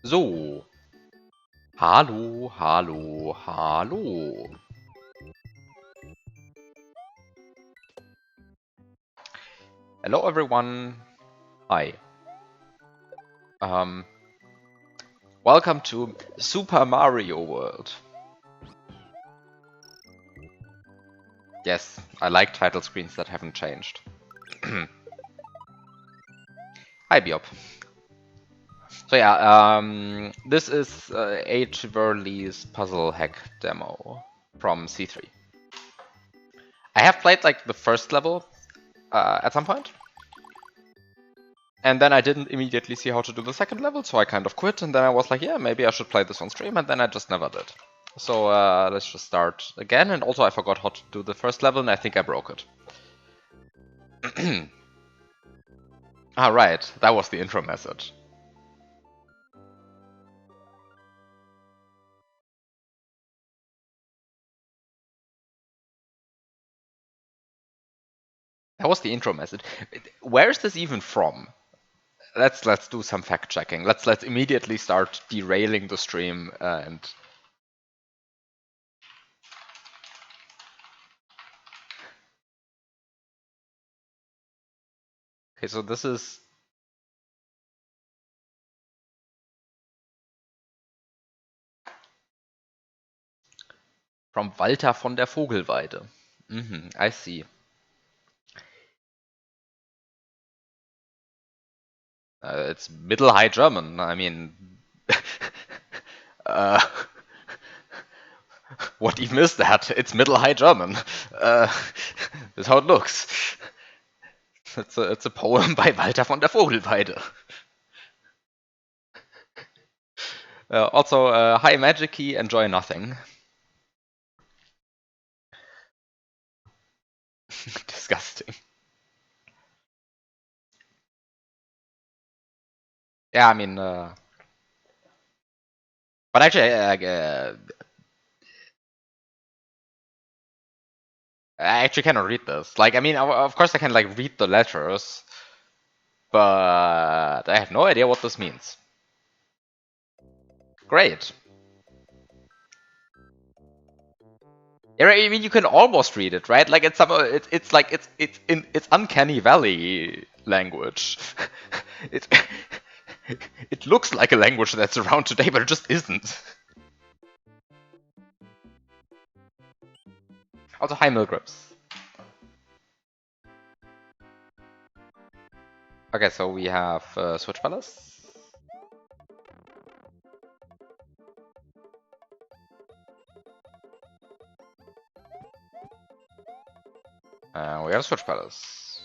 So. Hallo, hallo, hallo. Hello everyone. Hi. Welcome to Super Mario World. Yes, I like title screens that haven't changed. Hi Biop. So yeah, this is ageVerrly's puzzle hack demo from C3. I have played like the first level at some point. And then I didn't immediately see how to do the second level, so I kind of quit, and then I was like, yeah, maybe I should play this on stream, and then I just never did. So let's just start again, and also I forgot how to do the first level, and I think I broke it. Ah, right, that was the intro message. That was the intro message. Where is this even from? Let's do some fact checking. Let's immediately start derailing the stream and. Okay, so this is. From Walter von der Vogelweide. I see. It's Middle High German. I mean, what even is that? It's Middle High German. That's how it looks. It's a poem by Walter von der Vogelweide. Also, hi Magicy, enjoy nothing. Disgusting. Yeah, I mean, but actually, I actually cannot read this. Like, I mean, of course I can like read the letters, but I have no idea what this means. Great. Yeah, I mean, you can almost read it, right? Like it's like it's uncanny valley language. it it looks like a language that's around today, but it just isn't. Also, hi Milgrips. Okay, so we have Switch Palace. We have Switch Palace.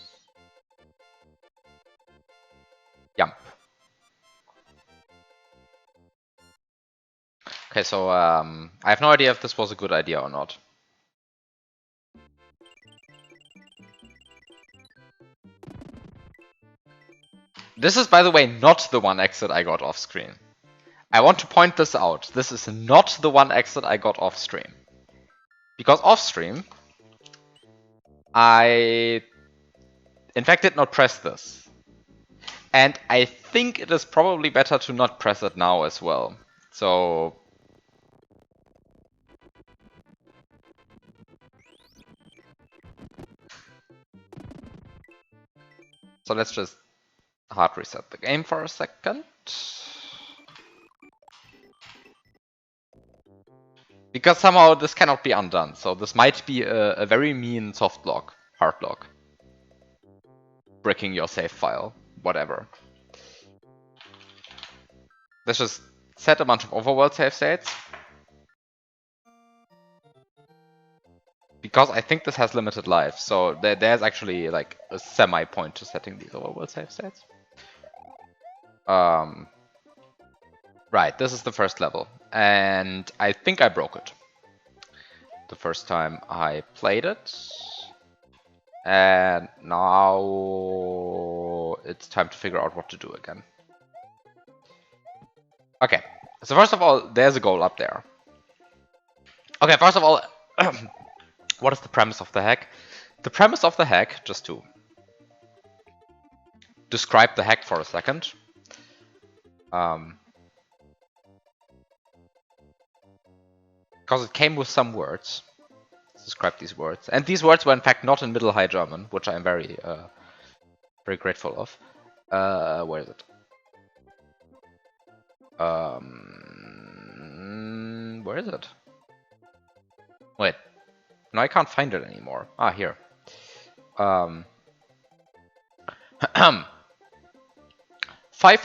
Jump. Okay, so I have no idea if this was a good idea or not. This is, by the way, not the one exit I got off screen. I want to point this out. This is not the one exit I got off stream. Because off stream, I in fact did not press this. And I think it is probably better to not press it now as well. So let's just hard reset the game for a second. Because somehow this cannot be undone. So this might be a very mean soft lock, hard lock. Breaking your save file, whatever. Let's just set a bunch of overworld save states. Because I think this has limited life, so there's actually like a semi-point to setting these overworld save states. Right, this is the first level, and I think I broke it the first time I played it. And now it's time to figure out what to do again. Okay, so first of all, there's a goal up there. Okay, first of all, what is the premise of the hack? The premise of the hack, just to describe the hack for a second. Because it came with some words. Let's describe these words. And these words were in fact not in Middle High German, which I am very grateful of. Where is it? Where is it? Wait. No, I can't find it anymore. Ah, here. 5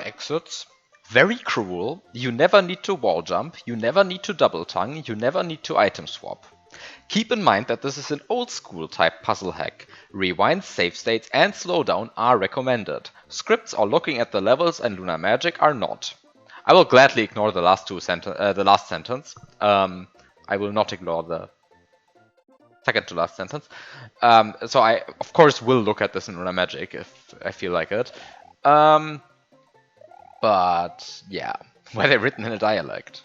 exits. Very cruel. You never need to wall jump. You never need to double tongue. You never need to item swap. Keep in mind that this is an old school type puzzle hack. Rewind, save states, and slowdown are recommended. Scripts or looking at the levels and Lunar Magic are not. I will gladly ignore the last sentence. I will not ignore the second to last sentence. So I, of course, will look at this in Lunar Magic if I feel like it. But yeah, were they written in a dialect?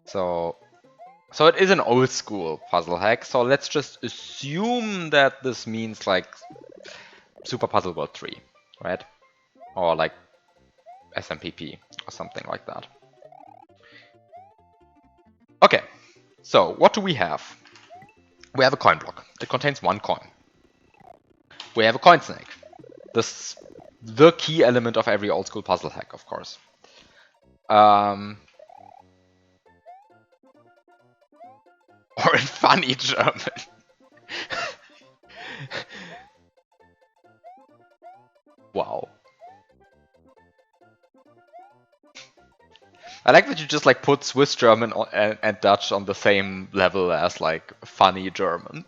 So it is an old school puzzle hack, so let's just assume that this means like Super Puzzle World 3, right? Or like SMPP or something like that. Okay, so what do we have? We have a coin block. It contains 1 coin. We have a coin snake. This is the key element of every old school puzzle hack, of course. Or in funny German. Wow. I like that you just like put Swiss German and Dutch on the same level as like funny German.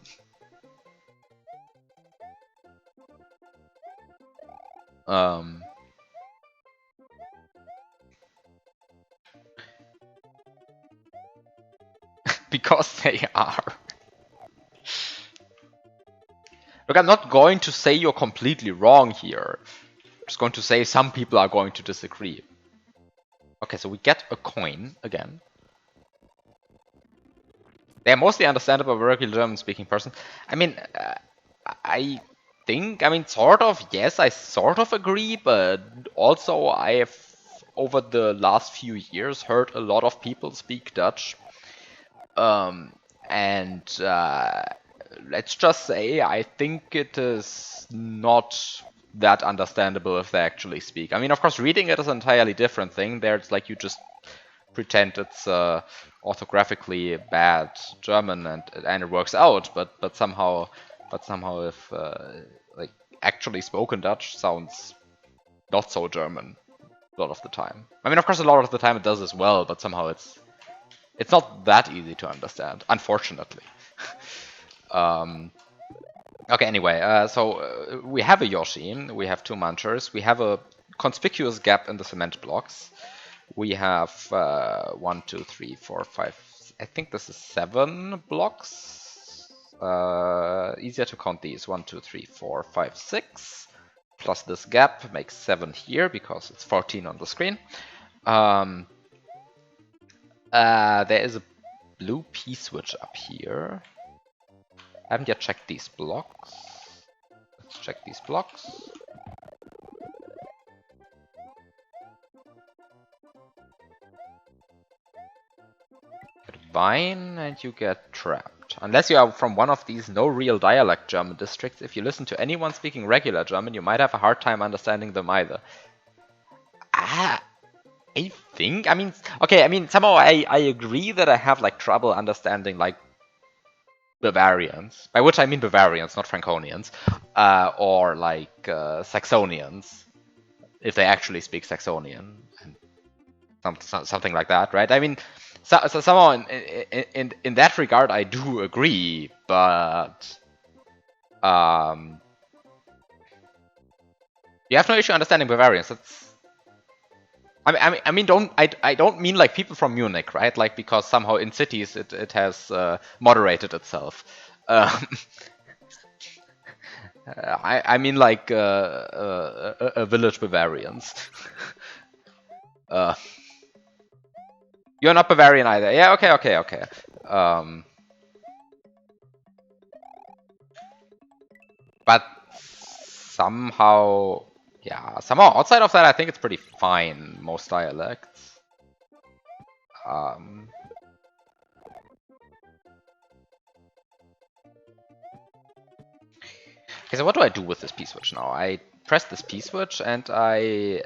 Because they are. Look, I'm not going to say you're completely wrong here. I'm just going to say some people are going to disagree. Okay, so we get a coin again. They're mostly understandable by a regular German-speaking person. I mean, I think, sort of, yes, I sort of agree, but also I have, over the last few years, heard a lot of people speak Dutch. Let's just say, I think it is not that understandable if they actually speak. I mean, of course, reading it is an entirely different thing. There, it's like you just pretend it's orthographically bad German and it works out. But somehow if like actually spoken Dutch sounds not so German a lot of the time. I mean, of course, a lot of the time it does as well, but somehow it's not that easy to understand, unfortunately. Okay, anyway, so we have a Yoshi, we have 2 Munchers, we have a conspicuous gap in the cement blocks. We have 1, 2, 3, 4, 5, I think this is 7 blocks. Easier to count these, 1, 2, 3, 4, 5, 6. Plus this gap makes 7 here because it's 14 on the screen. There is a blue P-switch up here. I haven't yet checked these blocks. Let's check these blocks. Get Vine and you get trapped. Unless you are from one of these no real dialect German districts, if you listen to anyone speaking regular German, you might have a hard time understanding them either. I think, somehow I agree that I have like trouble understanding like Bavarians, by which I mean Bavarians, not Franconians, or like Saxonians, if they actually speak Saxonian, and something like that, right? I mean, So somehow in that regard, I do agree, but you have no issue understanding Bavarians. That's I mean, I don't mean like people from Munich, right? Like because somehow in cities it has moderated itself. Um, I mean like village Bavarians. uh, you're not Bavarian either. Yeah, okay. But somehow, yeah, somehow outside of that, I think it's pretty fine. Most dialects. Um, okay, so what do I do with this P-switch now? I press this P-switch and I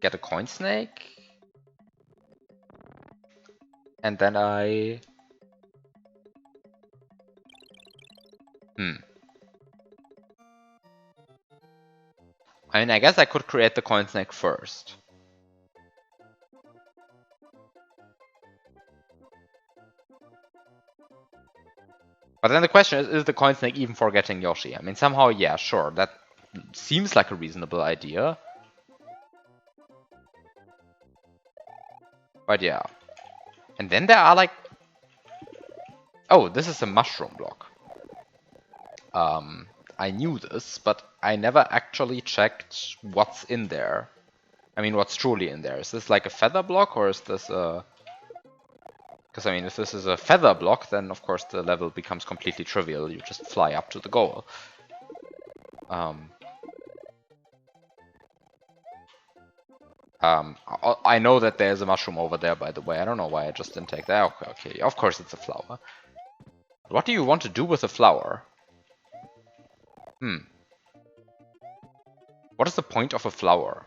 get a coin snake. And then I... I mean, I guess I could create the coin snake first. But then the question is the coin snake even forgetting Yoshi? I mean, somehow, yeah, sure, that seems like a reasonable idea. But yeah. And then there are like... Oh, this is a mushroom block. I knew this, but I never actually checked what's in there. I mean, what's truly in there. Is this like a feather block, or is this a... Because, I mean, if this is a feather block, then of course the level becomes completely trivial. You just fly up to the goal. I know that there's a mushroom over there, by the way. I don't know why I just didn't take that. Okay, of course it's a flower. What do you want to do with a flower? What is the point of a flower?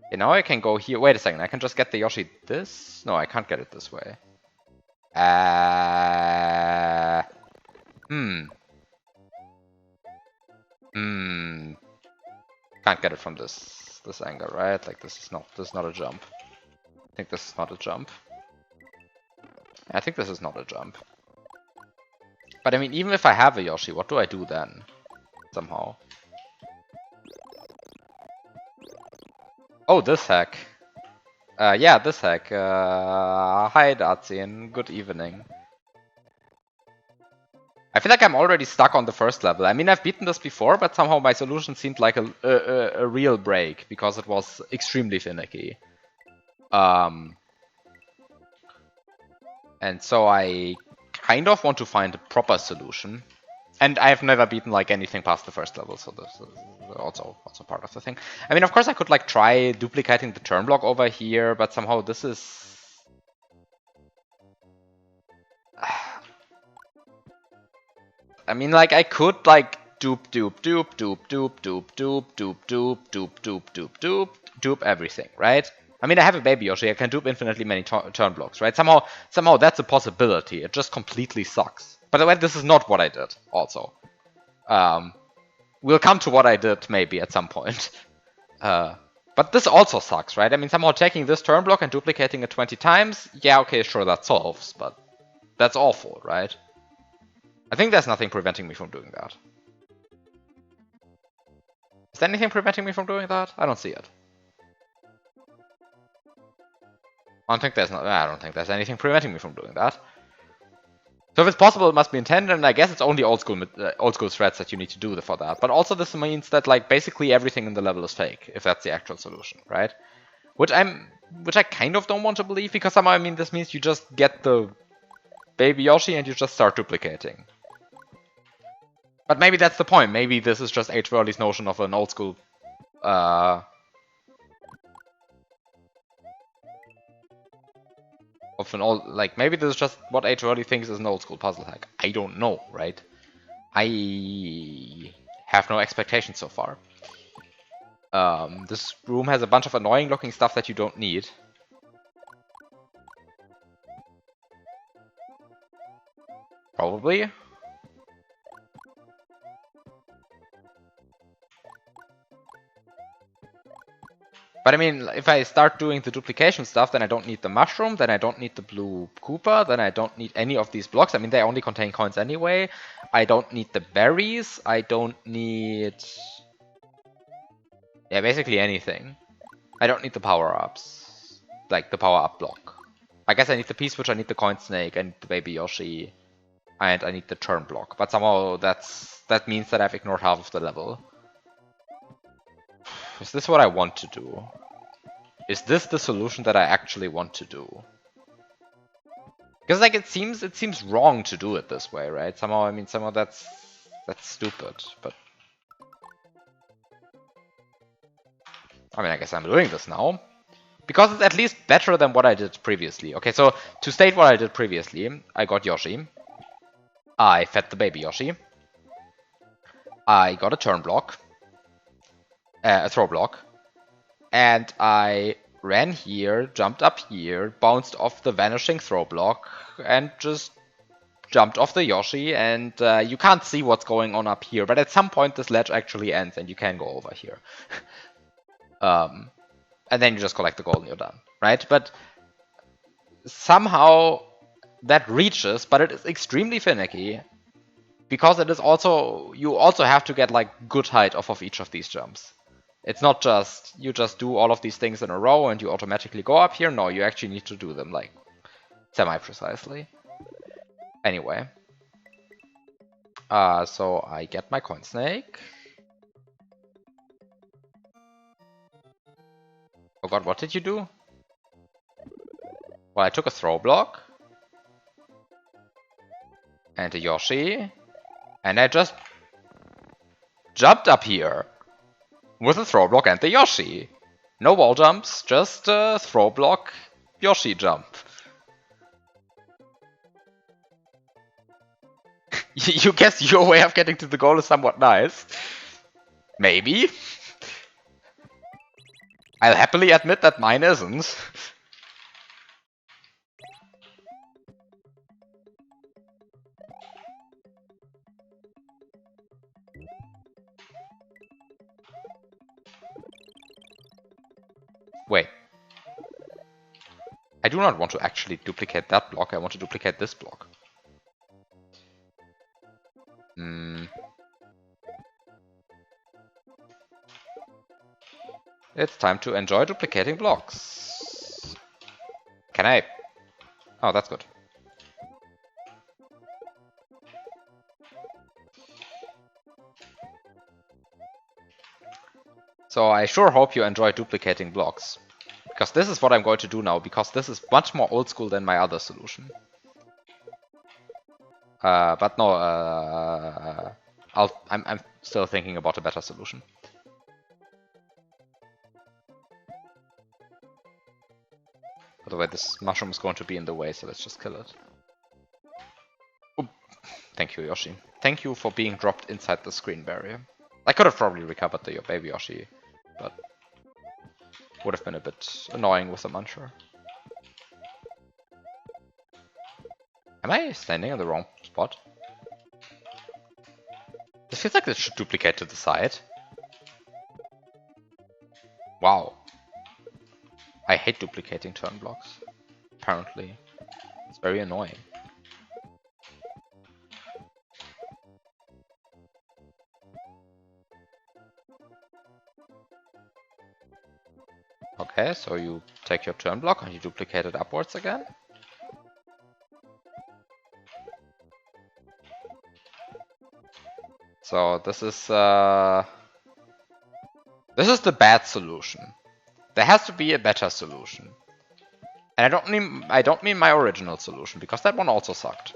Okay, now I can go here. Wait a second, I can just get the Yoshi this? No, I can't get it this way. Can't get it from this angle, right? Like this is not a jump. I think this is not a jump. I think this is not a jump. But I mean, even if I have a Yoshi, what do I do then? Somehow. Oh, this hack. Yeah, this hack. Hi, Dartzian. Good evening. I feel like I'm already stuck on the first level. I mean, I've beaten this before, but somehow my solution seemed like a real break because it was extremely finicky. And so I kind of want to find a proper solution. And I've never beaten like anything past the first level, so this is also part of the thing. I mean, of course, I could like try duplicating the turn block over here, but somehow this is... I mean, like I could like doop everything, right? I mean, I have a baby Yoshi. I can dupe infinitely many turn blocks, right? Somehow that's a possibility. It just completely sucks. By the way, this is not what I did. Also, we'll come to what I did maybe at some point. But this also sucks, right? I mean, somehow taking this turn block and duplicating it 20 times, yeah, okay, sure, that solves, but that's awful, right? I think there's nothing preventing me from doing that. Is there anything preventing me from doing that? I don't see it. I don't think there's anything preventing me from doing that. So if it's possible, it must be intended, and I guess it's only old school threads that you need to do for that. But also this means that like basically everything in the level is fake, if that's the actual solution, right? Which I kind of don't want to believe, because somehow, I mean, this means you just get the baby Yoshi and you just start duplicating. But maybe that's the point. Maybe this is just ageVerrly's notion of an old school maybe this is just what ageVerrly thinks is an old school puzzle hack. I don't know, right? I have no expectations so far. This room has a bunch of annoying looking stuff that you don't need. Probably. But I mean, if I start doing the duplication stuff, then I don't need the mushroom, then I don't need the blue Koopa, then I don't need any of these blocks. I mean, they only contain coins anyway. I don't need the berries. I don't need... yeah, basically anything. I don't need the power-ups. Like, the power-up block. I guess I need the P-switch, I need the coin snake, I need the baby Yoshi, and I need the turn block. But somehow that means that I've ignored half of the level. Is this what I want to do? Is this the solution that I actually want to do? Because like it seems wrong to do it this way, right? Somehow, I mean, somehow that's stupid. But I mean, I guess I'm doing this now because it's at least better than what I did previously. Okay, so to state what I did previously, I got Yoshi. I fed the baby Yoshi. I got a turn block, a throw block, and I ran here, jumped up here, bounced off the vanishing throw block, and just jumped off the Yoshi. And you can't see what's going on up here, but at some point this ledge actually ends and you can go over here. And then you just collect the gold and you're done, right? But somehow that reaches, but it is extremely finicky. Because it is also, you also have to get like good height off of each of these jumps. It's not just, you just do all of these things in a row and you automatically go up here. No, you actually need to do them like semi-precisely. Anyway. So I get my coin snake. Oh god, what did you do? Well, I took a throw block. And a Yoshi. And I just jumped up here. With a throw block and the Yoshi. No wall jumps, just a throw block Yoshi jump. You guess your way of getting to the goal is somewhat nice. Maybe. I'll happily admit that mine isn't. Wait. I do not want to actually duplicate that block, I want to duplicate this block. It's time to enjoy duplicating blocks. Can I? Oh, that's good. So I sure hope you enjoy duplicating blocks. Because this is what I'm going to do now, because this is much more old school than my other solution. But no, I'm still thinking about a better solution. By the way, this mushroom is going to be in the way, so let's just kill it. Oop. Thank you, Yoshi. Thank you for being dropped inside the screen barrier. I could have probably recovered the baby Yoshi, but would have been a bit annoying with the muncher. Am I standing in the wrong spot? This feels like this should duplicate to the side. Wow. I hate duplicating turn blocks. Apparently. It's very annoying. Okay, so you take your turn block and you duplicate it upwards again. So this is the bad solution. There has to be a better solution. And I don't mean my original solution, because that one also sucked.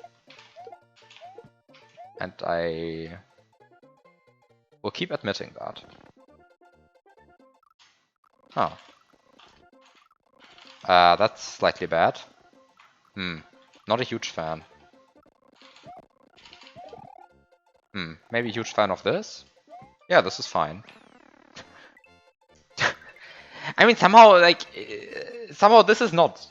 And I will keep admitting that. Oh. That's slightly bad. Not a huge fan. Maybe a huge fan of this? Yeah, this is fine. I mean, somehow, like, somehow this is not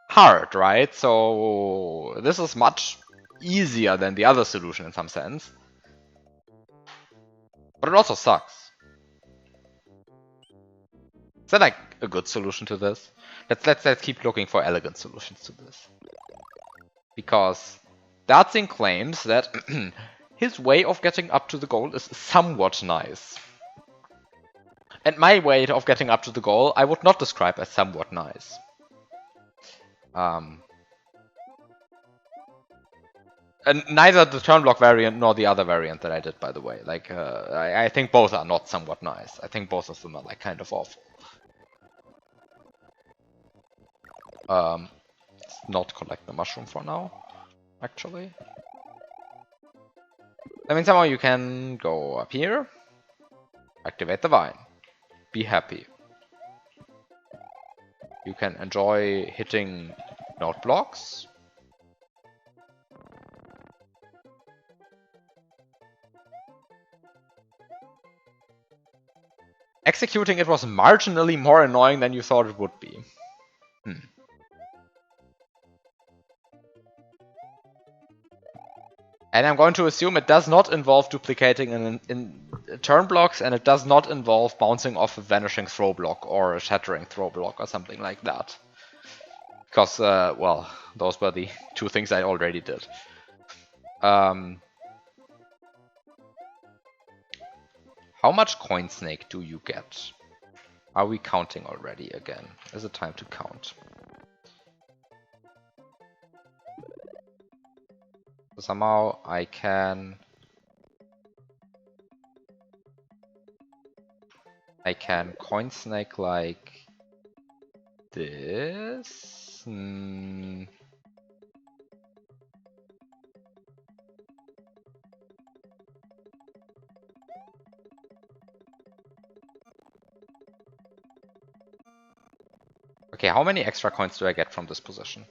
hard, right? So this is much easier than the other solution in some sense. But it also sucks. Is that like a good solution to this? Let's keep looking for elegant solutions to this. Because Darzing claims that his way of getting up to the goal is somewhat nice. And my way of getting up to the goal I would not describe as somewhat nice. And neither the turn block variant nor the other variant that I did, by the way. Like, I think both are not somewhat nice. I think both of them are like kind of awful. Let's not collect the mushroom for now, actually. I mean, somehow you can go up here, activate the vine, be happy. You can enjoy hitting note blocks. Executing it was marginally more annoying than you thought it would be. And I'm going to assume it does not involve duplicating in turn blocks, and it does not involve bouncing off a vanishing throw block or a shattering throw block or something like that. Because, well, those were the two things I already did. How much coin snake do you get? Are we counting already again? Is it time to count? So somehow I can coin snake like this. Okay, how many extra coins do I get from this position?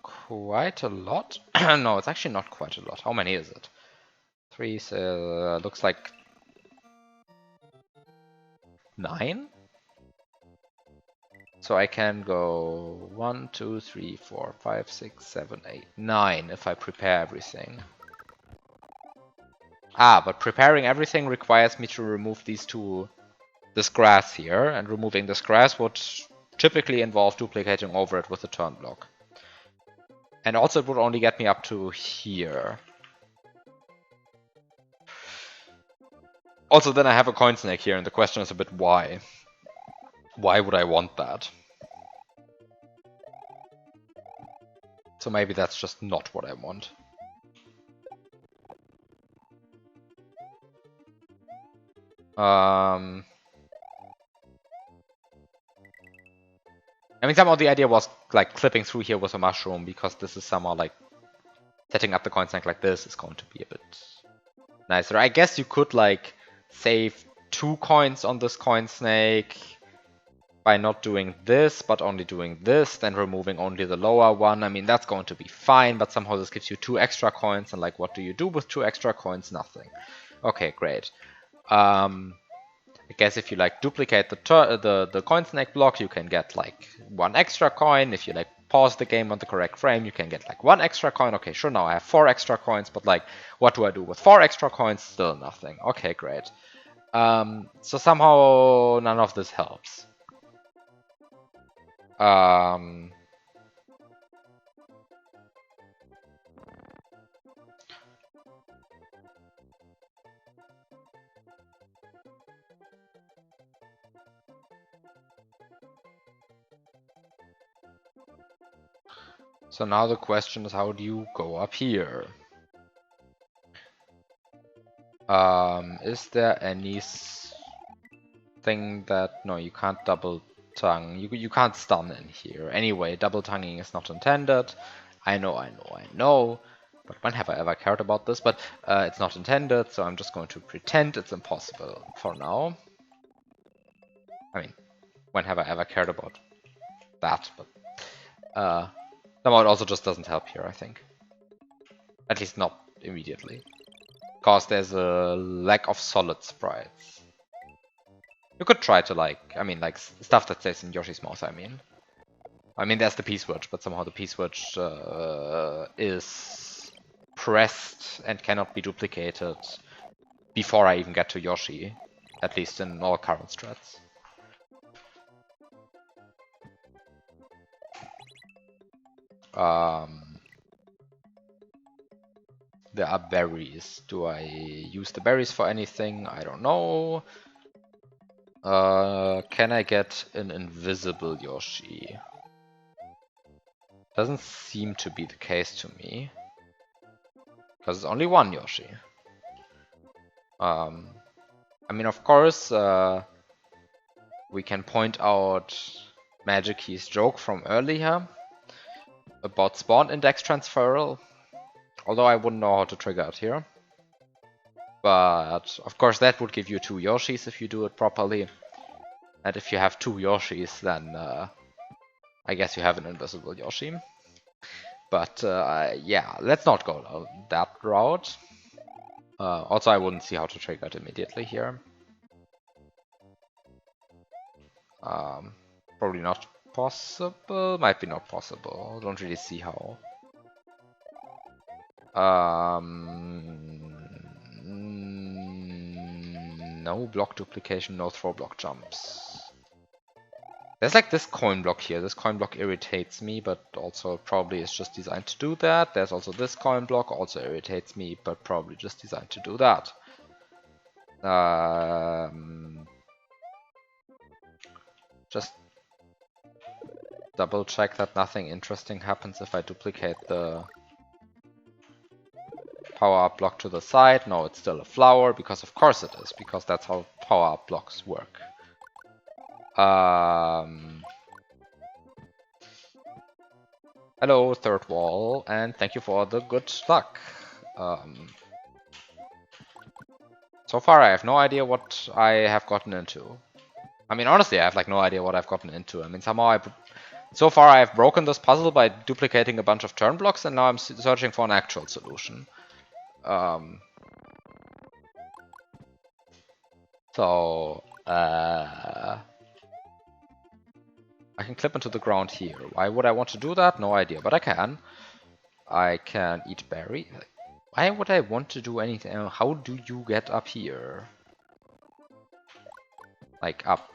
Quite a lot. No, it's actually not quite a lot. How many is it? 3, so looks like 9. So I can go 1, 2, 3, 4, 5, 6, 7, 8, 9 if I prepare everything. Ah, but preparing everything requires me to remove this grass here, and removing this grass would typically involve duplicating over it with a turn block. And also it would only get me up to here. Also, then I have a coin snake here, and the question is a bit why. Why would I want that? So maybe that's just not what I want. I mean, somehow the idea was like clipping through here with a mushroom, because this is somehow like setting up the coin snake like this is going to be a bit nicer. I guess you could like save 2 coins on this coin snake by not doing this, but only doing this, then removing only the lower one. I mean, that's going to be fine, but somehow this gives you 2 extra coins, and like, what do you do with 2 extra coins? Nothing. Okay, great. I guess if you like duplicate the coin snake block, you can get like 1 extra coin. If you like pause the game on the correct frame, you can get like 1 extra coin. Okay, sure, now I have 4 extra coins, but like, what do I do with 4 extra coins? Still nothing. Okay, great. So somehow none of this helps. So now the question is, how do you go up here? Is there any thing that... No, you can't double tongue. You can't stun in here. Anyway, double tonguing is not intended. I know. But when have I ever cared about this? But it's not intended, so I'm just going to pretend it's impossible for now. I mean, when have I ever cared about that? But somehow it also just doesn't help here, I think. At least not immediately. Because there's a lack of solid sprites. You could try to like, I mean, like stuff that stays in Yoshi's mouth, I mean. There's the P-switch, but somehow the P-switch is pressed and cannot be duplicated before I even get to Yoshi. At least in all current strats. There are berries. Do I use the berries for anything? I don't know. Can I get an invisible Yoshi? Doesn't seem to be the case to me. Because it's only one Yoshi. I mean, of course, we can point out Magic Key's joke from earlier about spawn index transferal. Although I wouldn't know how to trigger it here. But, of course, that would give you 2 Yoshis if you do it properly. And if you have 2 Yoshis, then I guess you have an invisible Yoshi. But yeah, let's not go that route. Also, I wouldn't see how to trigger it immediately here. Probably not possible. Might be not possible. Don't really see how. No block duplication, no throw block jumps. There's like this coin block here. This coin block irritates me, but also probably is just designed to do that. There's also this coin block, also irritates me, but probably just designed to do that. Just double check that nothing interesting happens if I duplicate the power-up block to the side. No, it's still a flower, because of course it is, because that's how power-up blocks work. Hello, third wall, and thank you for the good luck. So far, I have no idea what I have gotten into. I mean, honestly, I have like no idea what I've gotten into. I mean, somehow so far I have broken this puzzle by duplicating a bunch of turn blocks, and now I'm searching for an actual solution. I can clip into the ground here. Why would I want to do that? No idea, but I can. I can eat berry. Why would I want to do anything? How do you get up here? Like up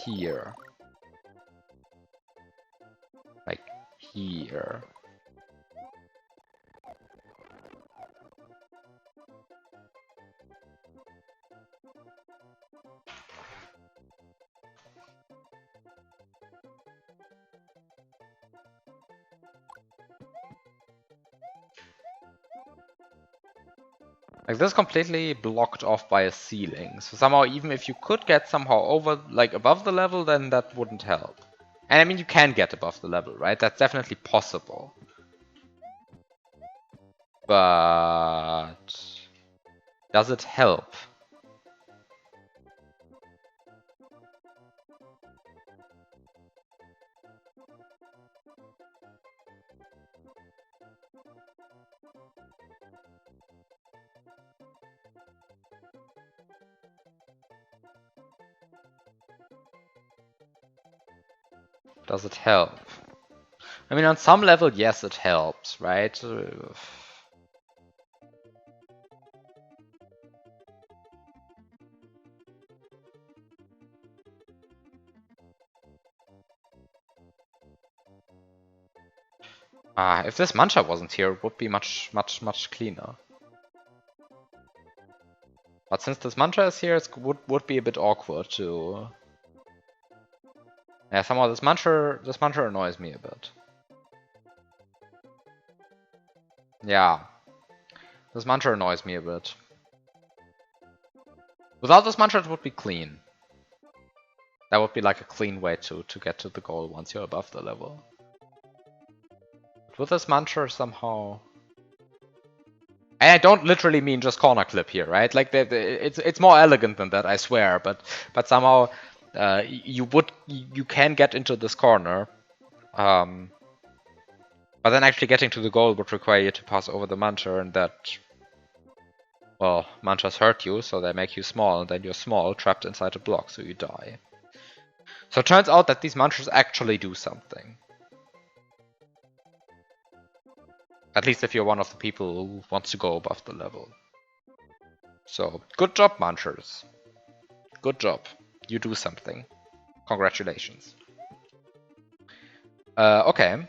here. Like here. Like this is completely blocked off by a ceiling. So somehow even if you could get somehow over, like above the level, then that wouldn't help. And I mean, you can get above the level, right? That's definitely possible. But does it help? Does it help? I mean, on some level, yes, it helps, right? If this Mancha wasn't here, it would be much cleaner. But since this Mancha is here, it would be a bit awkward to... Yeah, somehow this Mancha annoys me a bit. Yeah. This Mancha annoys me a bit. Without this Mancha, it would be clean. That would be like a clean way to get to the goal once you're above the level. But with this Mancha, somehow... And I don't literally mean just corner clip here, right? Like it's more elegant than that, I swear. But somehow you can get into this corner, but then actually getting to the goal would require you to pass over the Mancha, and that, well, Manchas hurt you, so they make you small, and then you're small, trapped inside a block, so you die. So it turns out that these Manchas actually do something. At least if you're one of the people who wants to go above the level. So, good job, Manchers. Good job. You do something. Congratulations. Okay.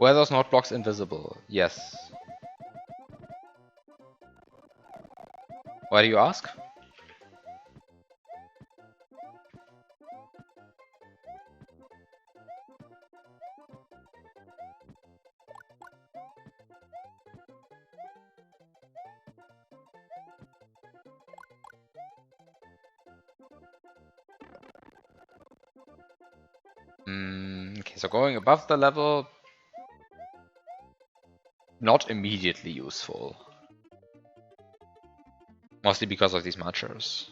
Were those note blocks invisible? Yes. Why do you ask? Okay, so going above the level, not immediately useful. Mostly because of these matchers.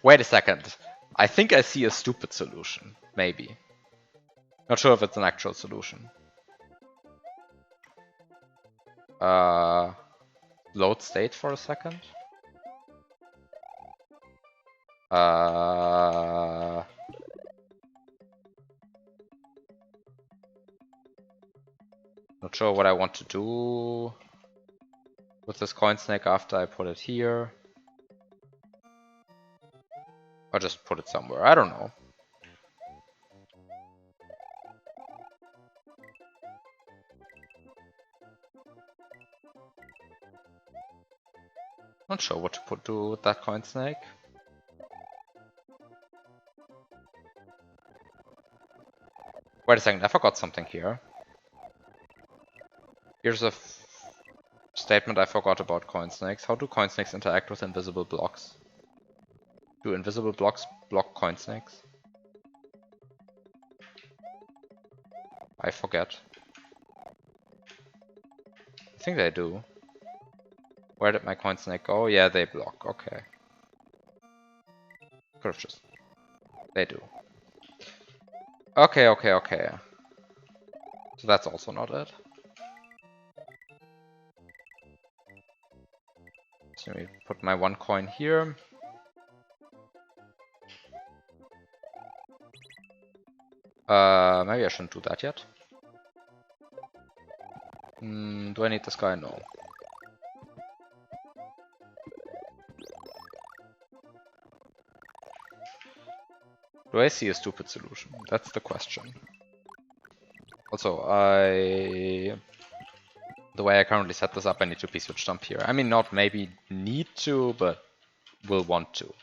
Wait a second. I think I see a stupid solution. Maybe. Not sure if it's an actual solution. Load state for a second. Not sure what I want to do with this coin snake after I put it here. Or just put it somewhere. I don't know. Not sure what to do with that coin snake. Wait a second, I forgot something here. Here's a statement I forgot about coin snakes. How do coin snakes interact with invisible blocks? Do invisible blocks block coin snakes? I forget. I think they do. Where did my coin snake go? Yeah, they block. Okay. Could've just... They do. Okay, okay, okay. So that's also not it. So let me put my one coin here. Maybe I shouldn't do that yet. Do I need this guy? No. Do I see a stupid solution? That's the question. Also, the way I currently set this up, I need to p-switch jump here. I mean, not maybe need to, but will want to.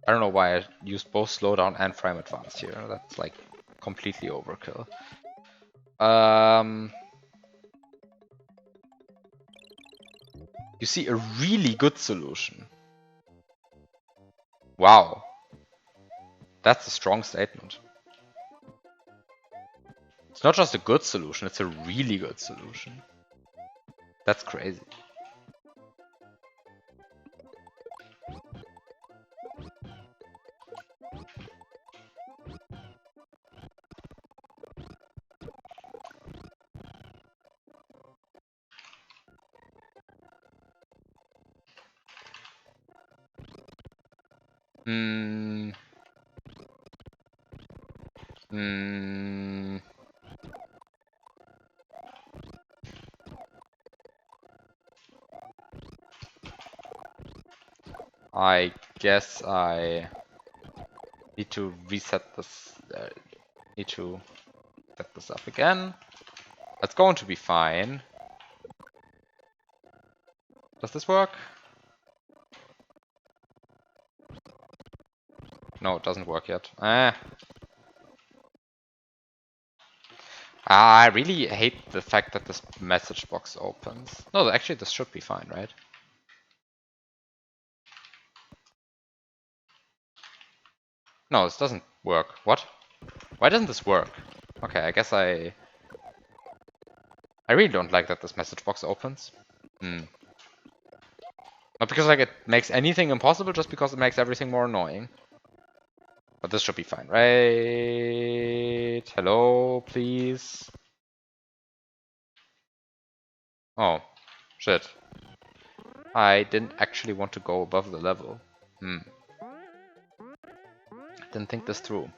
I don't know why I used both slowdown and frame advance here. That's like completely overkill. You see a really good solution. Wow. That's a strong statement. It's not just a good solution, it's a really good solution. That's crazy. I guess I need to reset this. Need to set this up again. That's going to be fine. Does this work? No, it doesn't work yet. I really hate the fact that this message box opens. No, actually this should be fine, right? No, this doesn't work. What? Why doesn't this work? Okay, I guess I really don't like that this message box opens. Not because like it makes anything impossible, just because it makes everything more annoying. But this should be fine, right? Hello, please. Oh, shit. I didn't actually want to go above the level. Didn't think this through.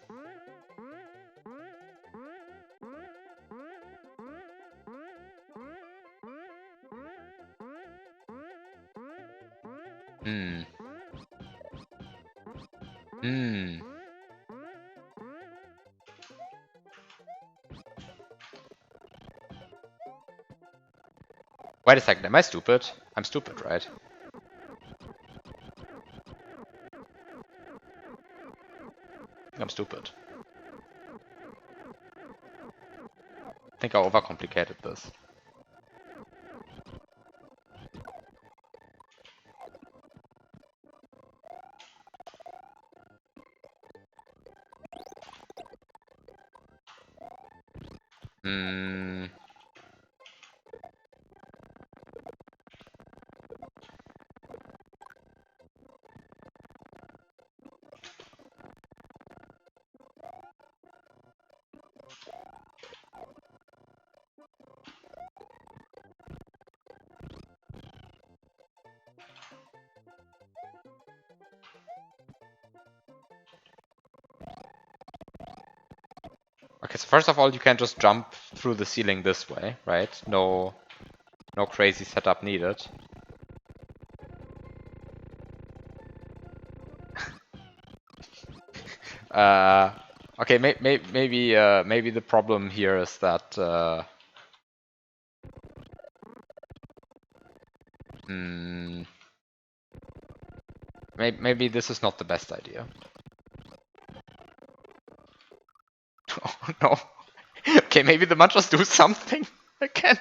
Wait a second, am I stupid? I'm stupid, right? I'm stupid. I think I overcomplicated this. Okay, so first of all, you can just jump through the ceiling this way, right? No crazy setup needed. Okay, maybe the problem here is that maybe this is not the best idea. Oh no. Okay, maybe the mantras do something again.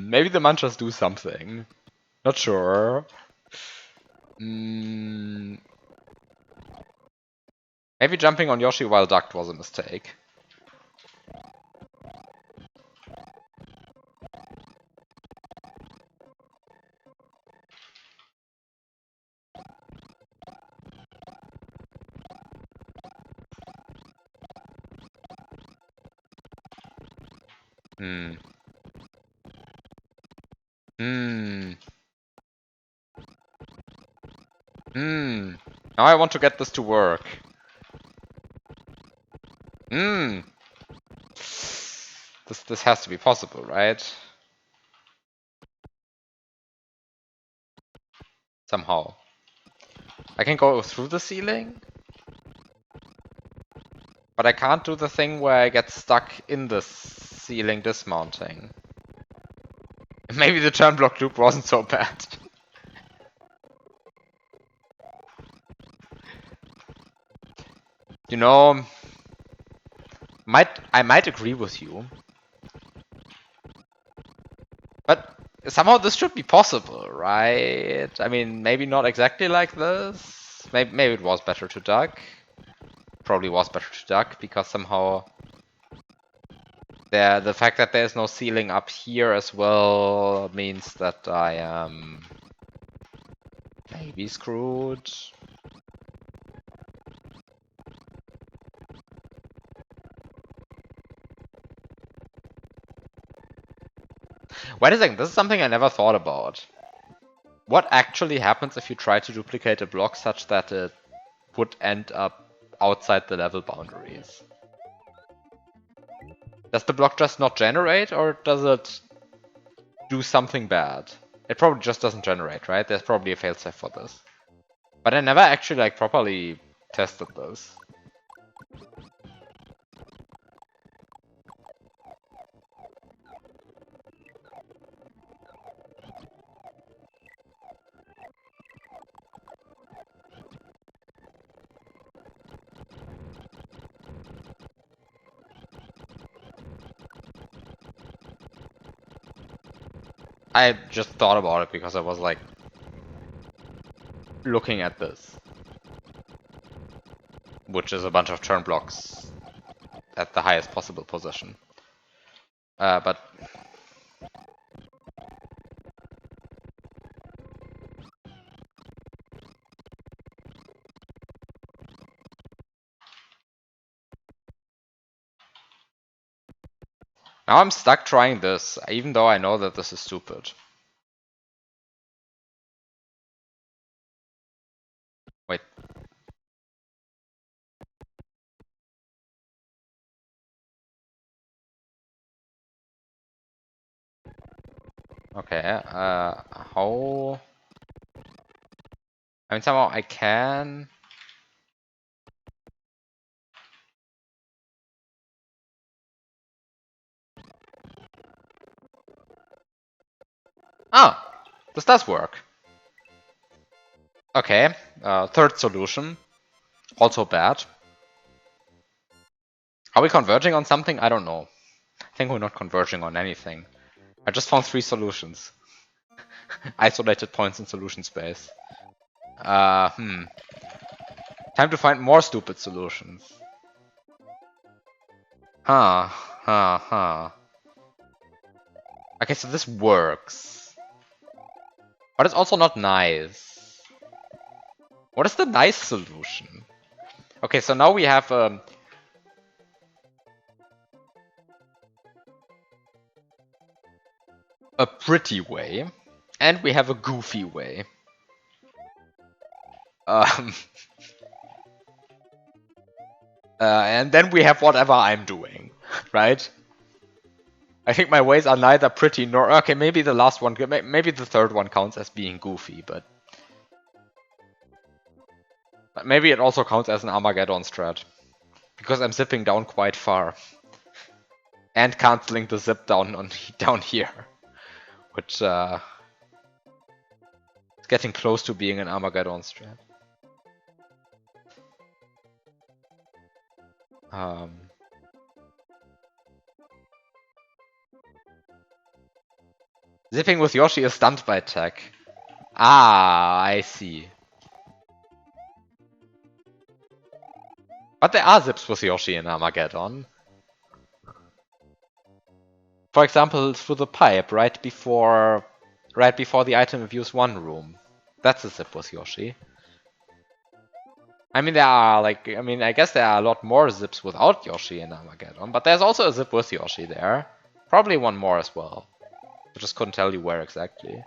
Maybe the mantras do something. Not sure. Maybe jumping on Yoshi while ducked was a mistake. Now I want to get this to work. This has to be possible, right? Somehow. I can go through the ceiling? But I can't do the thing where I get stuck in the ceiling dismounting. Maybe the turn block loop wasn't so bad. You know, I might agree with you. But somehow this should be possible, right? I mean, maybe not exactly like this. Maybe it was better to duck. Probably was better to duck because somehow the fact that there's no ceiling up here as well means that I am maybe screwed. Wait a second, this is something I never thought about. What actually happens if you try to duplicate a block such that it would end up outside the level boundaries? Does the block just not generate, or does it do something bad? It probably just doesn't generate, right? There's probably a failsafe for this. But I never actually like properly tested this. I just thought about it because I was like looking at this, which is a bunch of turn blocks at the highest possible position. But Now I'm stuck trying this, even though I know that this is stupid. Wait. Okay, how... I mean, somehow I can... Ah! This does work. Okay, third solution. Also bad. Are we converging on something? I don't know. I think we're not converging on anything. I just found 3 solutions. Isolated points in solution space. Time to find more stupid solutions. Huh. Okay, so this works. But it's also not nice. What is the nice solution? Okay, so now we have a pretty way, and we have a goofy way. And then we have whatever I'm doing, right? I think my ways are neither pretty nor... Okay, maybe the last one, maybe the third one counts as being goofy, but maybe it also counts as an Armageddon strat. Because I'm zipping down quite far. And canceling the zip down down here. Which is getting close to being an Armageddon strat. Zipping with Yoshi is stunned by tech. Ah, I see. But there are zips with Yoshi in Armageddon. For example, through the pipe right before the item abuse 1 room. That's a zip with Yoshi. I mean, there are I guess there are a lot more zips without Yoshi in Armageddon, but there's also a zip with Yoshi there. Probably one more as well. I just couldn't tell you where exactly.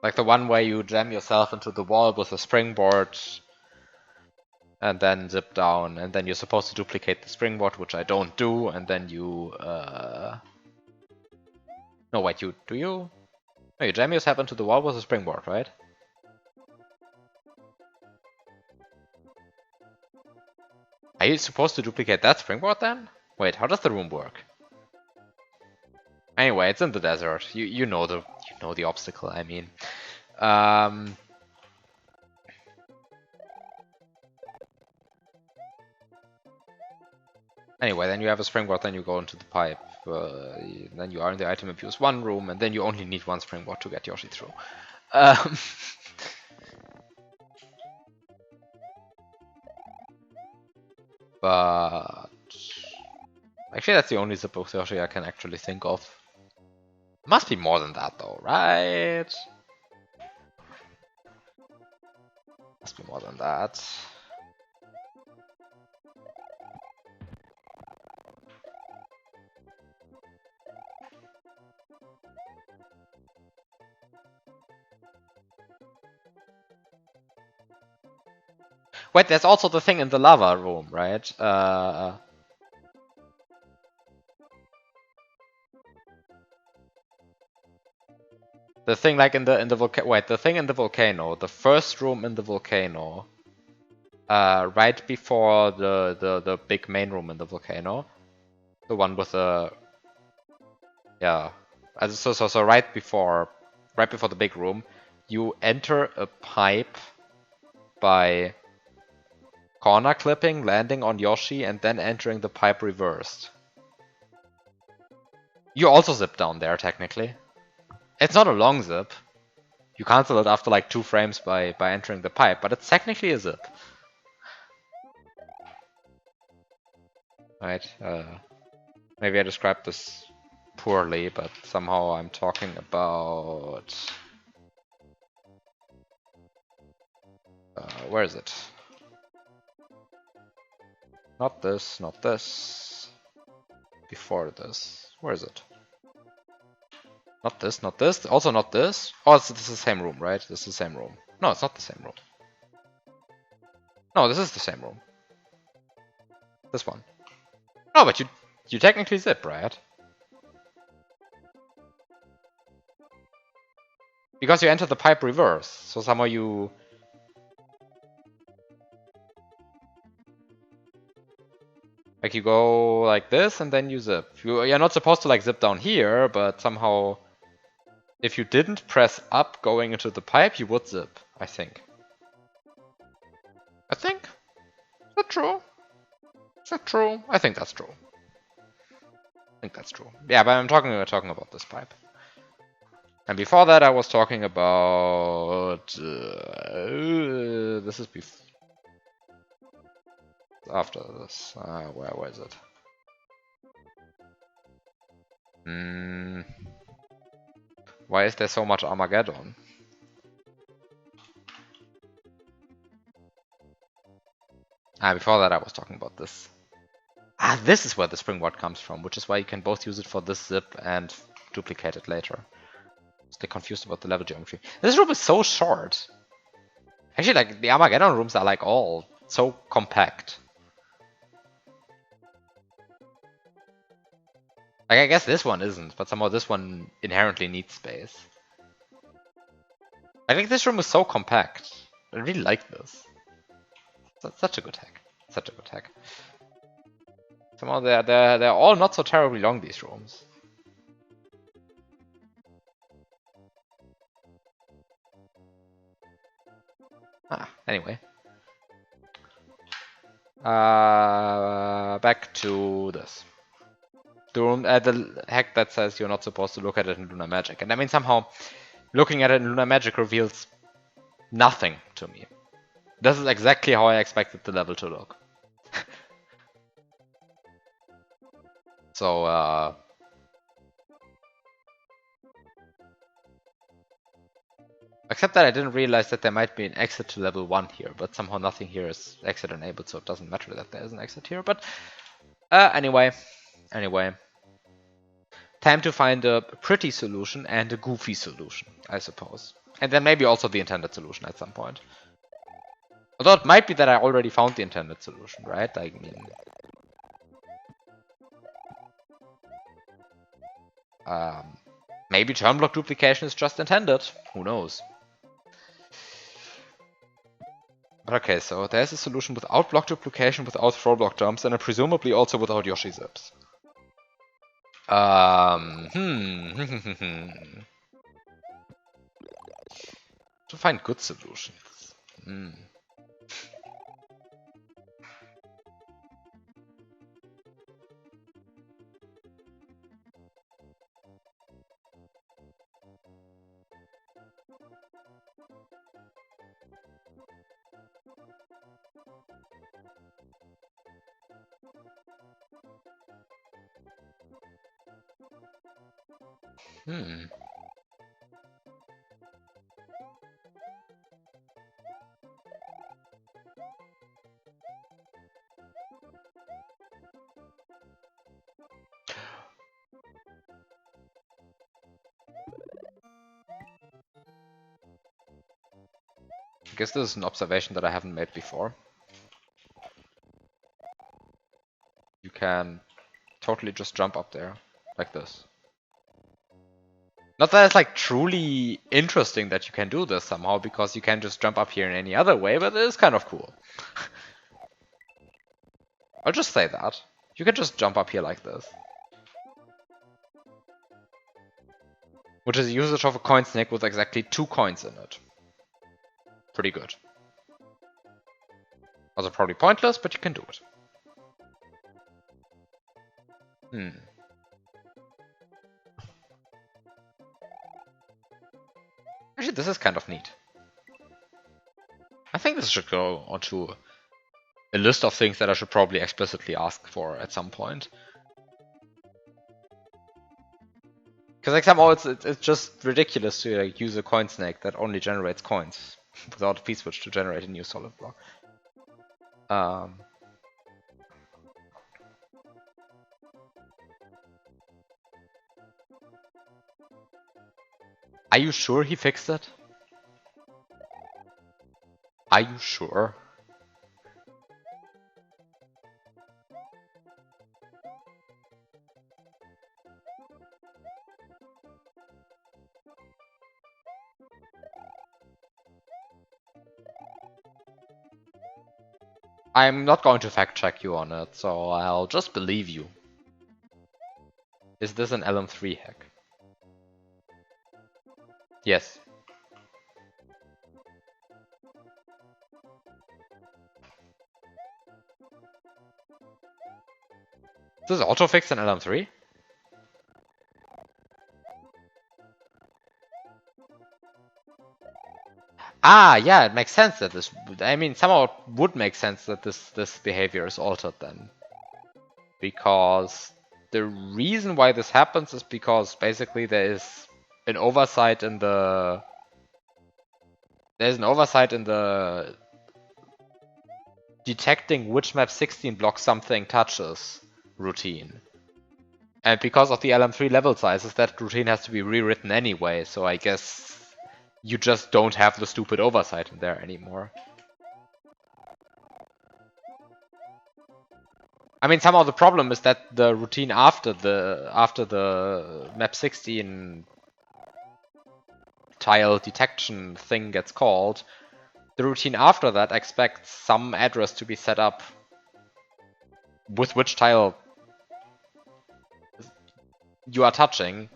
Like the one where you jam yourself into the wall with a springboard and then zip down, and then you're supposed to duplicate the springboard, which I don't do, and then you no, wait, do you? No, you jam yourself into the wall with a springboard, right? Are you supposed to duplicate that springboard then? Wait, how does the room work? Anyway, it's in the desert. You know the obstacle, I mean. Anyway, then you have a springboard, then you go into the pipe. Then you are in the item abuse 1 room, and then you only need 1 springboard to get Yoshi through. But actually, that's the only zip with Yoshi I can actually think of. Must be more than that, though, right? Must be more than that. Wait, there's also the thing in the lava room, right? The thing like in the volcano. Wait, the thing in the volcano. The first room in the volcano. Right before the big main room in the volcano. The one with the... Yeah. So right before the big room, you enter a pipe by corner clipping, landing on Yoshi, and then entering the pipe reversed. You also zip down there, technically. It's not a long zip. You cancel it after like 2 frames by entering the pipe, but it's technically a zip. Right, maybe I described this poorly, but somehow I'm talking about... where is it? Not this, not this. Before this. Where is it? Not this, not this. Also not this. Oh, this is the same room, right? This is the same room. No, it's not the same room. No, this is the same room. This one. No, but you technically zip, right? Because you enter the pipe reverse, so somehow you... Like you go like this and then you zip. You're not supposed to like zip down here, but somehow... If you didn't press up going into the pipe, you would zip, I think. I think? Is that true? Is that true? I think that's true. I think that's true. Yeah, but I'm talking about this pipe. And before that, I was talking about... this is after this. Where is it? Why is there so much Armageddon? Before that, I was talking about this. This is where the springboard comes from, which is why you can both use it for this zip and duplicate it later. Stay confused about the level geometry. This room is so short. Actually, like, the Armageddon rooms are, like, all so compact. Like, I guess this one isn't, but somehow this one inherently needs space. I think this room is so compact. I really like this. Such a good hack. Such a good hack. Somehow they're all not so terribly long, these rooms. Anyway. Back to this. The room, the hack that says you're not supposed to look at it in Lunar Magic. And I mean, somehow, looking at it in Lunar Magic reveals nothing to me. This is exactly how I expected the level to look. So, except that I didn't realize that there might be an exit to level 1 here, but somehow nothing here is exit enabled, so it doesn't matter that there is an exit here. But anyway. Time to find a pretty solution and a goofy solution, I suppose. And then maybe also the intended solution at some point. Although it might be that I already found the intended solution, right? I mean... maybe turn block duplication is just intended. Who knows? But okay, so there's a solution without block duplication, without throw block jumps, and presumably also without Yoshi zips. To find good solutions. I guess this is an observation that I haven't made before. You can totally just jump up there, like this. Not that it's like truly interesting that you can do this somehow, because you can just jump up here in any other way, but it is kind of cool. I'll just say that. You can just jump up here like this. Which is usage of a coin snake with exactly 2 coins in it. Pretty good. Also probably pointless, but you can do it. Actually, this is kind of neat. I think this should go onto a list of things that I should probably explicitly ask for at some point. Because like somehow it's just ridiculous to like use a coin snake that only generates coins without a P-switch to generate a new solid block. Are you sure he fixed it? Are you sure? I'm not going to fact check you on it, so I'll just believe you. Is this an LM3 hack? Yes. Does this auto fix an LM3? Ah, yeah, it makes sense that this. I mean, somehow it would make sense that this behavior is altered then, because the reason why this happens is because basically there is an oversight in the. There's an oversight in the detecting which map 16 block something touches routine. And because of the LM3 level sizes, that routine has to be rewritten anyway, so I guess you just don't have the stupid oversight in there anymore. I mean, somehow the problem is that the routine after the map 16 tile detection thing gets called, the routine after that expects some address to be set up with which tile you are touching,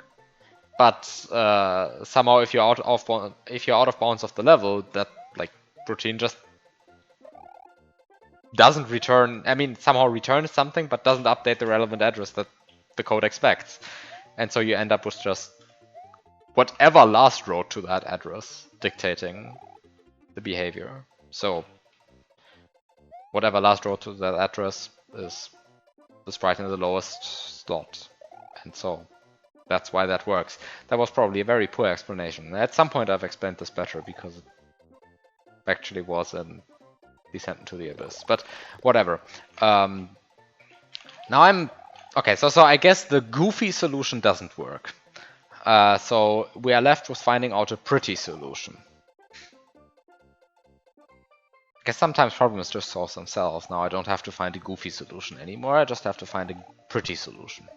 but somehow if you're out of bounds of the level, that like routine just doesn't return. I mean, somehow returns something, but doesn't update the relevant address that the code expects, and so you end up with just whatever last wrote to that address dictating the behavior. So whatever last wrote to that address is the sprite in the lowest slot, and so that's why that works. That was probably a very poor explanation. At some point I've explained this better because it actually was in Descent into the Abyss, but whatever. Now I'm okay. So I guess the goofy solution doesn't work. So we are left with finding out a pretty solution. I guess sometimes problems just solve themselves. Now I don't have to find a goofy solution anymore. I just have to find a pretty solution.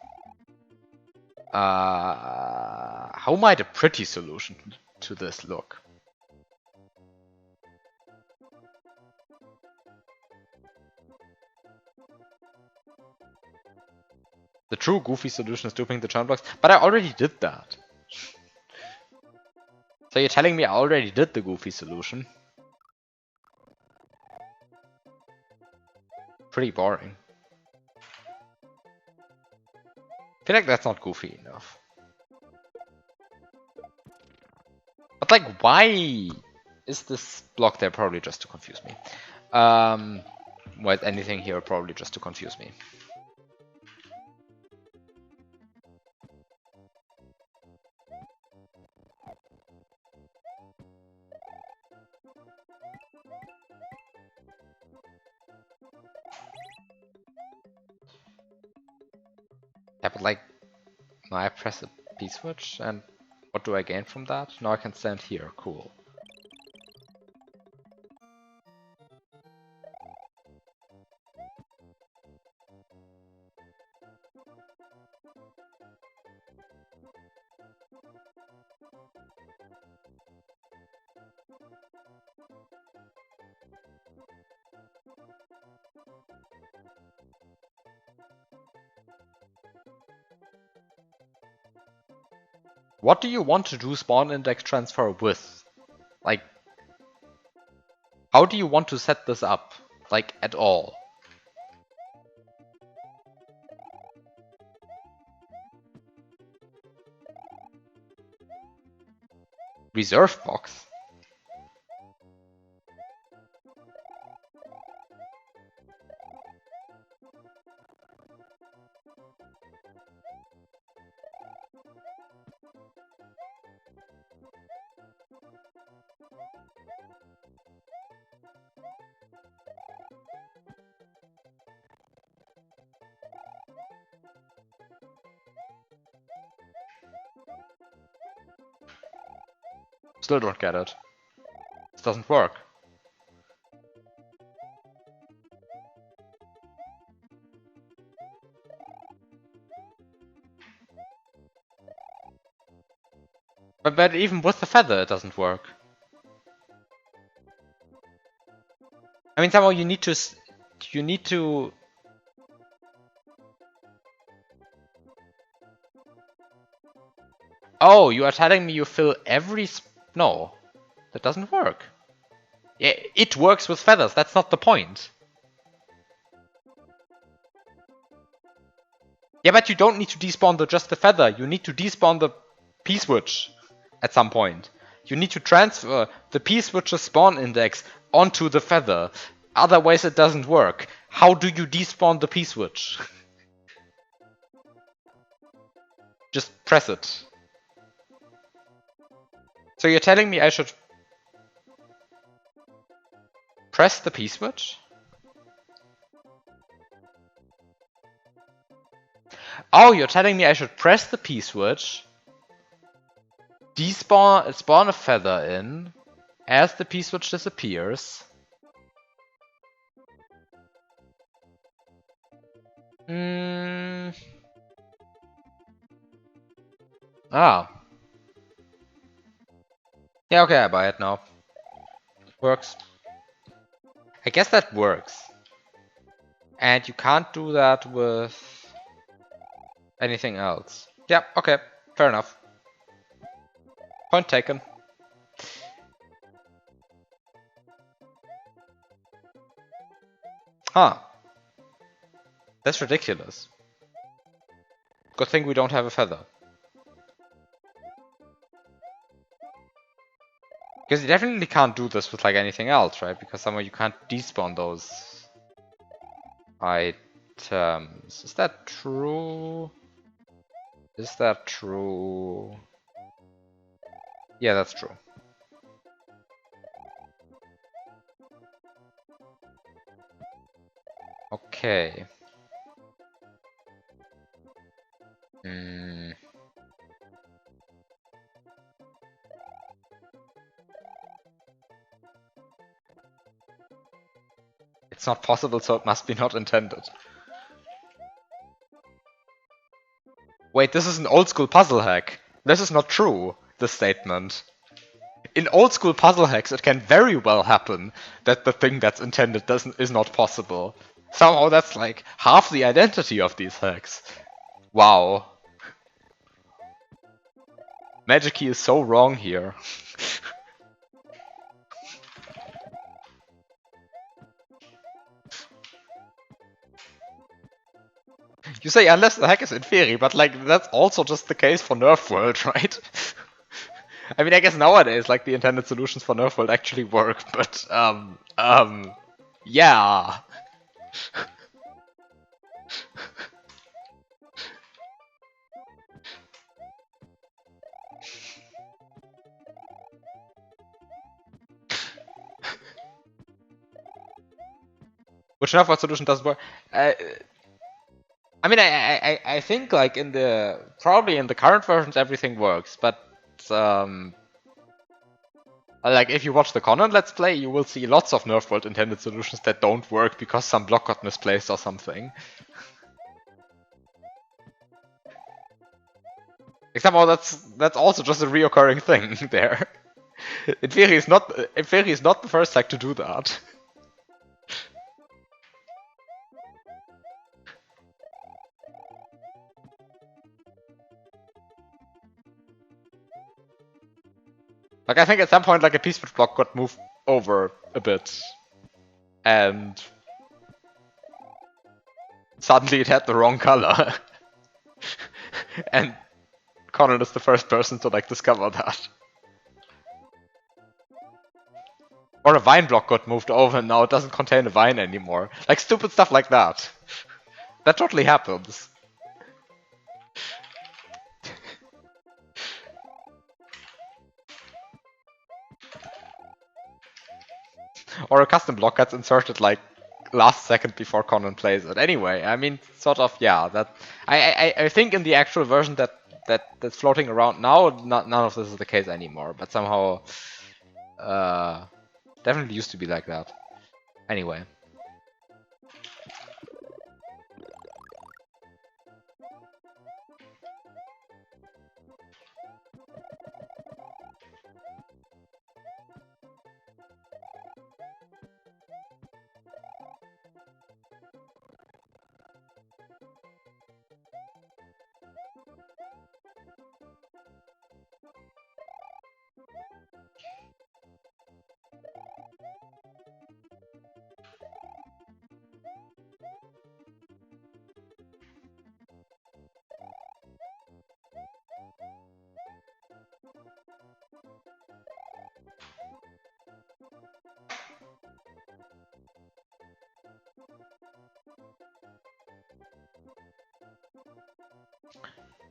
How might a pretty solution to this look? The true goofy solution is duping the churn blocks, but I already did that. So you're telling me I already did the goofy solution? Pretty boring. I feel like that's not goofy enough. But like, why is this block there? Probably just to confuse me. Why is anything here? Probably just to confuse me. Yeah, but like, now I press a P-switch, and what do I gain from that? Now I can stand here. Cool. What do you want to do spawn index transfer with? Like, how do you want to set this up? Like, at all? Reserve box? Still don't get it. This doesn't work. But even with the feather, it doesn't work. I mean, somehow you need to... Oh, you are telling me you fill every... No, that doesn't work. Yeah, it works with feathers, that's not the point. Yeah, but you don't need to despawn just the feather. You need to despawn the P-switch at some point. You need to transfer the P-switch's spawn index onto the feather. Otherwise it doesn't work. How do you despawn the P-switch? Just press it. So you're telling me I should press the P-switch? Oh, you're telling me I should press the P-switch, spawn a feather in, as the P-switch disappears. Ah. Yeah, okay, I buy it now. Works. I guess that works. And you can't do that with anything else. Yeah, okay, fair enough. Point taken. Huh. That's ridiculous. Good thing we don't have a feather. Because you definitely can't do this with like anything else, right? Because somehow you can't despawn those items. Is that true? Is that true? Yeah, that's true. Okay. It's not possible, so it must be not intended. Wait, this is an old school puzzle hack. This is not true, this statement. In old school puzzle hacks, it can very well happen that the thing that's intended is not possible. Somehow that's like half the identity of these hacks. Wow. Magic Key is so wrong here. You say unless the hack is in theory, but like that's also just the case for Nerf World, right? I mean, I guess nowadays like the intended solutions for Nerf World actually work, but yeah. Which Nerf World solution doesn't work? I mean, I think like probably in the current versions everything works, but like if you watch the Conan Let's Play, you will see lots of Nerf World intended solutions that don't work because some block got misplaced or something. Except that's also just a reoccurring thing there. In theory, it's not the first hack to do that. Like, I think at some point, like, a P-switch block got moved over a bit. And suddenly it had the wrong color. And Conan is the first person to, like, discover that. Or a vine block got moved over and now it doesn't contain a vine anymore. Like, stupid stuff like that. That totally happens. Or a custom block gets inserted like last second before Conan plays it. Anyway, I mean, sort of, yeah. That I think in the actual version that that's floating around now, none of this is the case anymore. But somehow, definitely used to be like that. Anyway.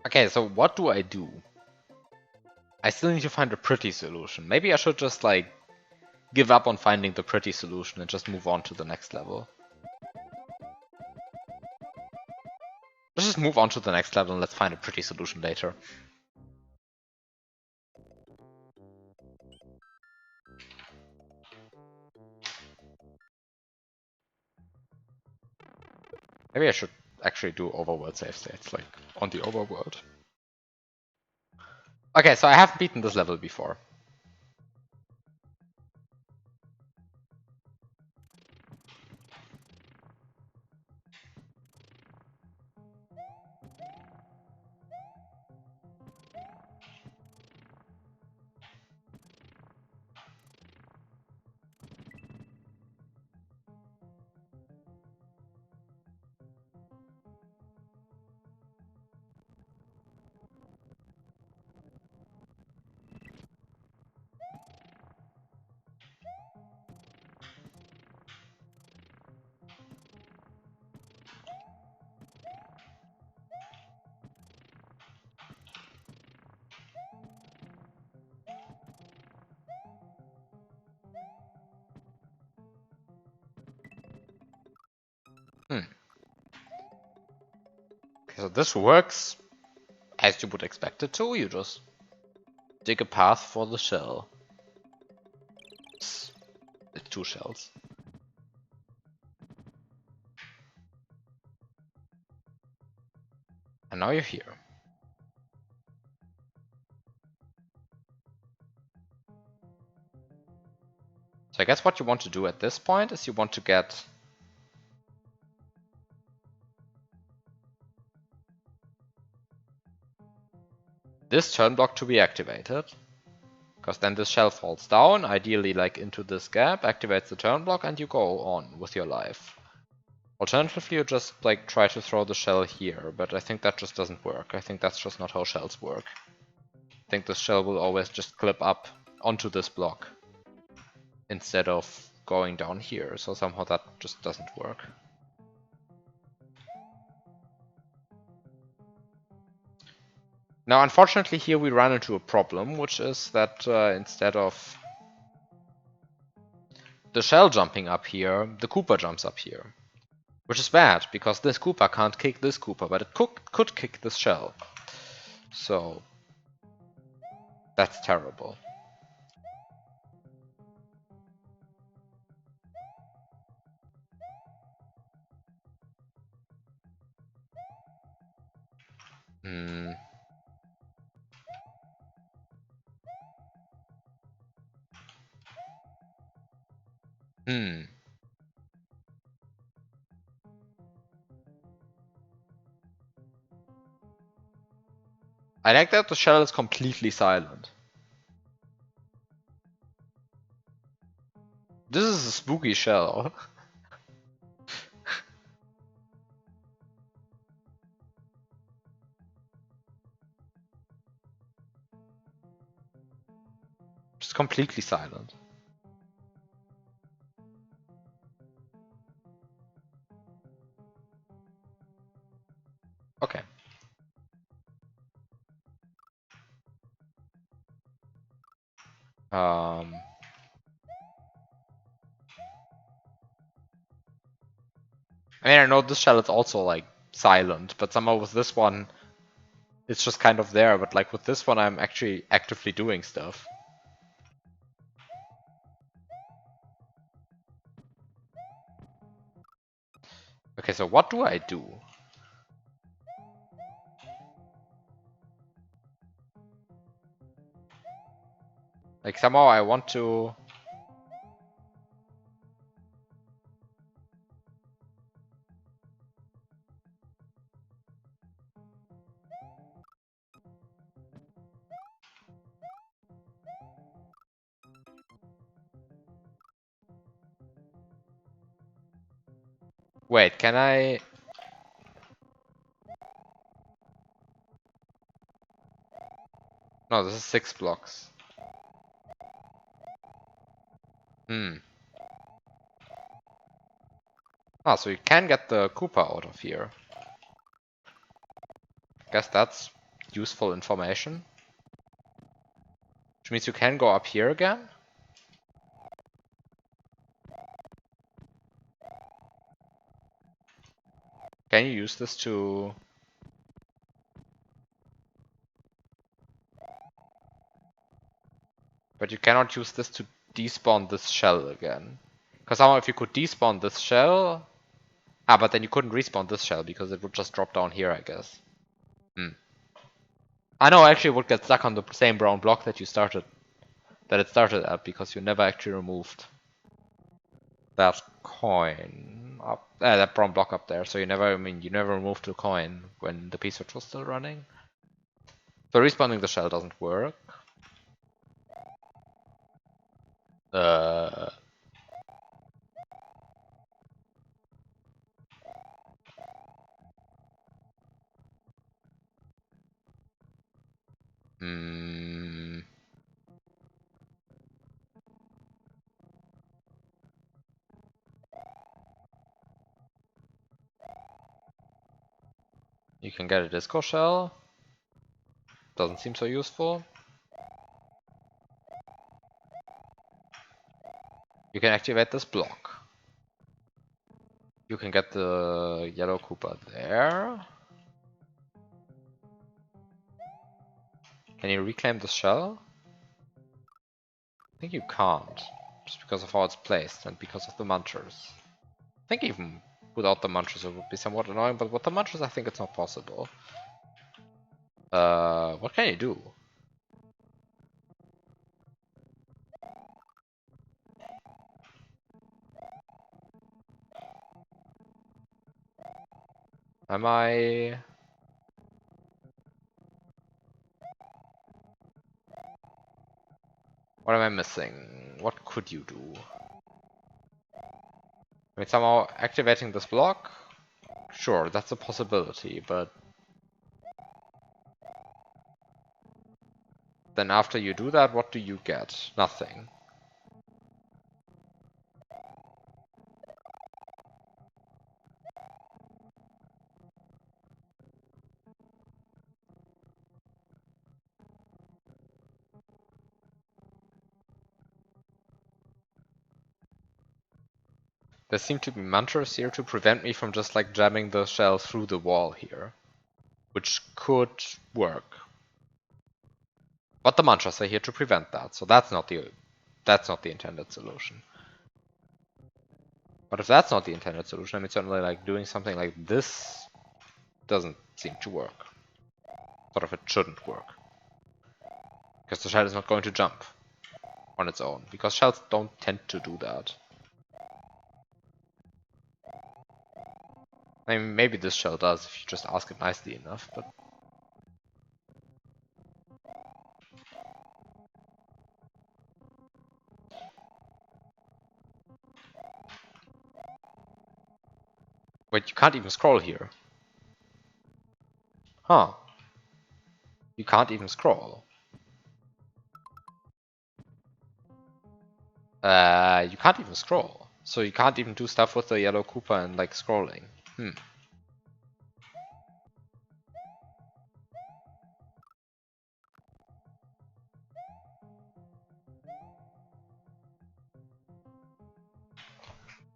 Okay, so what do? I still need to find a pretty solution. Maybe I should just like give up on finding the pretty solution and just move on to the next level. Let's just move on to the next level and let's find a pretty solution later. Maybe I should actually do overworld save states, like on the overworld. Okay, so I haven't beaten this level before. Okay, so this works as you would expect it to. You just dig a path for the shell. It's 2 shells. And now you're here. So I guess what you want to do at this point is you want to get this turn block to be activated. Because then this shell falls down, ideally like into this gap, activates the turn block, and you go on with your life. Alternatively, you just like try to throw the shell here, but I think that just doesn't work. I think that's just not how shells work. I think this shell will always just clip up onto this block instead of going down here, so somehow that just doesn't work. Now, unfortunately, here we run into a problem, which is that instead of the shell jumping up here, the Koopa jumps up here. Which is bad, because this Koopa can't kick this Koopa, but it could kick this shell. So, that's terrible. Hmm. Hmm. I like that the shell is completely silent. This is a spooky shell. Just completely silent. Okay. I mean, I know this shell is also like silent, but somehow with this one, it's just kind of there, but like with this one, I'm actually actively doing stuff. Okay, so what do I do? Like somehow I want to... Wait, can I... No, this is 6 blocks. Ah, so you can get the Koopa out of here. Guess that's useful information. Which means you can go up here again? Can you use this to... But you cannot use this to despawn this shell again. Because somehow if you could despawn this shell... Ah, but then you couldn't respawn this shell because it would just drop down here, I guess. I know, actually it would get stuck on the same brown block that it started at, because you never actually removed that coin up, that brown block up there. So you never removed the coin when the piece was still running. So respawning the shell doesn't work. Uh, hmm. You can get a disco shell. Doesn't seem so useful. You can activate this block. You can get the yellow Koopa there. Can you reclaim the shell? I think you can't. Just because of how it's placed and because of the munchers. I think even without the munchers it would be somewhat annoying, but with the munchers I think it's not possible. What can you do? Am I... What am I missing? What could you do? I mean, somehow activating this block? Sure, that's a possibility, but... Then after you do that, what do you get? Nothing. There seem to be munchers here to prevent me from just like jamming the shell through the wall here. Which could work. But the munchers are here to prevent that, so that's not the intended solution. But if that's not the intended solution, I mean certainly like doing something like this doesn't seem to work. Sort of it shouldn't work. Because the shell is not going to jump on its own. Because shells don't tend to do that. I mean, maybe this shell does if you just ask it nicely enough, but... Wait, you can't even scroll here. Huh. You can't even scroll. You can't even scroll. So you can't even do stuff with the yellow Koopa and like scrolling.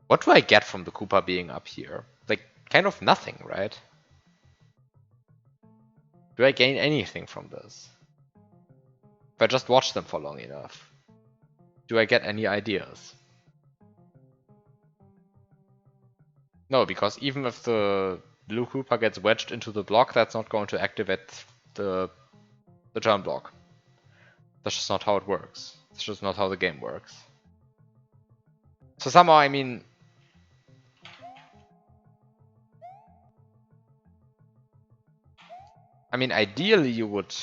What do I get from the Koopa being up here? Like, kind of nothing, right? Do I gain anything from this? If I just watch them for long enough, do I get any ideas? No, because even if the blue Koopa gets wedged into the block, that's not going to activate the turn block. That's just not how it works. It's just not how the game works. So somehow, I mean, ideally you would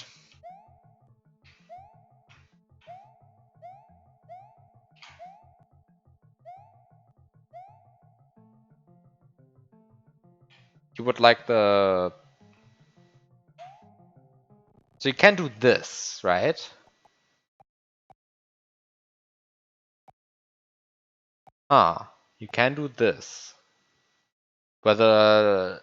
like the. So you can do this, right? Ah, you can do this. Whether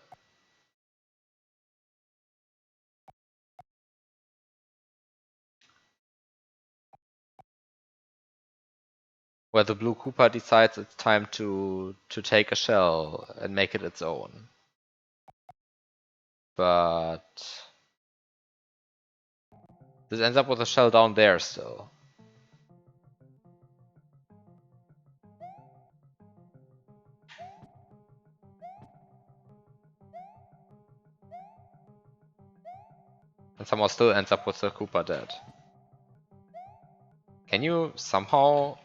where the blue Koopa decides it's time to take a shell and make it its own. But this ends up with a shell down there still. And somehow still ends up with the Koopa dead. Can you somehow...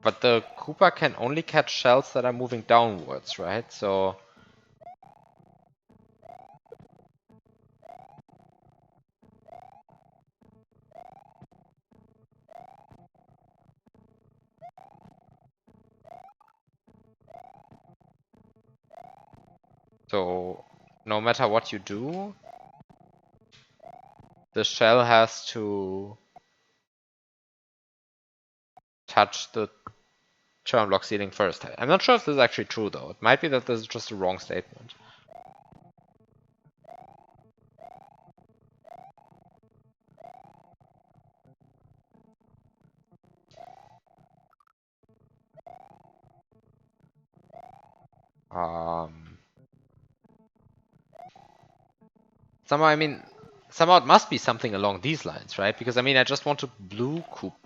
But the Koopa can only catch shells that are moving downwards, right? So... So, no matter what you do, the shell has to touch the turn block ceiling first. I'm not sure if this is actually true though. It might be that this is just a wrong statement. Somehow it must be something along these lines, right? Because I just want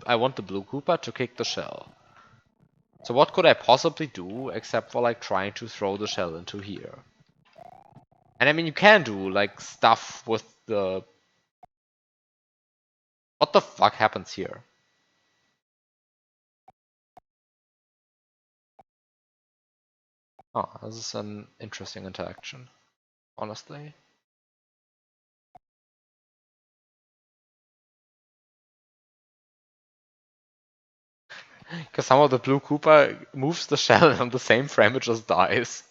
I want the blue Koopa to kick the shell. So what could I possibly do except for like trying to throw the shell into here? And you can do like stuff with the... What the fuck happens here? Oh, this is an interesting interaction, honestly. Because somehow the blue Koopa moves the shell and on the same frame it just dies.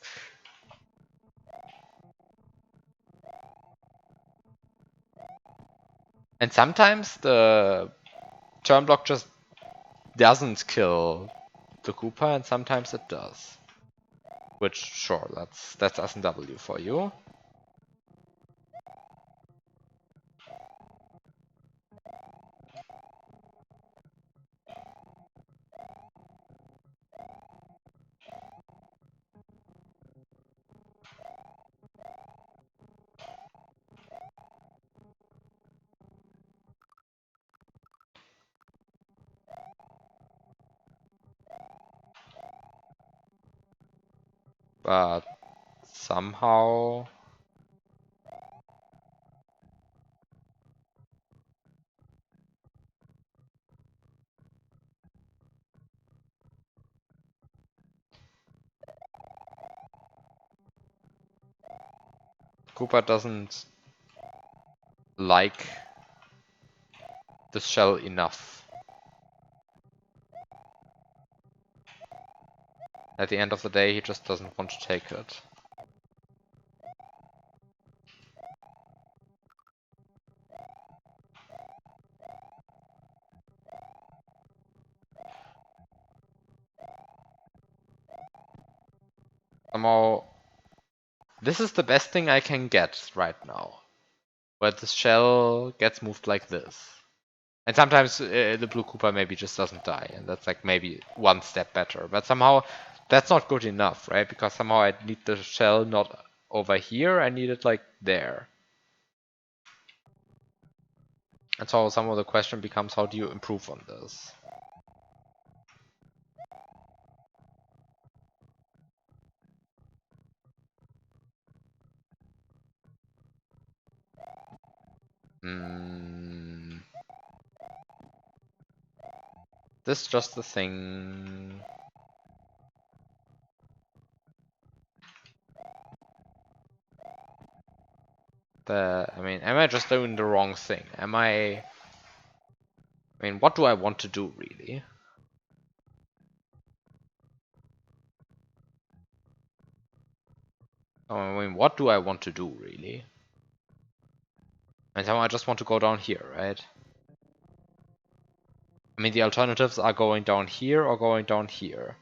And sometimes the turn block just doesn't kill the Koopa, and sometimes it does. Which, sure, that's S&W for you. But somehow... Koopa doesn't like this shell enough. At the end of the day, he just doesn't want to take it. Somehow, this is the best thing I can get right now. But the shell gets moved like this. And sometimes the blue Koopa maybe just doesn't die, and that's like maybe one step better. But somehow that's not good enough, right? Because somehow I need the shell not over here, I need it like there. And so some of the question becomes, how do you improve on this? This is just the thing. I mean, am I just doing the wrong thing? I mean, what do I want to do, really? I mean, what do I want to do, really? And so I just want to go down here, right? I mean, the alternatives are going down here or going down here.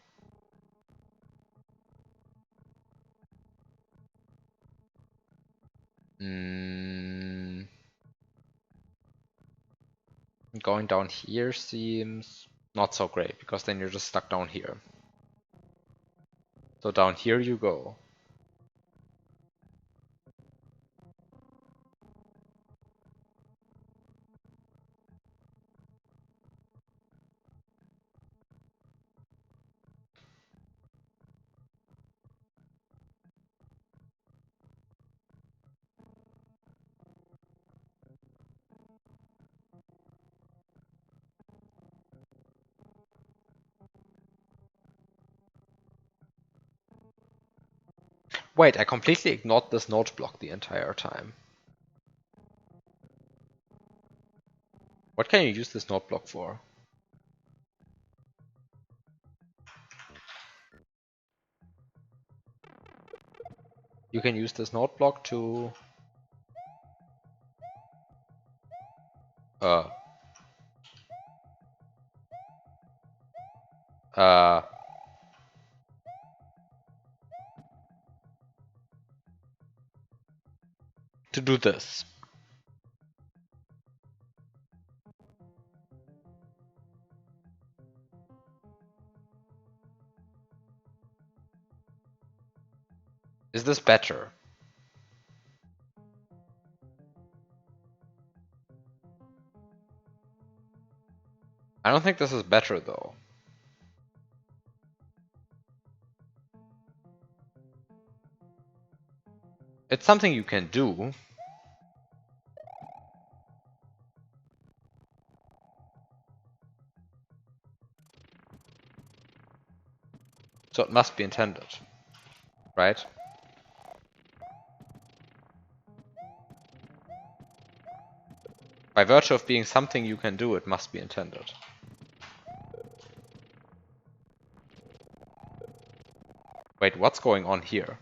Going down here seems not so great, because then you're just stuck down here. So down here you go. Wait, I completely ignored this node block the entire time. What can you use this node block for? You can use this node block to uh uh to do this. Is this better? I don't think this is better though. It's something you can do. So it must be intended, right? By virtue of being something you can do, it must be intended. Wait, what's going on here?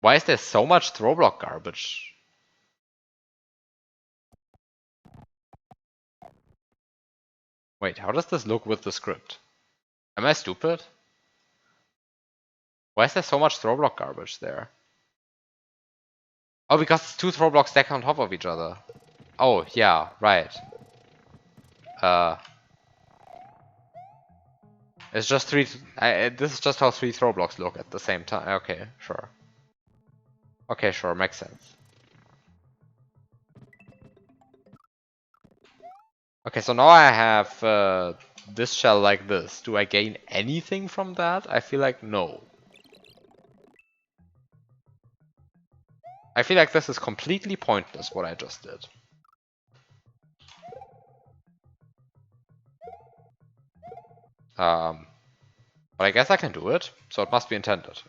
Why is there so much throw block garbage? Wait, how does this look with the script? Am I stupid? Why is there so much throw block garbage there? Oh, because it's two throw blocks stacked on top of each other. Oh, yeah, right. It's just three. This is just how three throw blocks look at the same time. Okay, sure. Okay, sure, makes sense. Okay, so now I have this shell like this. Do I gain anything from that? I feel like no. I feel like this is completely pointless, what I just did. But I guess I can do it, so it must be intended.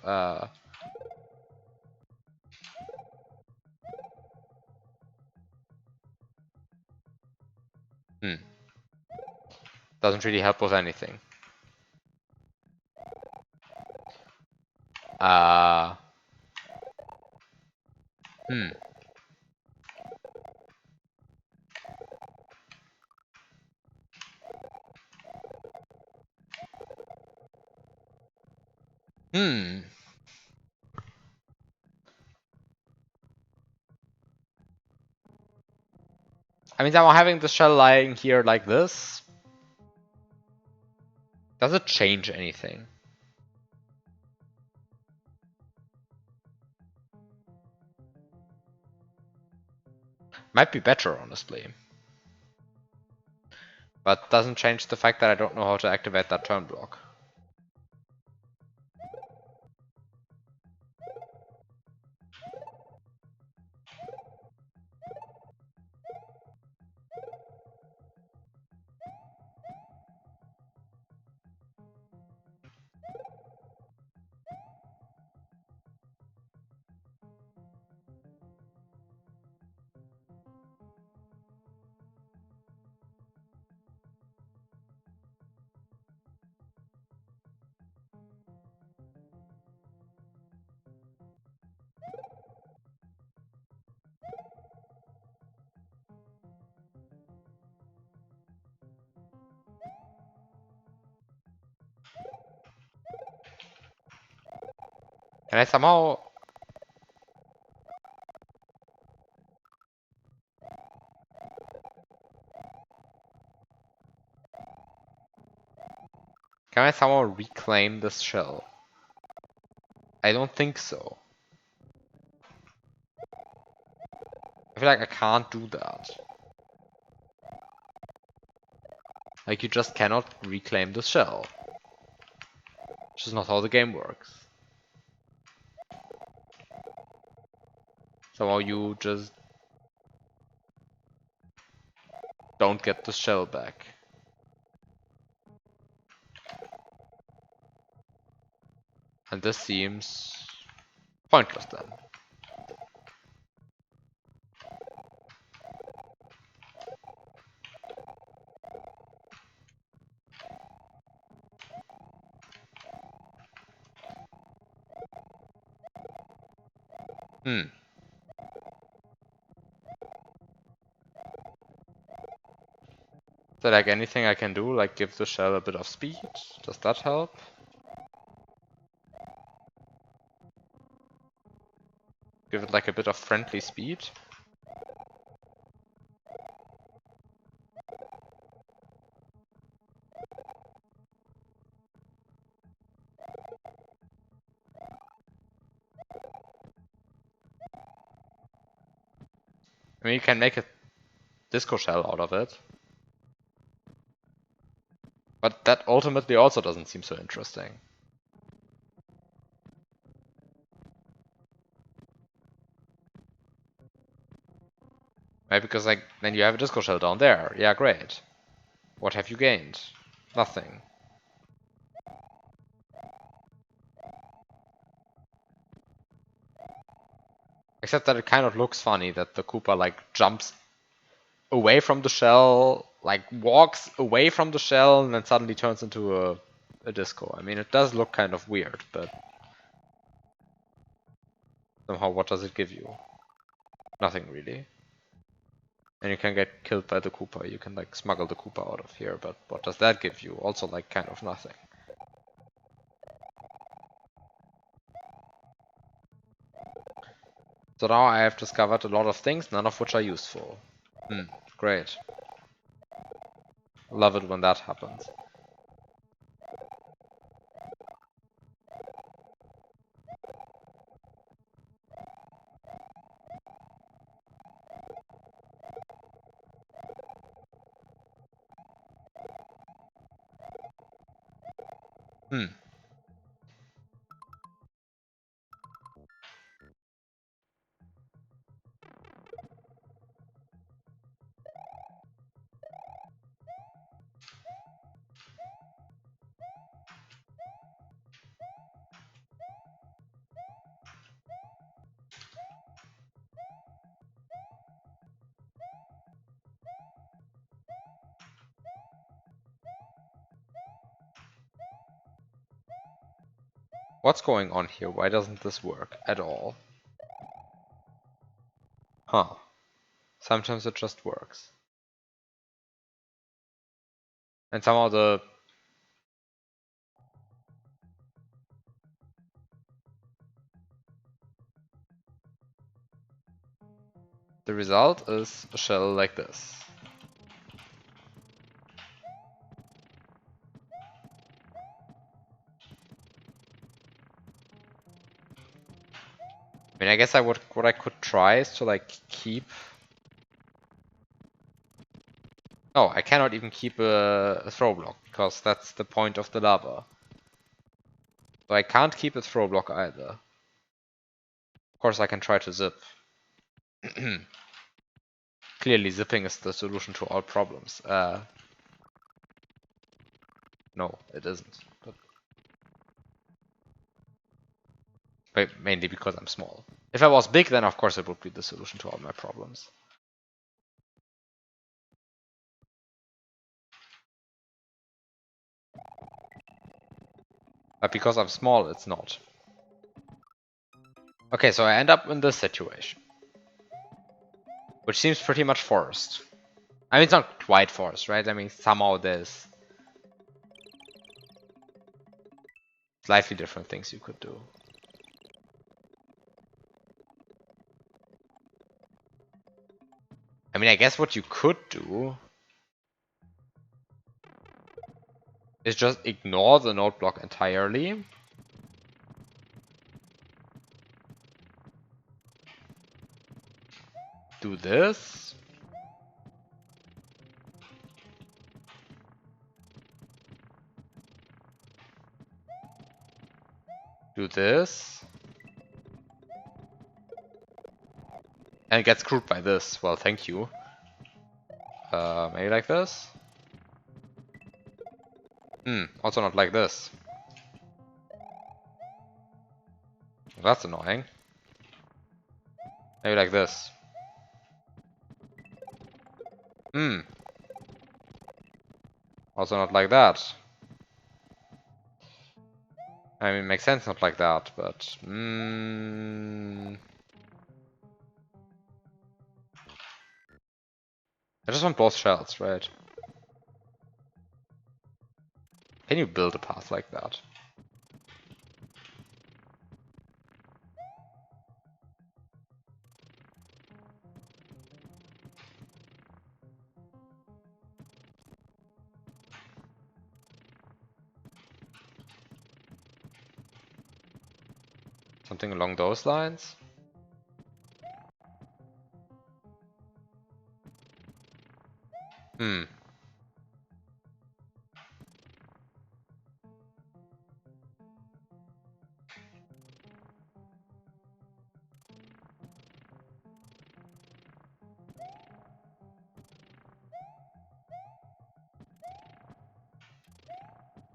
Doesn't really help with anything. Hmm. I mean, I'm having the shell lying here like this. Does it change anything? Might be better, honestly. But doesn't change the fact that I don't know how to activate that turn block. Can I somehow... Can I somehow reclaim this shell? I don't think so. I feel like I can't do that. Like, you just cannot reclaim the shell. Which is not how the game works. Somehow you just don't get the shell back. And this seems pointless then. Hmm. Is there like anything I can do? Like give the shell a bit of speed? Does that help? Give it like a bit of friendly speed? I mean, you can make a disco shell out of it. But that ultimately also doesn't seem so interesting. Right, because like then you have a disco shell down there. Yeah, great. What have you gained? Nothing. Except that it kind of looks funny that the Koopa like jumps away from the shell, like walks away from the shell, and then suddenly turns into a disco. I mean, it does look kind of weird, but somehow what does it give you? Nothing really. And you can get killed by the Koopa. You can like smuggle the Koopa out of here, but what does that give you? Also like kind of nothing. So now I have discovered a lot of things, none of which are useful. Great. Love it when that happens. What's going on here? Why doesn't this work at all? Huh. Sometimes it just works. And somehow the The result is a shell like this. I mean, I guess what I could try is to like keep. No, I cannot even keep a throw block because that's the point of the lava. So I can't keep a throw block either. Of course, I can try to zip. Clearly, zipping is the solution to all problems. No, it isn't. But mainly because I'm small. If I was big, then of course it would be the solution to all my problems. But because I'm small, it's not. Okay, so I end up in this situation. Which seems pretty much forced. I mean, it's not quite forced, right? I mean, somehow there's slightly different things you could do. I mean, I guess what you could do is just ignore the node block entirely. Do this. Do this. And get screwed by this. Well, thank you. Maybe like this? Also not like this. That's annoying. Maybe like this. Also not like that. I mean, it makes sense not like that, but... I just want both shells, right? Can you build a path like that? Something along those lines?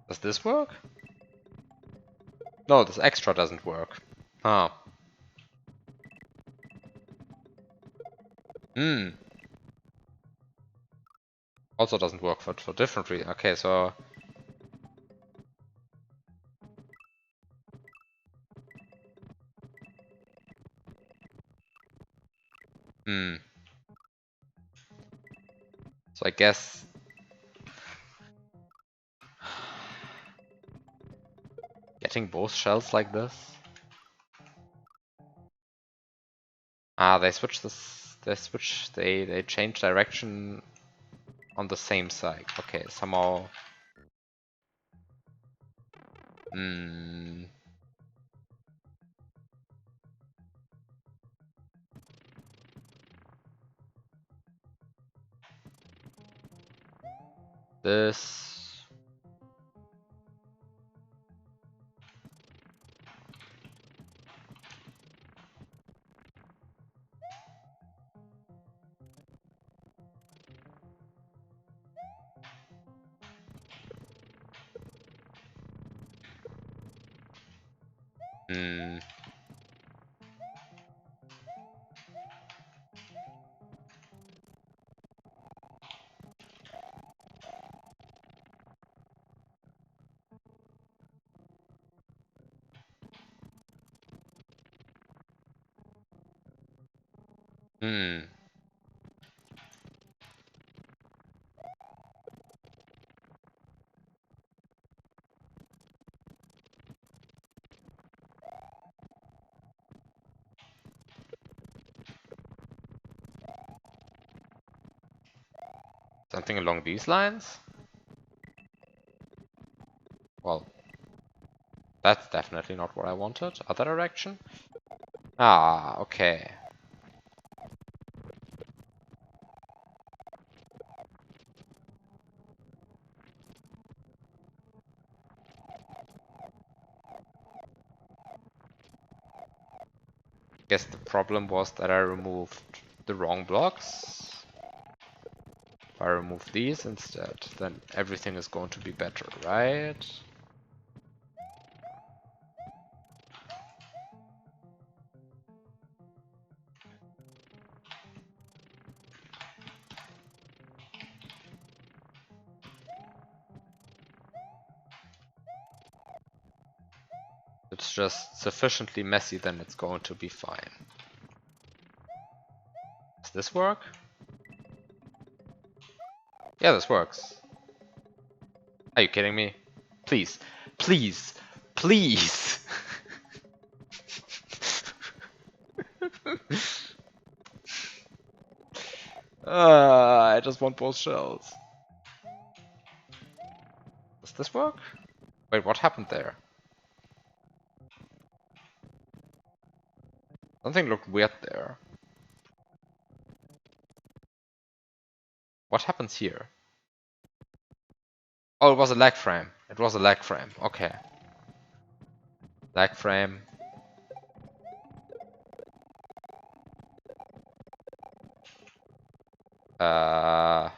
Does this work? No, this extra doesn't work. Huh. Also doesn't work for different reasons. Okay, so... So I guess... Getting both shells like this? Ah, they switch this... They change direction on the same side. Okay, somehow... This... Something along these lines? Well, that's definitely not what I wanted. Other direction? Ah, okay. Guess the problem was that I removed the wrong blocks. If I remove these instead, then everything is going to be better, right? It's just sufficiently messy, then it's going to be fine. Does this work? Yeah, this works. Are you kidding me? Please, please, please! I just want both shells. Does this work? Wait, what happened there? Something looked weird there. What happens here? Oh, it was a lag frame. It was a lag frame. Okay. Lag frame. Uh...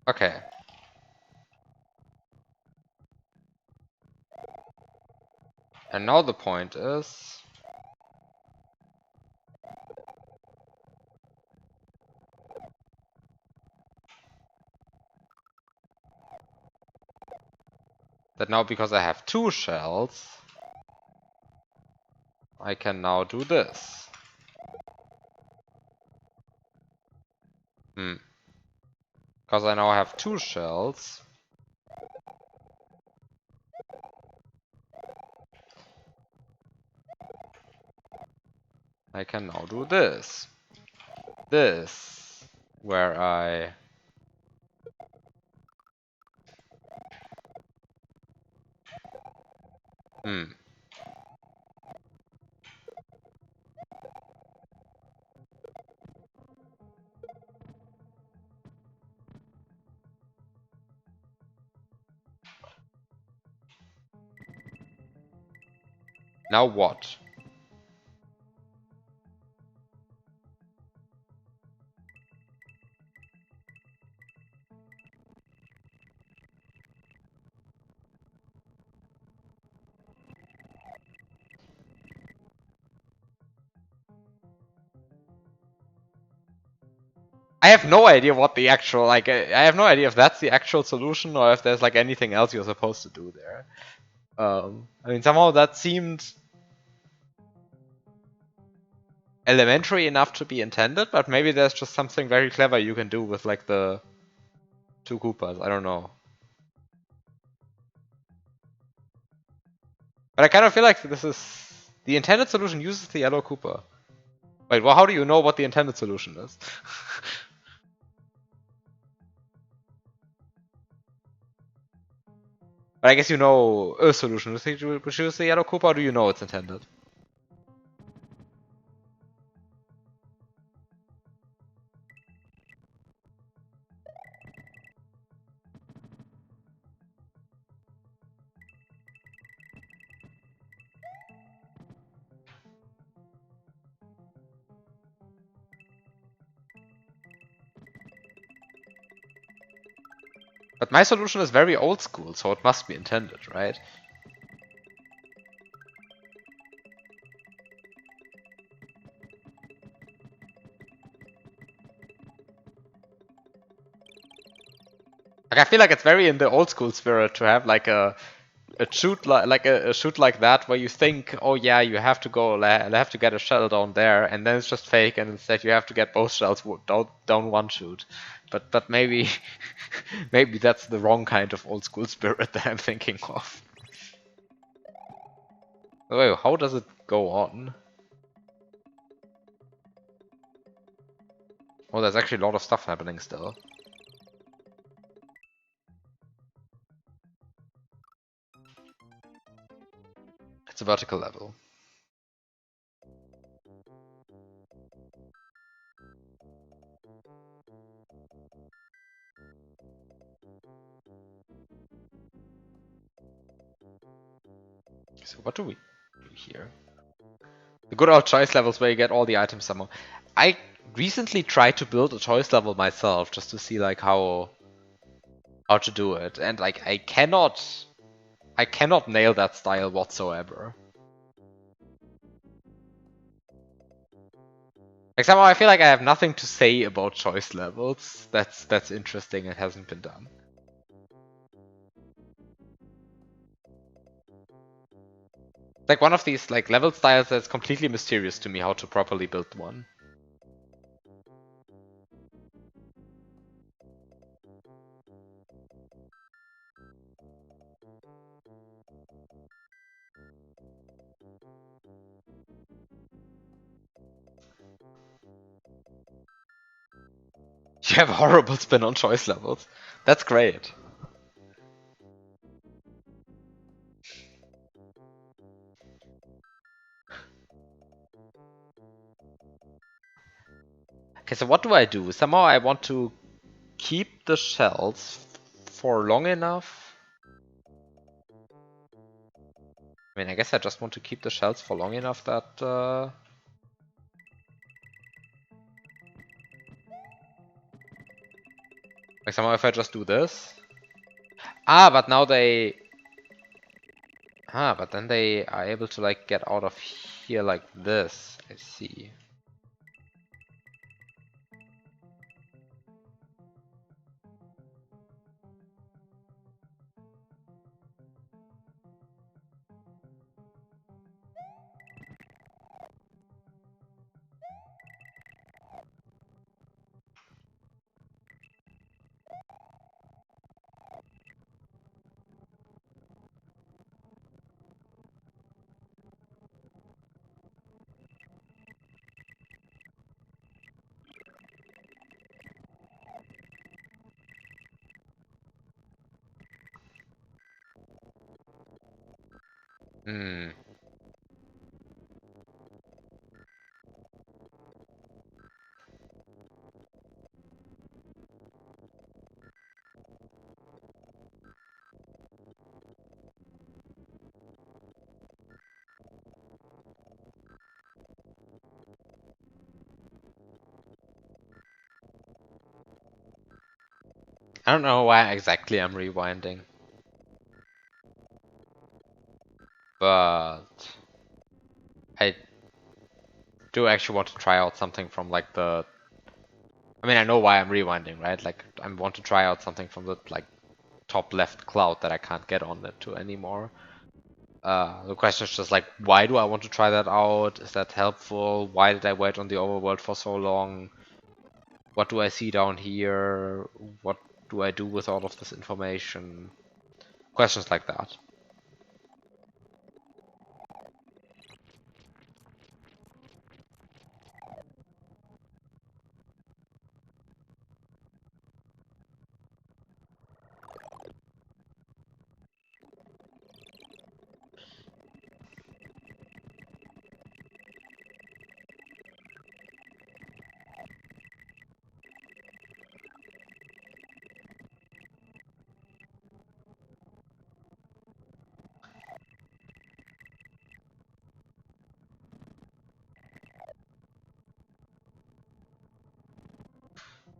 Okay. And now the point is... that now because I have two shells, I can now do this. Because I now have two shells, I can now do this. This, where I... Now what? I have no idea what the actual, like, I have no idea if that's the actual solution or if there's, like, anything else you're supposed to do there. I mean, somehow that seemed elementary enough to be intended, but maybe there's just something very clever you can do with, like, the two Koopas. I don't know. But I kind of feel like this is... The intended solution uses the yellow Koopa. Wait, well, how do you know what the intended solution is? But I guess you know a solution. Do you choose the yellow Koopa or do you know it's intended? But my solution is very old school, so it must be intended, right? Like I feel like it's very in the old school spirit to have like a shoot like a shoot like that where you think, oh yeah, you have to go, have to get a shell down there, and then it's just fake, and instead you have to get both shells down one shoot. But maybe maybe that's the wrong kind of old school spirit that I'm thinking of. Wait, how does it go on? Oh, there's actually a lot of stuff happening still. It's a vertical level. So what do we do here? The good old choice levels where you get all the items somehow. I recently tried to build a choice level myself just to see like how to do it, and like I cannot nail that style whatsoever. Like somehow I feel like I have nothing to say about choice levels. That's interesting. It hasn't been done. Like one of these like level styles that's completely mysterious to me how to properly build one. You have a horrible spin on choice levels. That's great. Okay, so what do I do? Somehow I want to keep the shells for long enough. I mean, I guess I just want to keep the shells for long enough that like somehow if I just do this. Ah, but now they but then they are able to like get out of here like this. I see. Hmm. I don't know why exactly I'm rewinding. But I do actually want to try out something from like the I mean I know why I'm rewinding, right? Like I want to try out something from the like top left cloud that I can't get on it to anymore. The question is just like, why do I want to try that out? Is that helpful? Why did I wait on the overworld for so long? What do I see down here? What do I do with all of this information? Questions like that.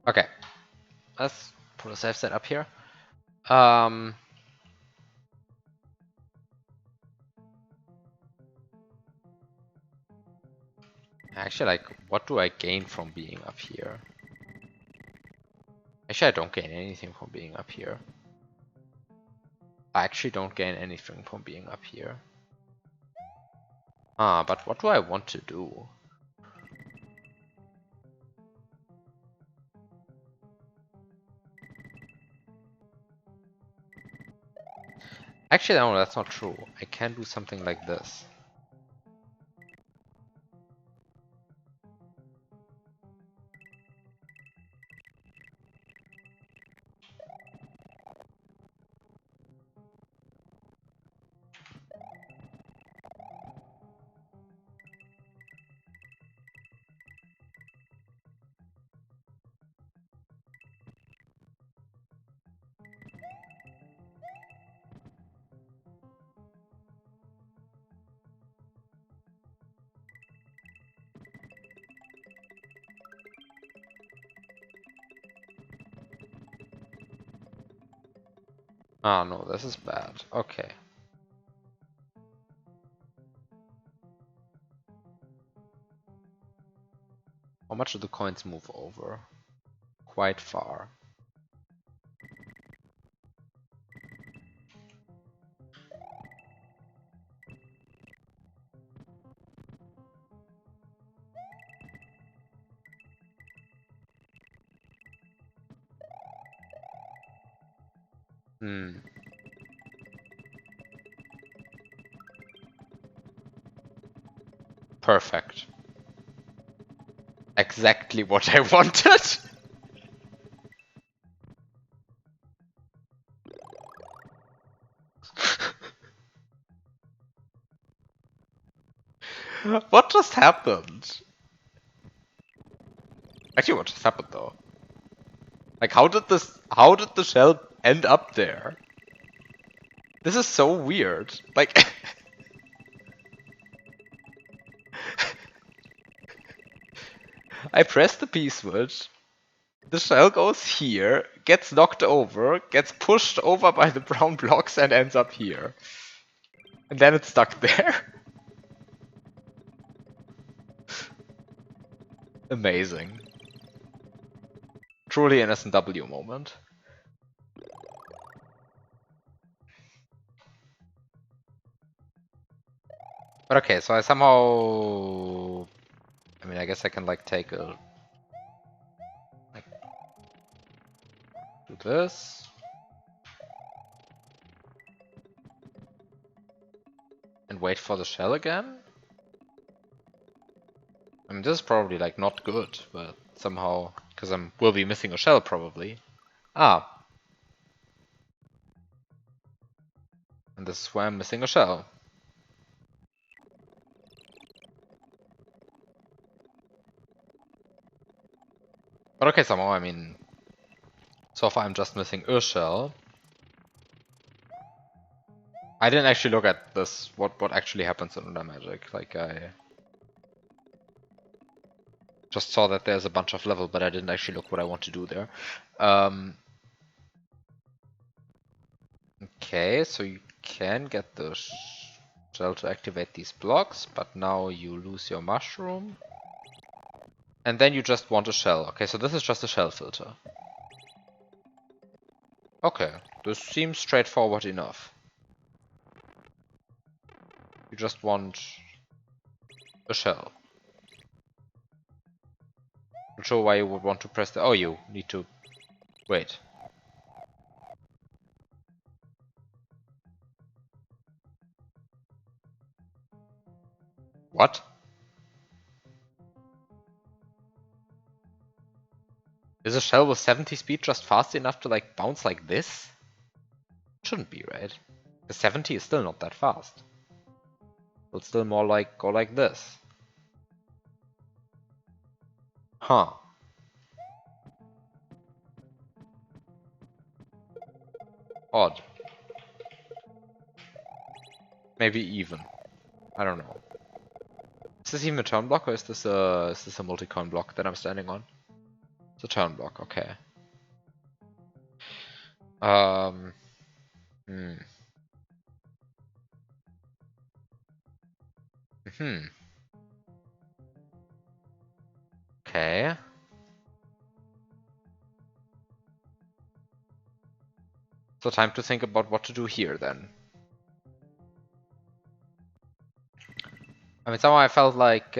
Okay, let's put a save set up here. Actually, like, what do I gain from being up here? Actually, I don't gain anything from being up here. I actually don't gain anything from being up here. Ah, but what do I want to do? Actually, no, that's not true. I can do something like this. Ah, no, this is bad. Okay. How much do the coins move over? Quite far. Hmm. Perfect. Exactly what I wanted. What just happened? Actually, what just happened though? Like, how did the shell end up there? This is so weird. Like, I press the P switch, the shell goes here, gets knocked over, gets pushed over by the brown blocks and ends up here. And then it's stuck there. Amazing. Truly an S&W moment. But okay, so I somehow... I mean, I guess I can like take a... Like, do this. And wait for the shell again? I mean, this is probably like not good, but somehow... Because I will be missing a shell probably. Ah. And this is why I'm missing a shell. But okay, somehow, I mean... So far I'm just missing a shell. I didn't actually look at this, what actually happens in Under Magic. Like, I just saw that there's a bunch of level, but I didn't actually look what I want to do there. Okay, so you can get the shell to activate these blocks, but now you lose your mushroom. And then you just want a shell. Okay, so this is just a shell filter. Okay, this seems straightforward enough. You just want a shell. Not sure why you would want to press the... Oh, you need to... Wait. What? Is a shell with 70 speed just fast enough to like bounce like this? Shouldn't be, right? The 70 is still not that fast. It's still more like go like this. Huh. Odd. Maybe even. I don't know. Is this even a turn block or is this a multi-coin block that I'm standing on? It's a turn block, okay. Um hmm. Hmm. Okay. So time to think about what to do here then. I mean, somehow I felt like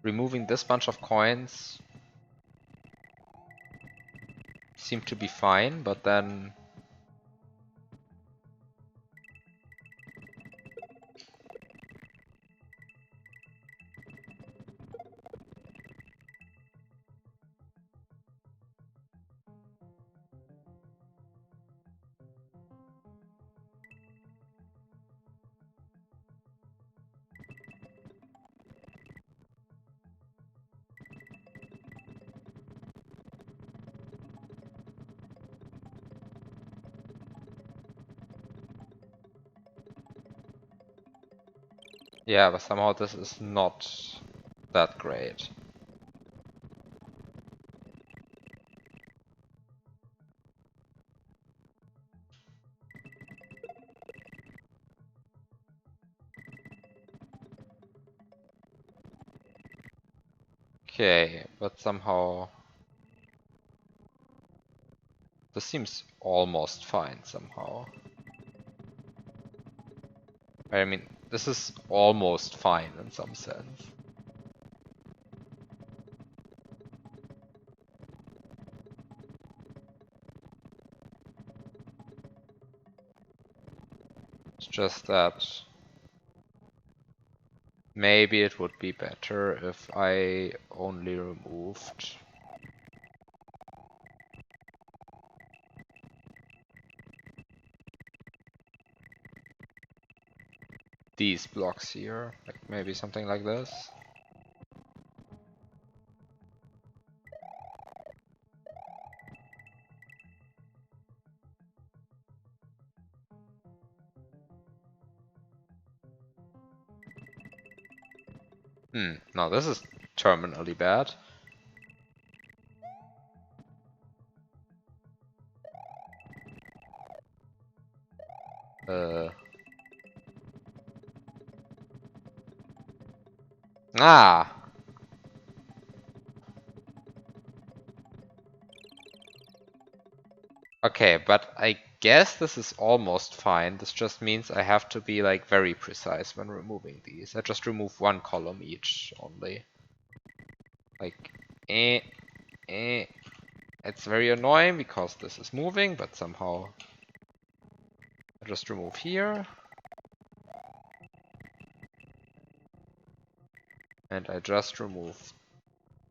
removing this bunch of coins seemed to be fine, but then yeah, but somehow this is not that great. Okay, but somehow this seems almost fine somehow. I mean, this is almost fine in some sense. It's just that maybe it would be better if I only removed these blocks here, like maybe something like this. No, this is terminally bad. Uh. Ah! Okay, but I guess this is almost fine. This just means I have to be like very precise when removing these. I just remove one column each only. Like, eh, eh. It's very annoying because this is moving, but somehow I just remove here. And I just remove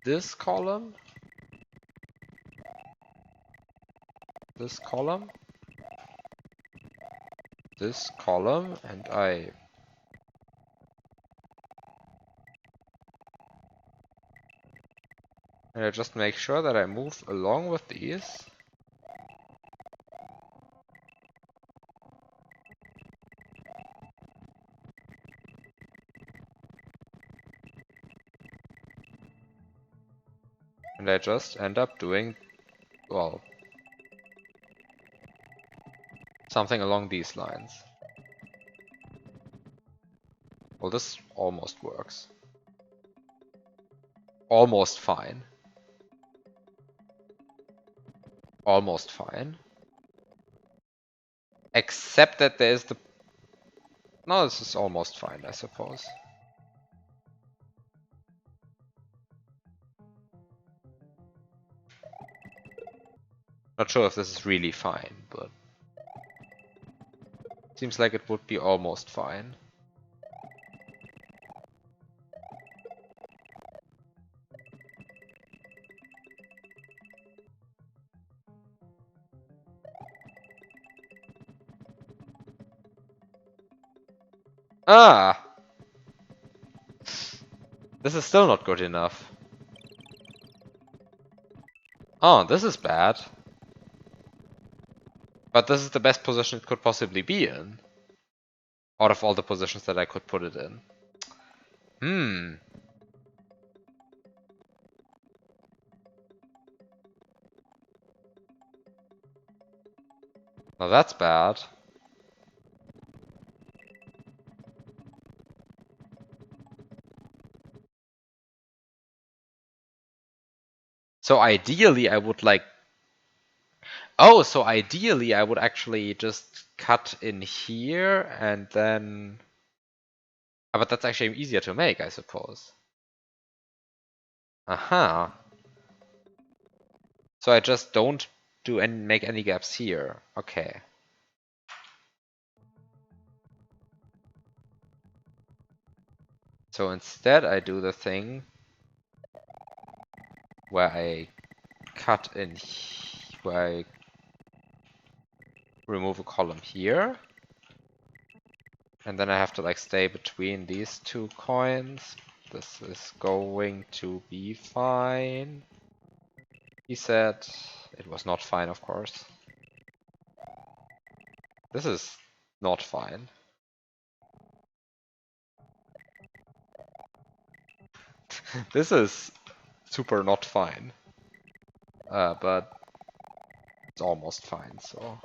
this column. This column. This column, and I just make sure that I move along with these. And I just end up doing, well, something along these lines. Well, this almost works. Almost fine. Almost fine. Except that there's the... No, this is almost fine, I suppose. Not sure if this is really fine, but... Seems like it would be almost fine. Ah! This is still not good enough. Oh, this is bad. But this is the best position it could possibly be in. Out of all the positions that I could put it in. Now that's bad. So ideally I would like Oh, so ideally I would actually just cut in here and then... But that's actually easier to make, I suppose. Aha. So I just don't make any gaps here. Okay. So instead I do the thing where I cut in, where I remove a column here. And then I have to like stay between these two coins. This is going to be fine. He said it was not fine, of course. This is not fine. This is super not fine. But it's almost fine, so.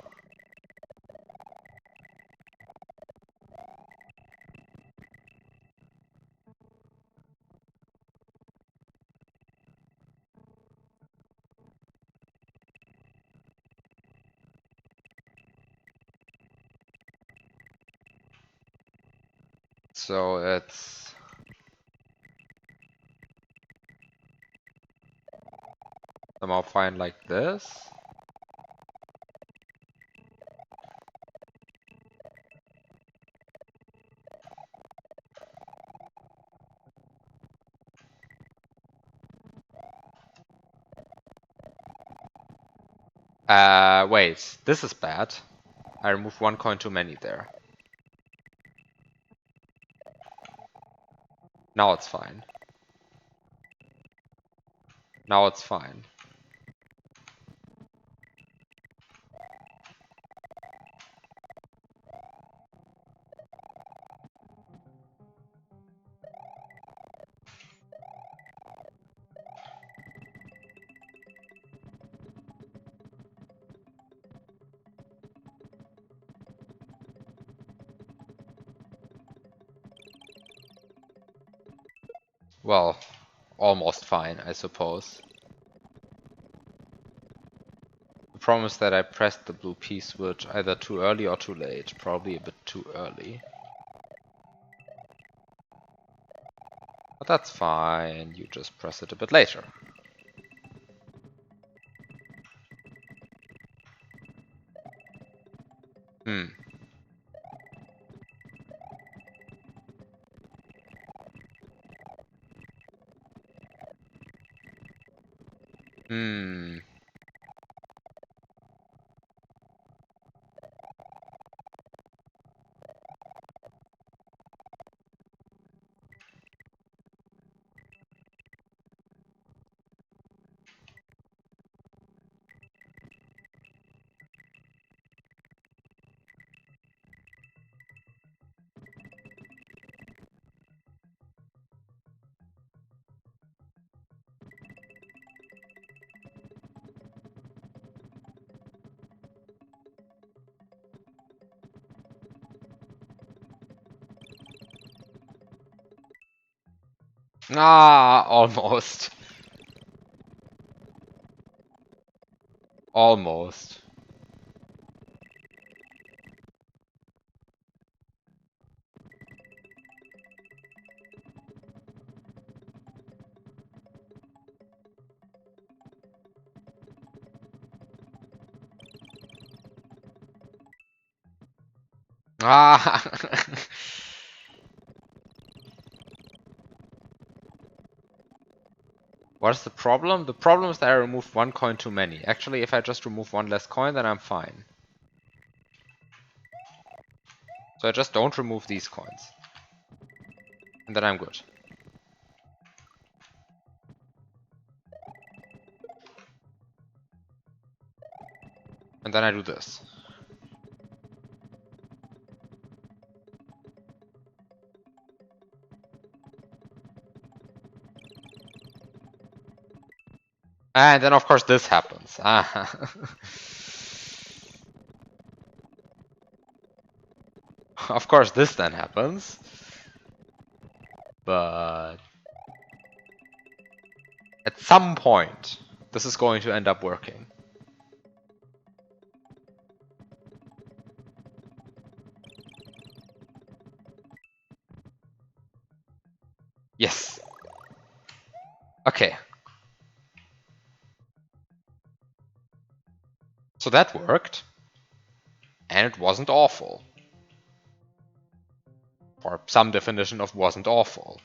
So it's somehow fine like this. Wait, this is bad. I removed one coin too many there. Now it's fine. Now it's fine. Well, almost fine, I suppose. The problem is that I pressed the blue P switch either too early or too late. Probably a bit too early. But that's fine, you just press it a bit later. Hmm. Hmm. Ah, almost. Almost. Ah. What is the problem? The problem is that I removed one coin too many. Actually, if I just remove one less coin, then I'm fine. So I just don't remove these coins. And then I'm good. And then I do this. And then of course this happens. Ah. Of course this then happens. But at some point, this is going to end up working. So that worked. And it wasn't awful. Or some definition of wasn't awful.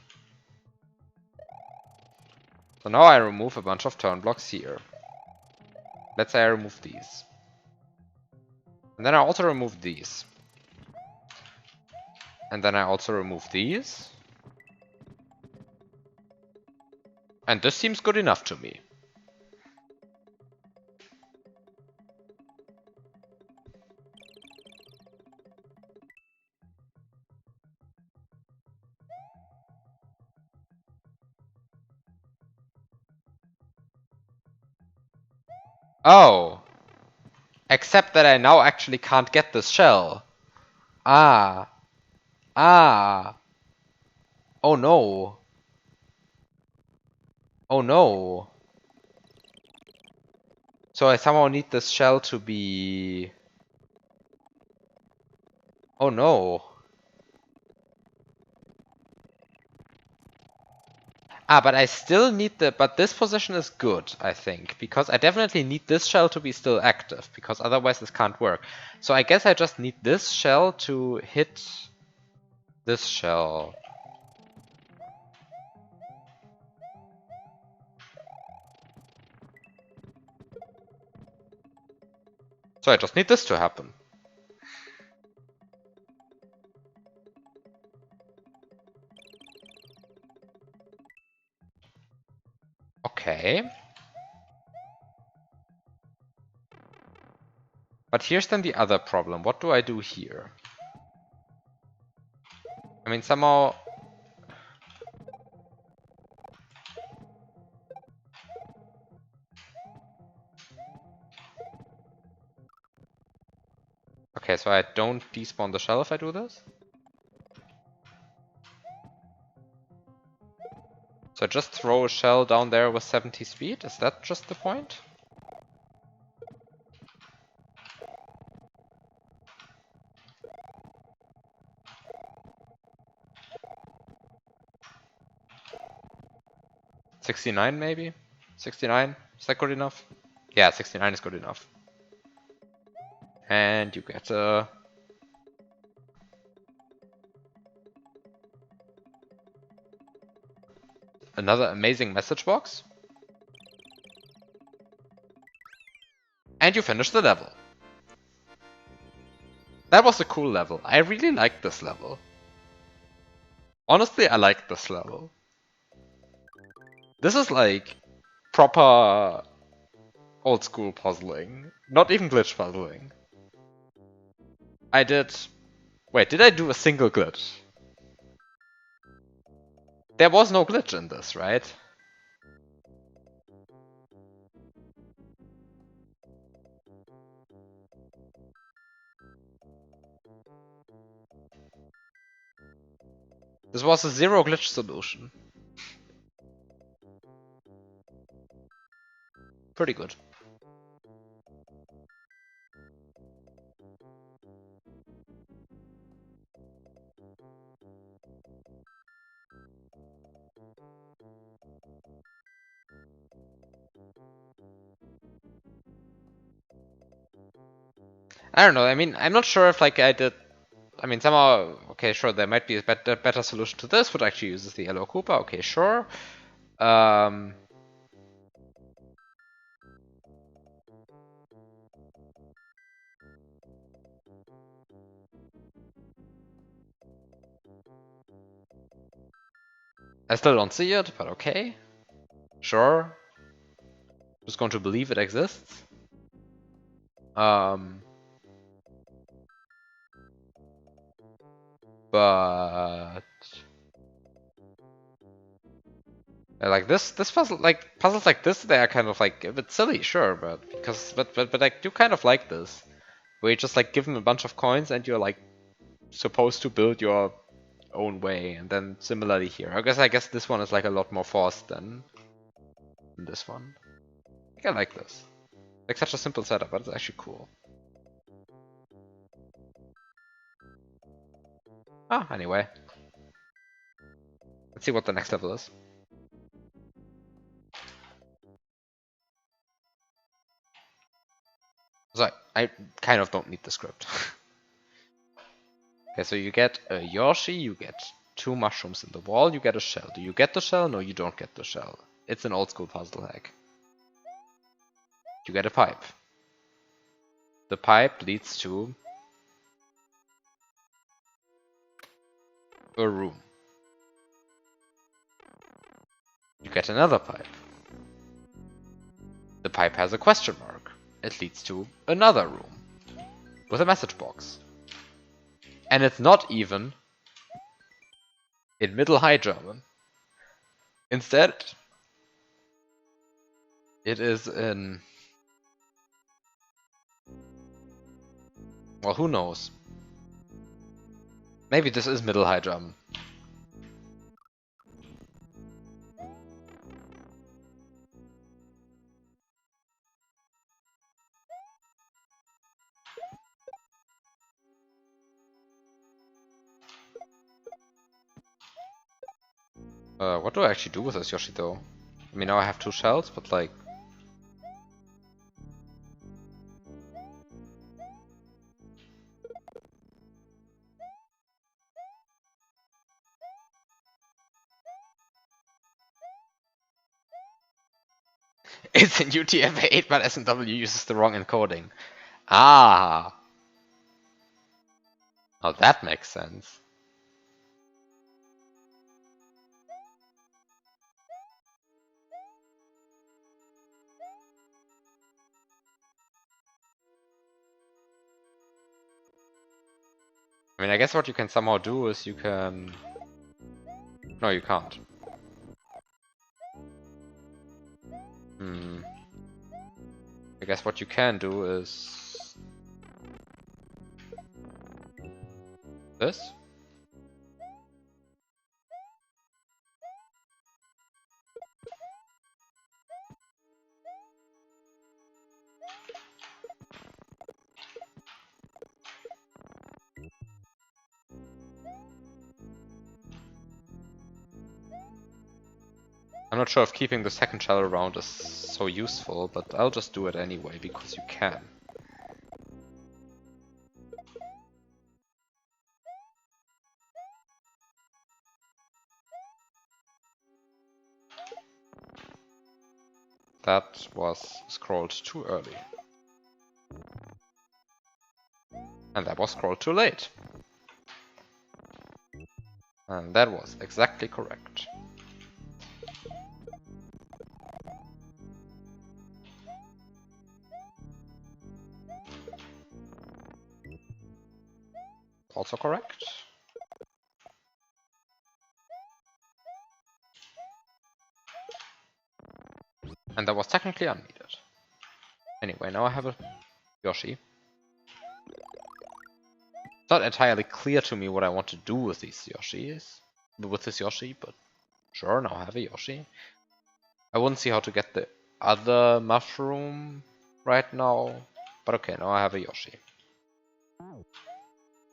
So now I remove a bunch of turn blocks here. Let's say I remove these. And then I also remove these. And then I also remove these. And this seems good enough to me. Oh! Except that I now actually can't get this shell. Ah. Ah. Oh no. Oh no. So I somehow need this shell to be... Oh no. Ah, but I still need the... But this position is good, I think. Because I definitely need this shell to be still active. Because otherwise this can't work. So I guess I just need this shell to hit this shell. So I just need this to happen. Okay. But here's then the other problem. What do I do here? I mean, somehow... Okay, so I don't despawn the shell if I do this? So I just throw a shell down there with 70 speed? Is that just the point? $69 maybe? 69? Is that good enough? Yeah, 69 is good enough. And you get another amazing message box. And you finish the level. That was a cool level. I really liked this level. Honestly, I like this level. This is like proper old school puzzling. Not even glitch puzzling. I did... Wait, did I do a single glitch? There was no glitch in this, right? This was a zero glitch solution. Pretty good. I don't know, I mean, I'm not sure if like I did... I mean, somehow... Okay, sure, there might be a better solution to this, which actually uses the yellow Koopa. Okay, sure. I still don't see it, but okay. Sure. Just going to believe it exists. But like this puzzle, like puzzles like this, they are kind of like a bit silly, sure, but I do kind of like this, where you just like give them a bunch of coins and you're like supposed to build your own way, and then similarly here. I guess this one is like a lot more forced than this one. I think I like this. Like such a simple setup, but it's actually cool. Ah, anyway. Let's see what the next level is. So, I kind of don't need the script. Okay, so you get a Yoshi, you get 2 mushrooms in the wall, you get a shell. Do you get the shell? No, you don't get the shell. It's an old school puzzle hack. You get a pipe. The pipe leads to a room. You get another pipe. The pipe has a question mark. It leads to another room with a message box. And it's not even in Middle High German. Instead, it is in... Well, who knows? Maybe this is Middle High German. What do I actually do with this Yoshi though? I mean, now I have 2 shells, but like... It's in UTF-8, but SMW uses the wrong encoding. Ah! Oh, that makes sense. I mean, I guess what you can somehow do is you can... No, you can't. I guess what you can do is... this? I'm not sure if keeping the second shell around is so useful, but I'll just do it anyway, because you can. That was scrolled too early. And that was scrolled too late. And that was exactly correct. Also correct. And that was technically unneeded. Anyway, now I have a Yoshi. It's not entirely clear to me what I want to do with these Yoshis. With this Yoshi, but sure, now I have a Yoshi. I wouldn't see how to get the other mushroom right now. But okay, now I have a Yoshi.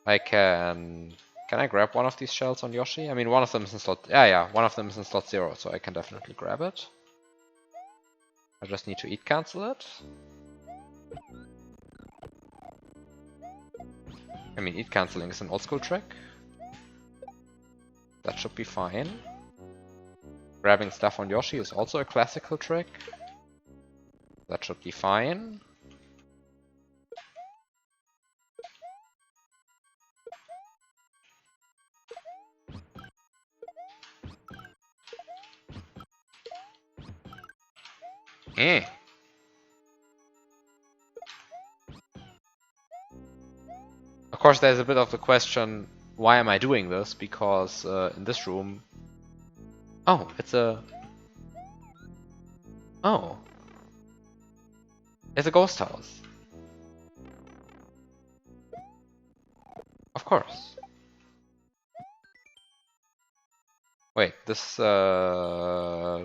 I can... Can I grab one of these shells on Yoshi? I mean, one of them is in slot... Yeah, one of them is in slot 0, so I can definitely grab it. I just need to eat cancel it. I mean, eat cancelling is an old school trick. That should be fine. Grabbing stuff on Yoshi is also a classical trick. That should be fine. Eh. Of course, there's a bit of the question, why am I doing this? Because in this room... Oh, it's a... Oh. It's a ghost house. Of course. Wait, this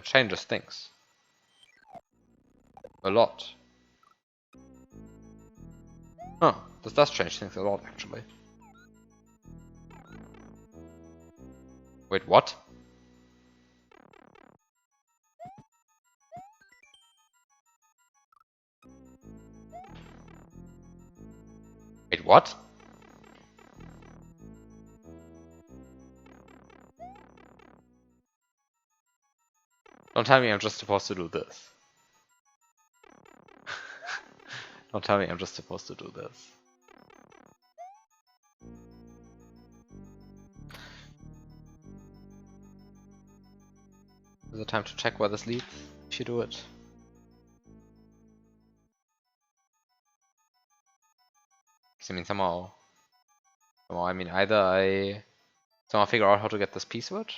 changes things. A lot. Huh, this does change things a lot, actually. Wait, what? what? Don't tell me I'm just supposed to do this. Don't tell me I'm just supposed to do this. Is it time to check where this leads if you do it? I mean, somehow, I mean, either I somehow figure out how to get this P switch,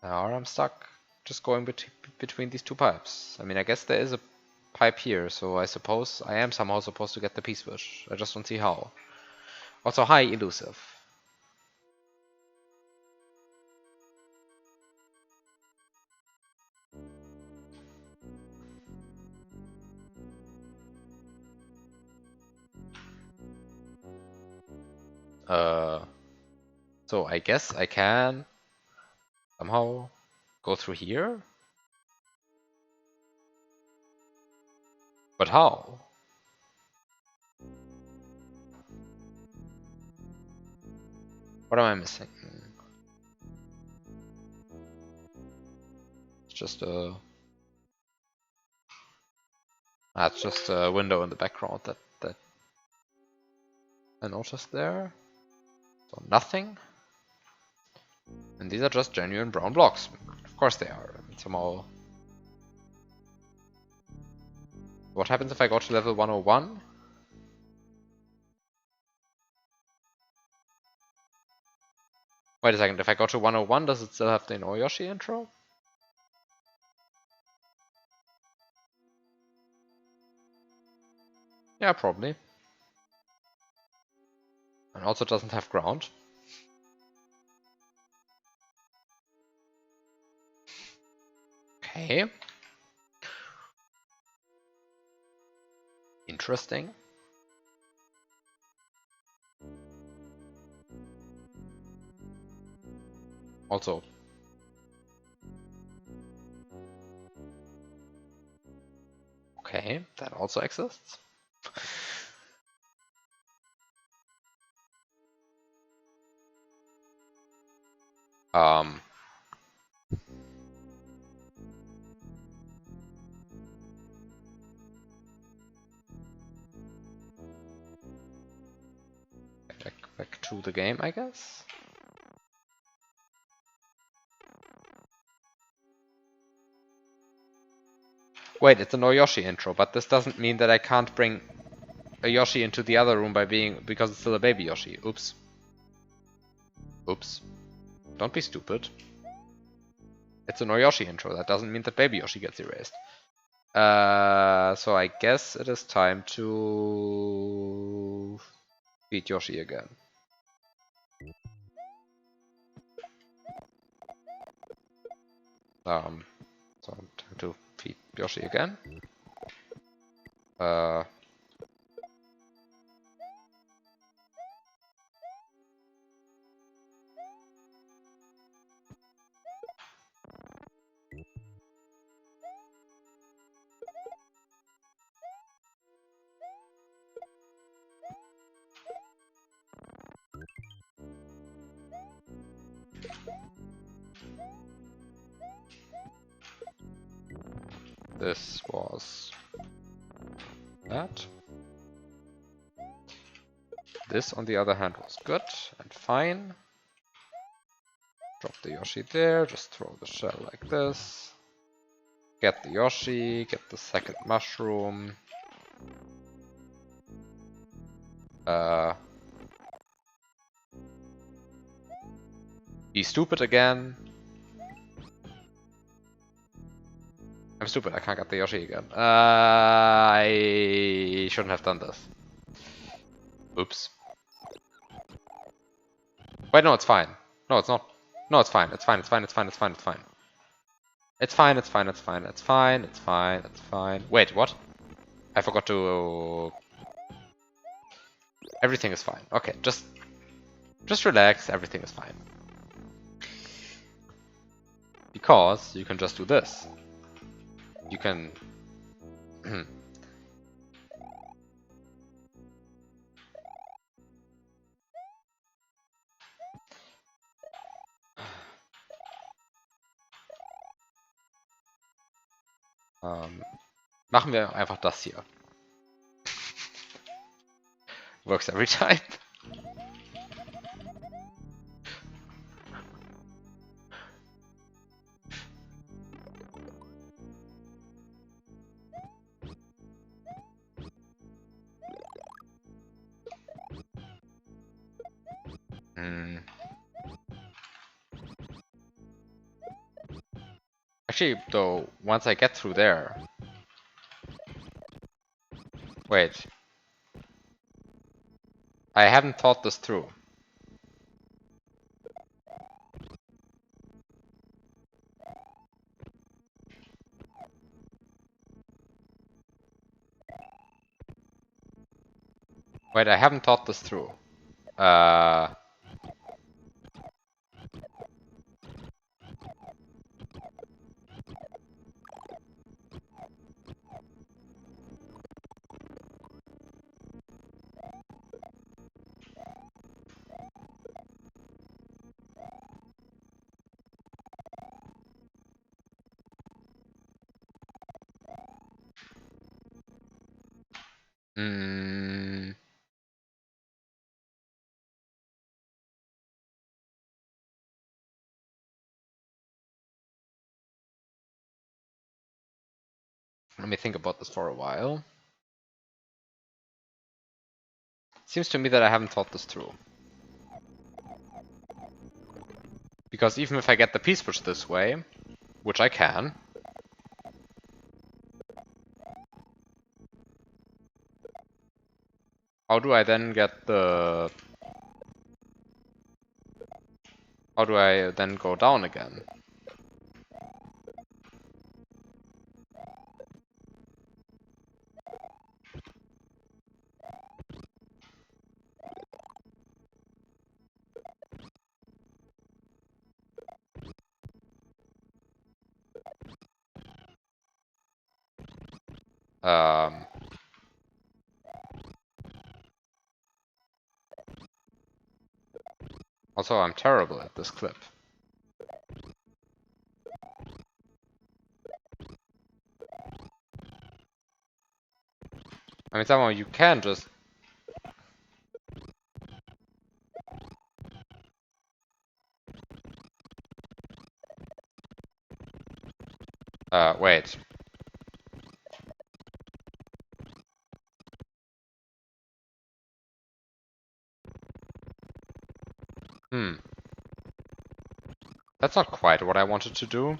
or I'm stuck just going between these two pipes. I mean, I guess there is a pipe here, so I suppose I am somehow supposed to get the P switch. I just don't see how. Also, hi, elusive. So I guess I can somehow go through here? But how? What am I missing? It's just a... That's just a window in the background that I noticed there. So nothing. And these are just genuine brown blocks. Of course they are. Somehow. What happens if I go to level 101? Wait a second, if I go to 101, does it still have the Yoshi intro? Yeah, probably. And also doesn't have ground. Okay. Interesting. Also. Okay, that also exists. Back to the game, I guess. Wait, it's a no Yoshi intro, but this doesn't mean that I can't bring a Yoshi into the other room because it's still a baby Yoshi. Oops. Oops. Don't be stupid. It's a no Yoshi intro. That doesn't mean that baby Yoshi gets erased. So I guess it is time to beat Yoshi again. So time to feed Yoshi again. This was that. This, on the other hand, was good and fine. Drop the Yoshi there, just throw the shell like this. Get the Yoshi, get the second mushroom. Be stupid again. I'm stupid, I can't get the Yoshi again. I shouldn't have done this. Oops. Wait, no, it's fine. No, it's not. No, it's fine. It's fine. It's fine. It's fine. It's fine. It's fine. It's fine. It's fine. It's fine. It's fine. It's fine. It's fine. Wait, what? I forgot to. Everything is fine. Okay, just relax. Everything is fine. Because you can just do this. You can Machen wir einfach das hier. Works every time. Actually, though, once I get through there... Wait. I haven't thought this through. Wait, I haven't thought this through. Let me think about this for a while. Seems to me that I haven't thought this through. Because even if I get the Peace Switch this way, which I can, how do I then get the... How do I then go down again? Also, I'm terrible at this clip. I mean, somehow you can just... wait. That's not quite what I wanted to do.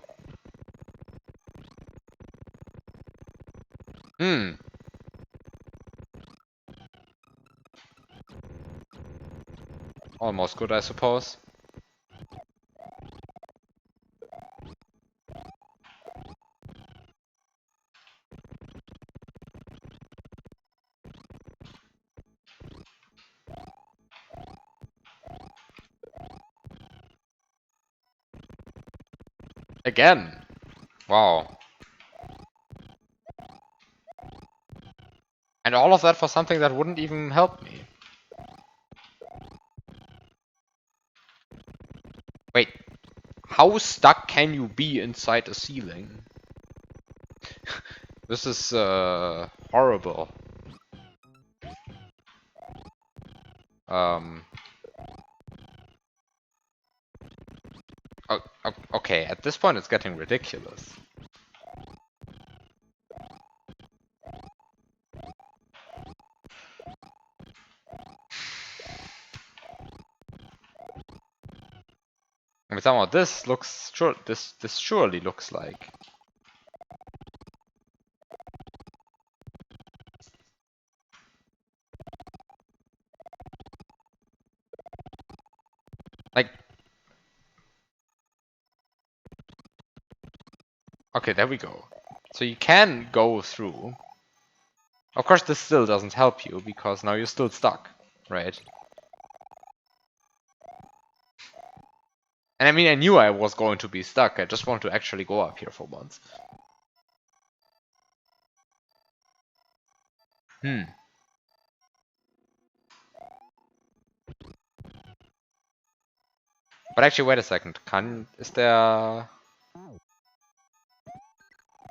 Almost good, I suppose. Again! Wow. And all of that for something that wouldn't even help me. Wait. How stuck can you be inside a ceiling? This is, horrible. Okay, at this point it's getting ridiculous. I mean, somehow this looks this surely looks like... Like... Okay, there we go. So you can go through. Of course, this still doesn't help you, because now you're still stuck, right? And I mean, I knew I was going to be stuck. I just want to actually go up here for once. Hmm. But actually, wait a second. Is there...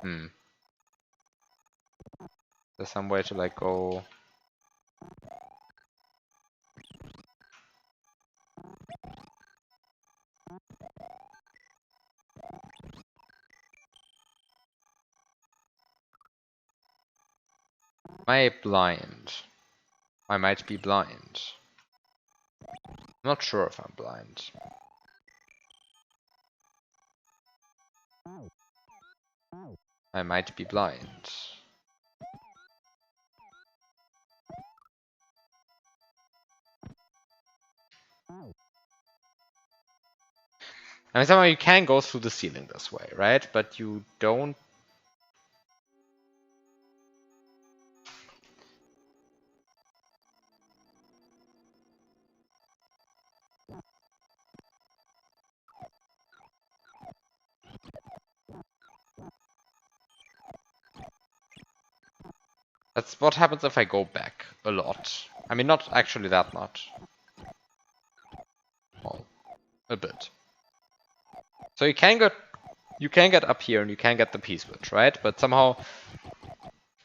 Hmm. There's some way to like go... Am I blind? I might be blind. I'm not sure if I'm blind. I might be blind. I mean, somehow you can go through the ceiling this way, right? But you don't... That's what happens if I go back a lot. I mean, not actually that much. Well, a bit. So you can get up here and you can get the P-switch, right? But somehow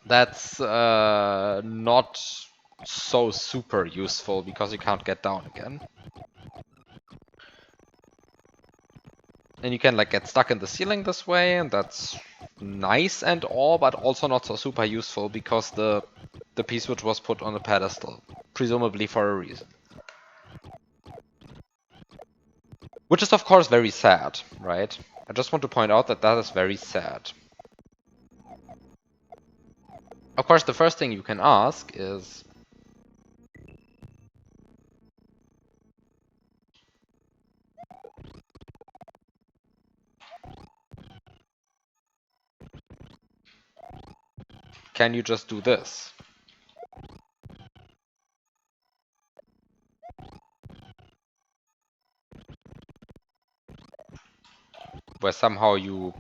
that's not so super useful because you can't get down again. And you can like get stuck in the ceiling this way, and that's nice and all, but also not so super useful because the P-switch was put on a pedestal, presumably for a reason. Which is of course very sad, right? I just want to point out that that is very sad. Of course, the first thing you can ask is... Can you just do this? Where somehow you...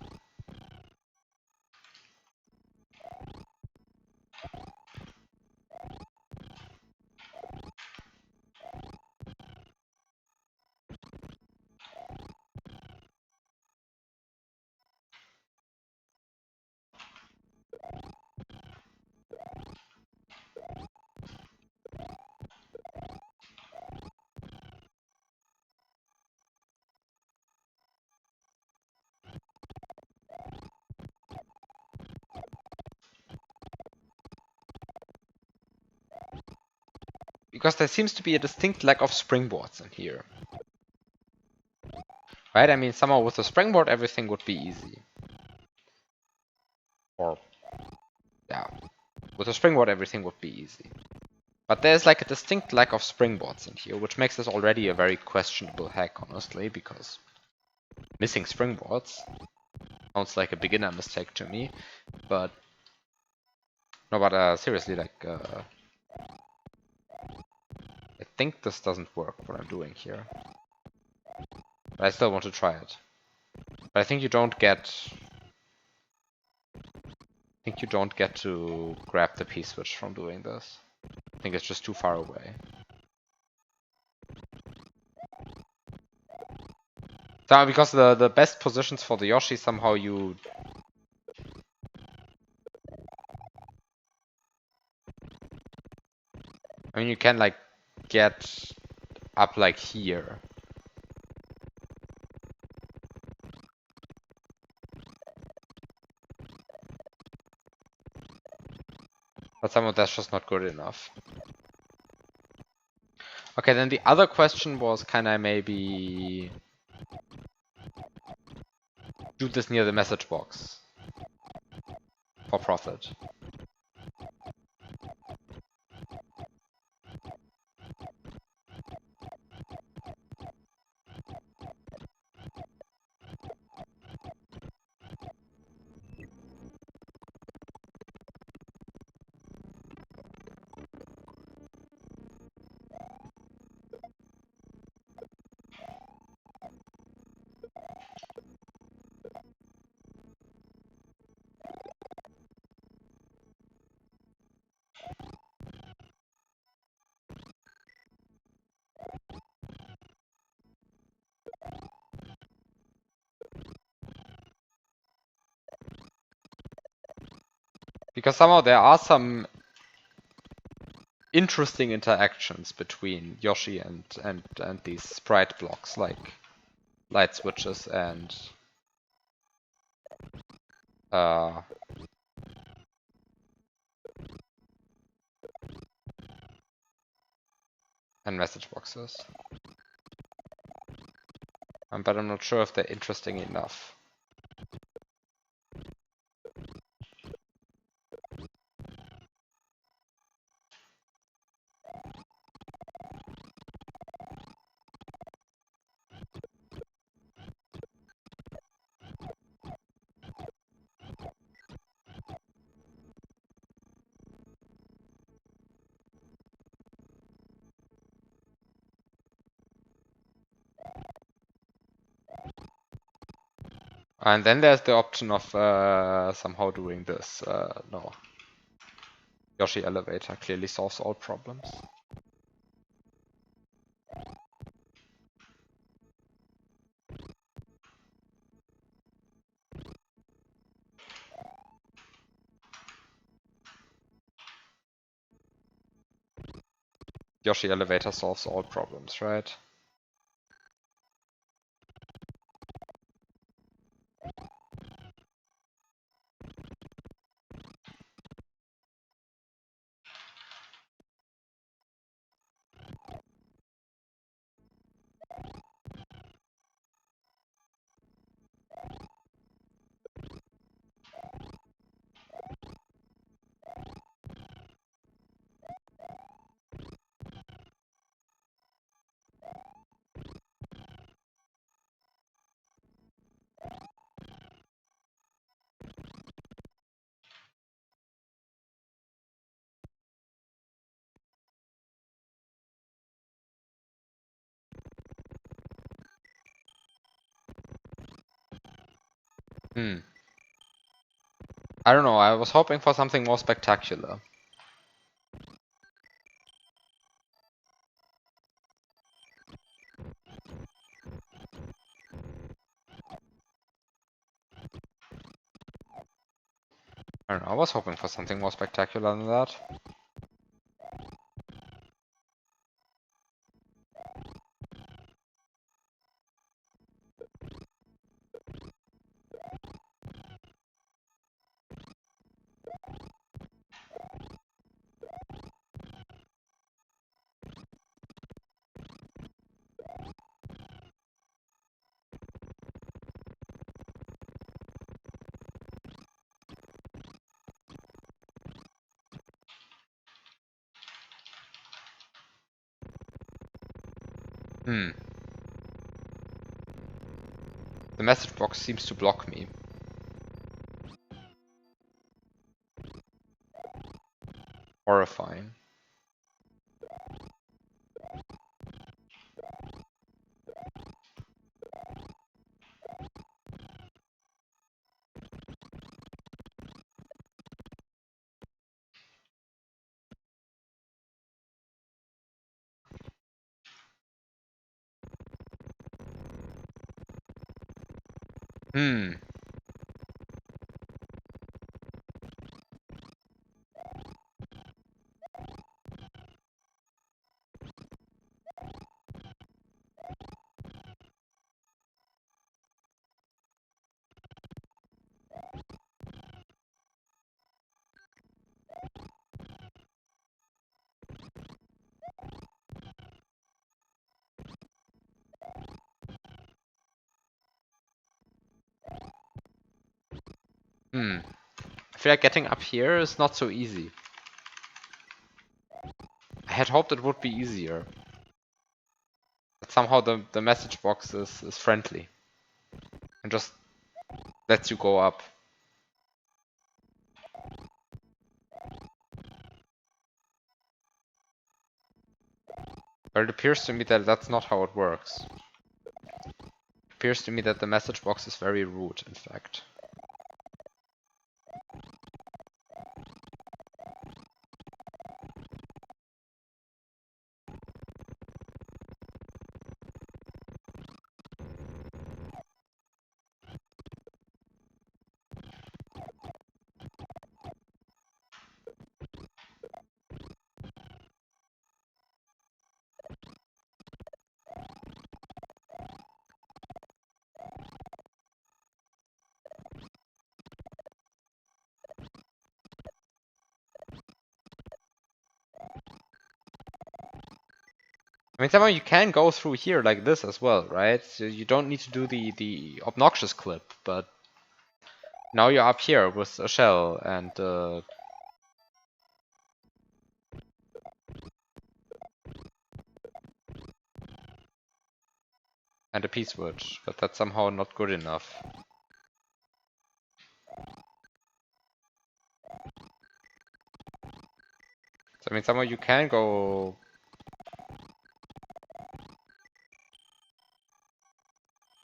Because there seems to be a distinct lack of springboards in here. Right? I mean, somehow with a springboard everything would be easy. Or... yeah. With a springboard everything would be easy. But there's like a distinct lack of springboards in here, which makes this already a very questionable hack, honestly, because missing springboards sounds like a beginner mistake to me, but... No, but seriously, like, I think this doesn't work, what I'm doing here. But I still want to try it. But I think you don't get... I think you don't get to grab the P-switch from doing this. I think it's just too far away. So, because the best positions for the Yoshi, somehow you... I mean, you can, like, get up, like, here. But somehow that's just not good enough. Okay, then the other question was, can I maybe... do this near the message box? For profit. Because somehow there are some interesting interactions between Yoshi and these sprite blocks, like light switches uh, and message boxes. But I'm not sure if they're interesting enough. And then there's the option of somehow doing this. No. Yoshi elevator clearly solves all problems. Yoshi elevator solves all problems, right? I don't know, I was hoping for something more spectacular. I don't know, I was hoping for something more spectacular than that. The message box seems to block me. Horrifying. Hmm. I feel like getting up here is not so easy. I had hoped it would be easier. But somehow the message box is friendly. And just lets you go up. But it appears to me that that's not how it works. It appears to me that the message box is very rude, in fact. I mean, somehow you can go through here like this as well, right? So you don't need to do the obnoxious clip, but now you're up here with a shell and a P-switch, but that's somehow not good enough. So, I mean, somehow you can go...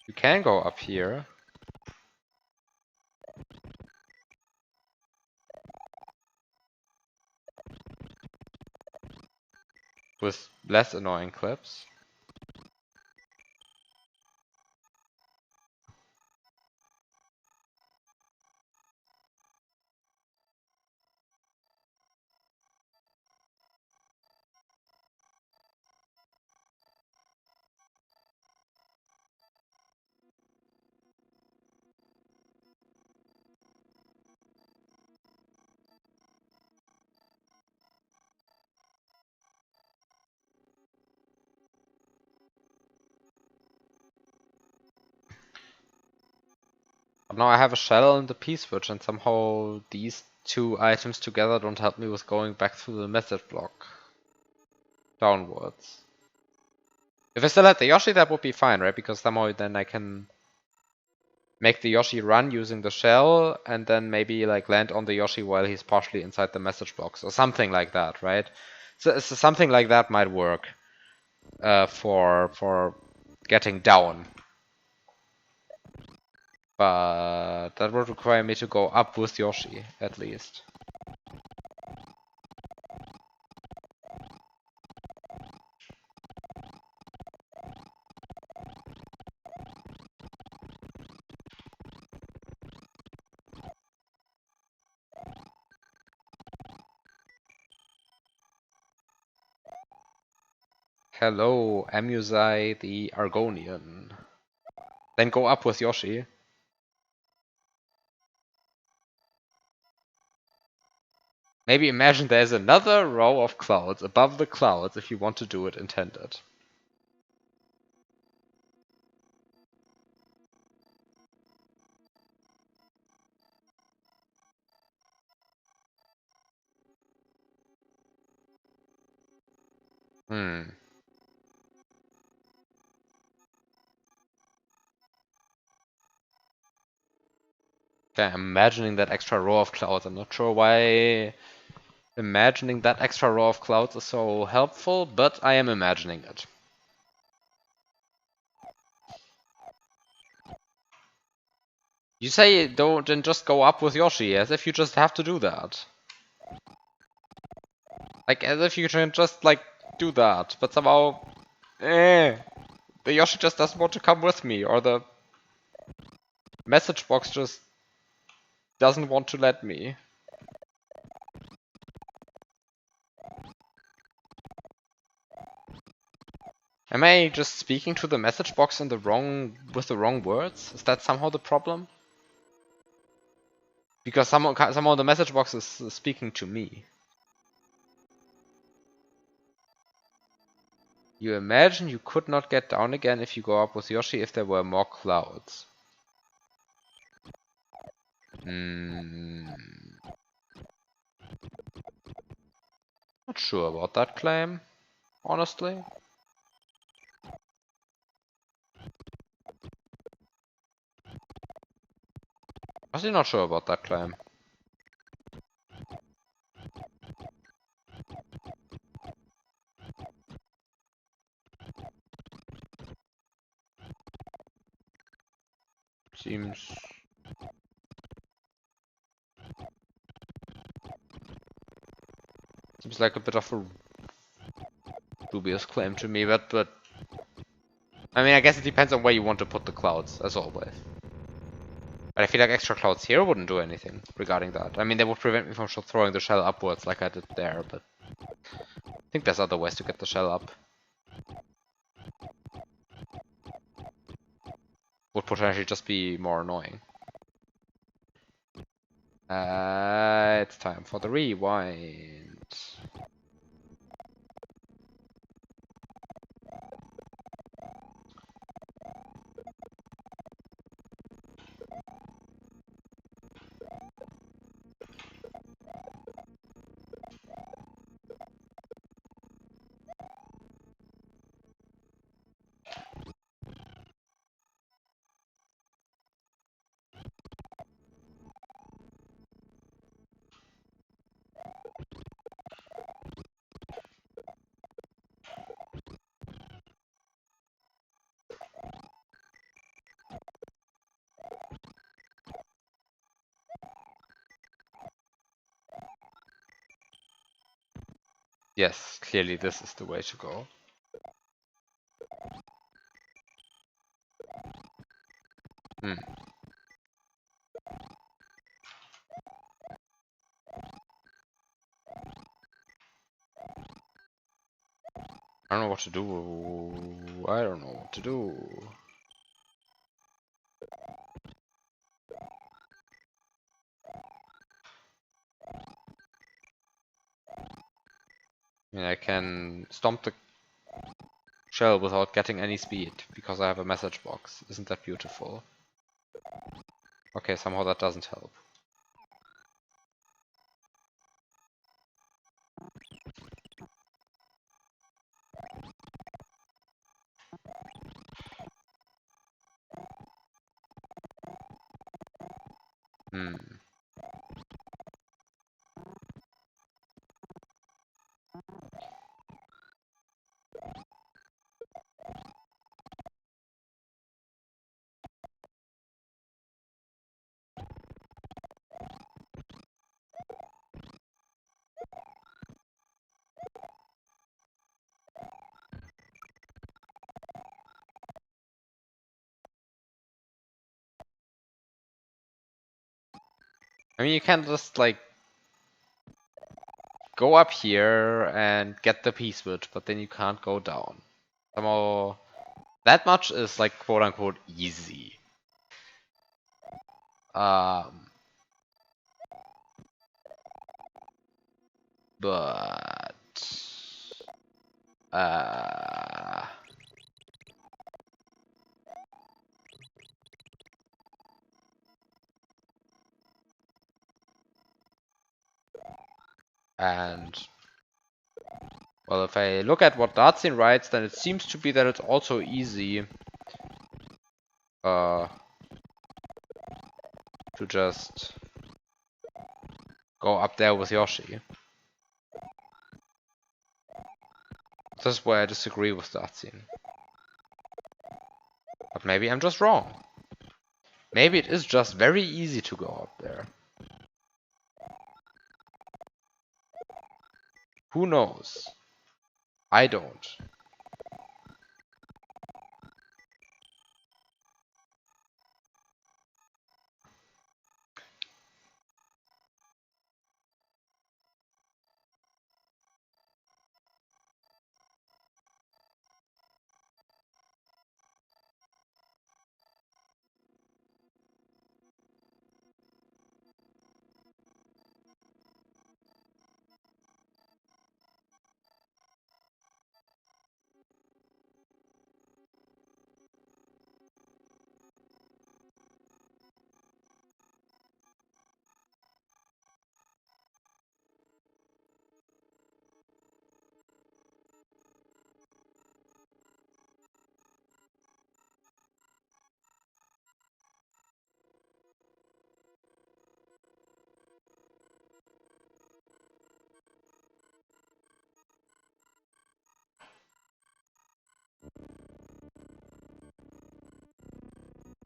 You can go up here. With less annoying clips. But now I have a shell and a P-switch, and somehow these two items together don't help me with going back through the message block. Downwards. If I still had the Yoshi, that would be fine, right? Because somehow then I can make the Yoshi run using the shell, and then maybe like land on the Yoshi while he's partially inside the message box, or something like that, right? So something like that might work for getting down. But that would require me to go up with Yoshi, at least. Hello, Amusai the Argonian. Then go up with Yoshi. Maybe imagine there's another row of clouds above the clouds if you want to do it intended. Hmm. Okay, I'm imagining that extra row of clouds. I'm not sure why imagining that extra row of clouds is so helpful, but I am imagining it. You say don't then just go up with Yoshi, as if you just have to do that. Like as if you can just like do that, but somehow the Yoshi just doesn't want to come with me, or the message box just doesn't want to let me. Am I just speaking to the message box with the wrong words? Is that somehow the problem? Because somehow the message box is speaking to me. You imagine you could not get down again if you go up with Yoshi if there were more clouds. Not sure about that claim, honestly. Honestly not sure about that claim. Seems like a bit of a dubious claim to me, but I mean I guess it depends on where you want to put the clouds, as always. But I feel like extra clouds here wouldn't do anything regarding that. I mean they would prevent me from throwing the shell upwards like I did there, but I think there's other ways to get the shell up. Would potentially just be more annoying. It's time for the rewind. Yes, clearly this is the way to go. Hmm. I don't know what to do. I don't know what to do. I mean, I can stomp the shell without getting any speed because I have a message box. Isn't that beautiful? Okay, somehow that doesn't help. Hmm. I mean, you can just like go up here and get the P-switch, but then you can't go down. Somehow, that much is like quote unquote easy. Um, but uh, and well, if I look at what Datsun writes, then it seems to be that it's also easy uh, to just go up there with Yoshi. This is where I disagree with Datsun. But maybe I'm just wrong. Maybe it is just very easy to go up there. Who knows? I don't.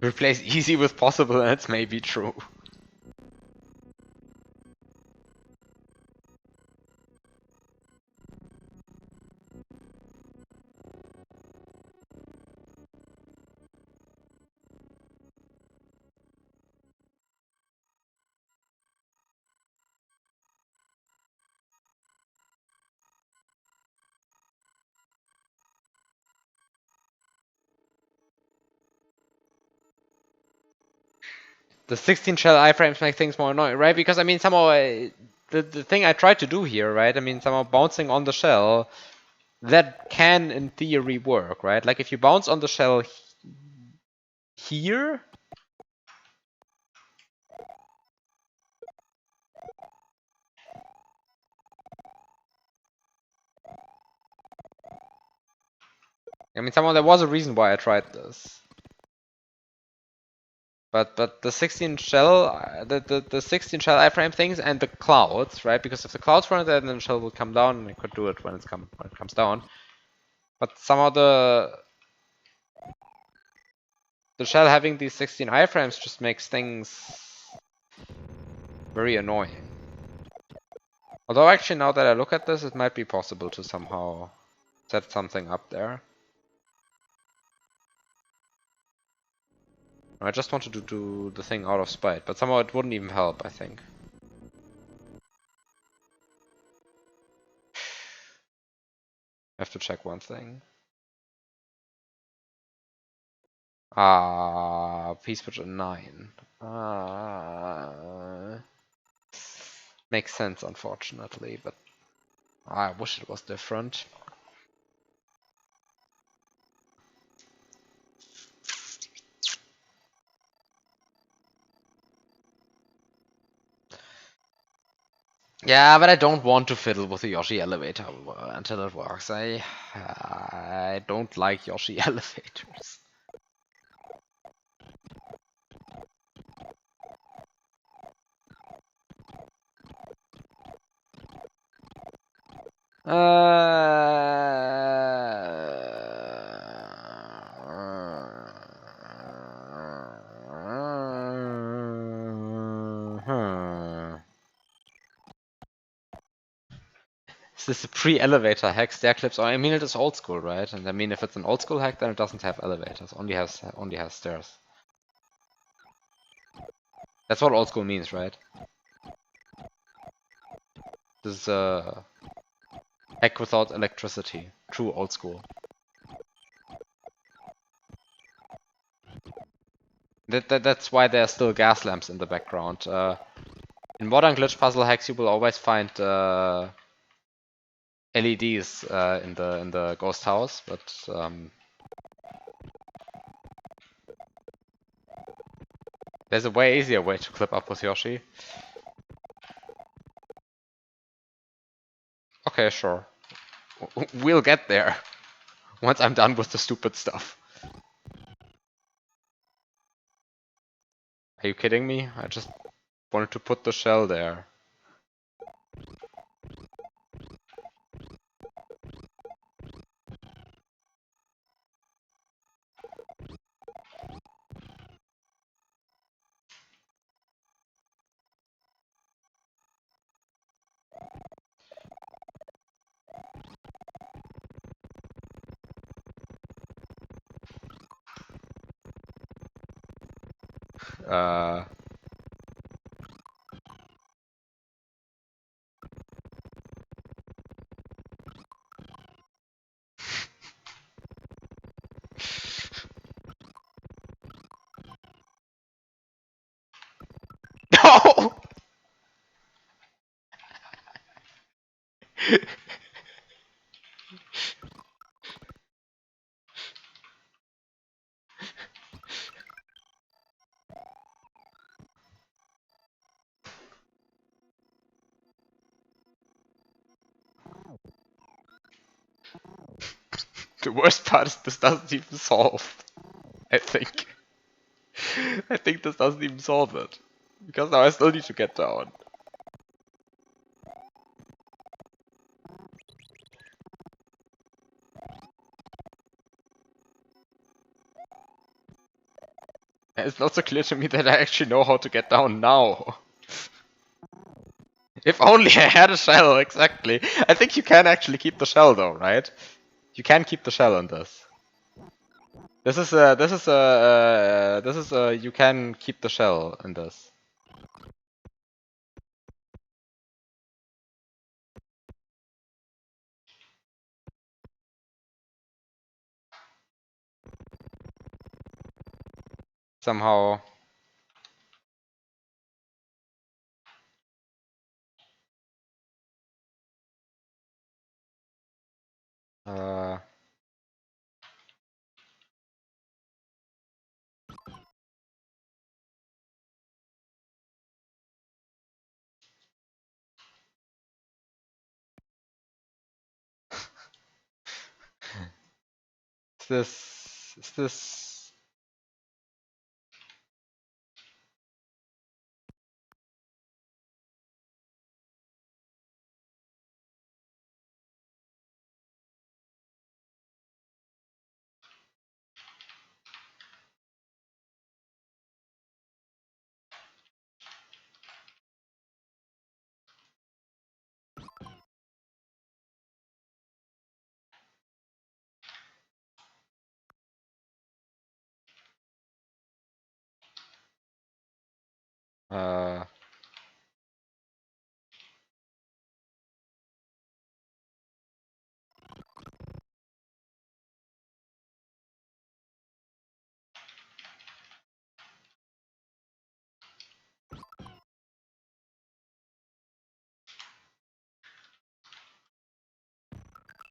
Replace easy with possible, and it's maybe true. The 16 shell iframes make things more annoying, right? Because I mean, somehow the thing I tried to do here, right? I mean, somehow bouncing on the shell, that can in theory work, right? Like if you bounce on the shell here, I mean, somehow there was a reason why I tried this. But the 16 shell, the 16 shell iframe things and the clouds, right? Because if the clouds weren't there, then the shell would come down, and I could do it when it comes down. But somehow the shell having these 16 iframes just makes things very annoying. Although actually now that I look at this, it might be possible to somehow set something up there. I just wanted to do the thing out of spite, but somehow it wouldn't even help, I think. I have to check one thing. Piece switch at 9. Makes sense, unfortunately, but I wish it was different. Yeah, but I don't want to fiddle with the Yoshi elevator until it works. I don't like Yoshi elevators. Is this a pre-elevator hack? Stair clips? I mean, it is old school, right? And I mean, if it's an old school hack, then it doesn't have elevators. Only has stairs. That's what old school means, right? This is a hack without electricity. True old school. That's why there are still gas lamps in the background. In modern glitch puzzle hacks, you will always find LEDs in the ghost house, but there's a way easier way to clip up with Yoshi. Okay, sure. We'll get there once I'm done with the stupid stuff. Are you kidding me? I just wanted to put the shell there. Uh, No! The worst part is this doesn't even solve. I think. I think this doesn't even solve it. Because now I still need to get down. And it's not so clear to me that I actually know how to get down now. If only I had a shell, exactly. I think you can actually keep the shell though, right? You can keep the shell in this. You can keep the shell in this. Somehow. Uh, is this Uh,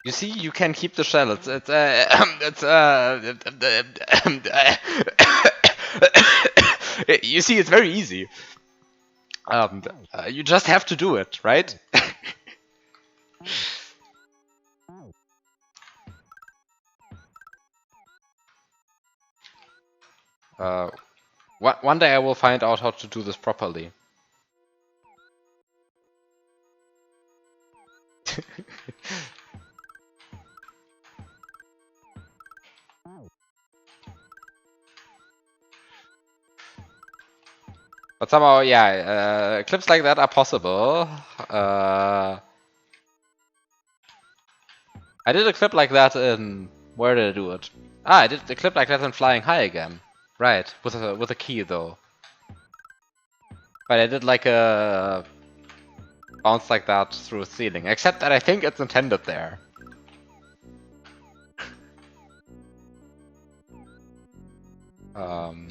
you see, you can keep the shell. You see, it's very easy. You just have to do it, right? uh, one day I will find out how to do this properly. But somehow, yeah, clips like that are possible. I did a clip like that in... Where did I do it? Ah, I did a clip like that in Flying High again. Right, with a key though. But I did like a bounce like that through a ceiling. Except that I think it's intended there. Um...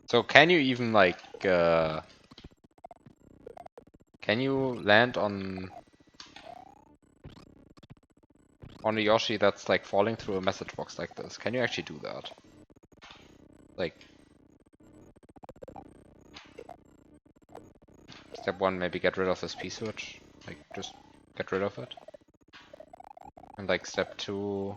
So can you even like... Can you land on a Yoshi that's like falling through a message box like this? Can you actually do that? Like... Step 1, maybe get rid of this P-switch. Like, just get rid of it. And like step 2...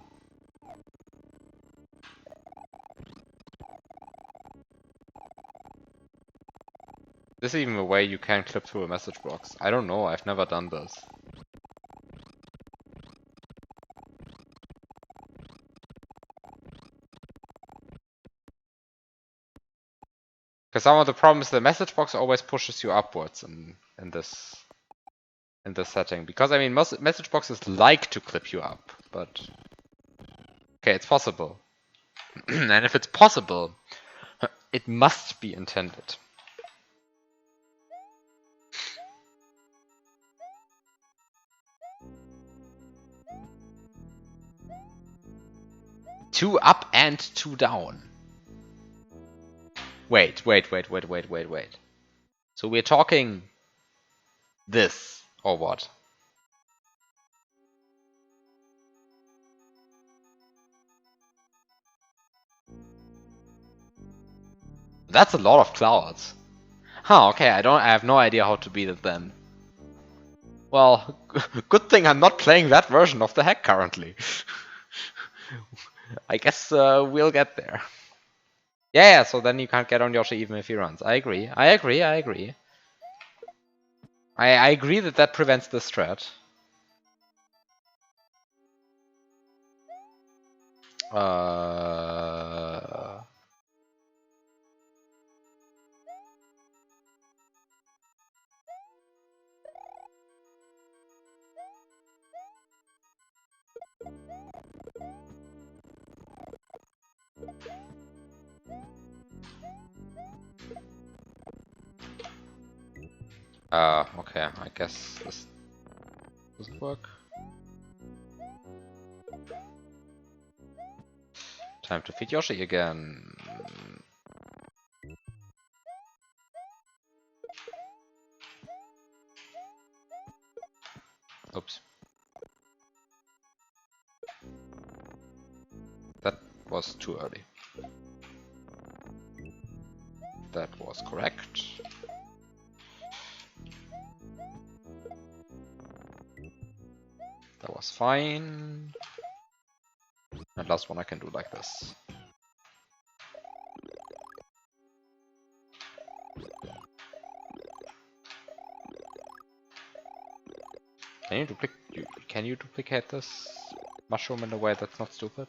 This is even a way you can clip through a message box. I don't know, I've never done this. Because some of the problems, the message box always pushes you upwards in this setting. Because I mean, most message boxes like to clip you up, but okay, it's possible. And if it's possible, it must be intended. Two up and two down. Wait. So we're talking this, or what? That's a lot of clouds. Huh, okay, I have no idea how to beat it then. Well, good thing I'm not playing that version of the hack currently. I guess we'll get there. Yeah, so then you can't get on Yoshi even if he runs. I agree. I agree that that prevents this threat. Okay, I guess this doesn't work. Time to feed Yoshi again. Oops. That was too early. That was correct. That was fine. And last one I can do like this. Can you duplicate this mushroom in a way that's not stupid?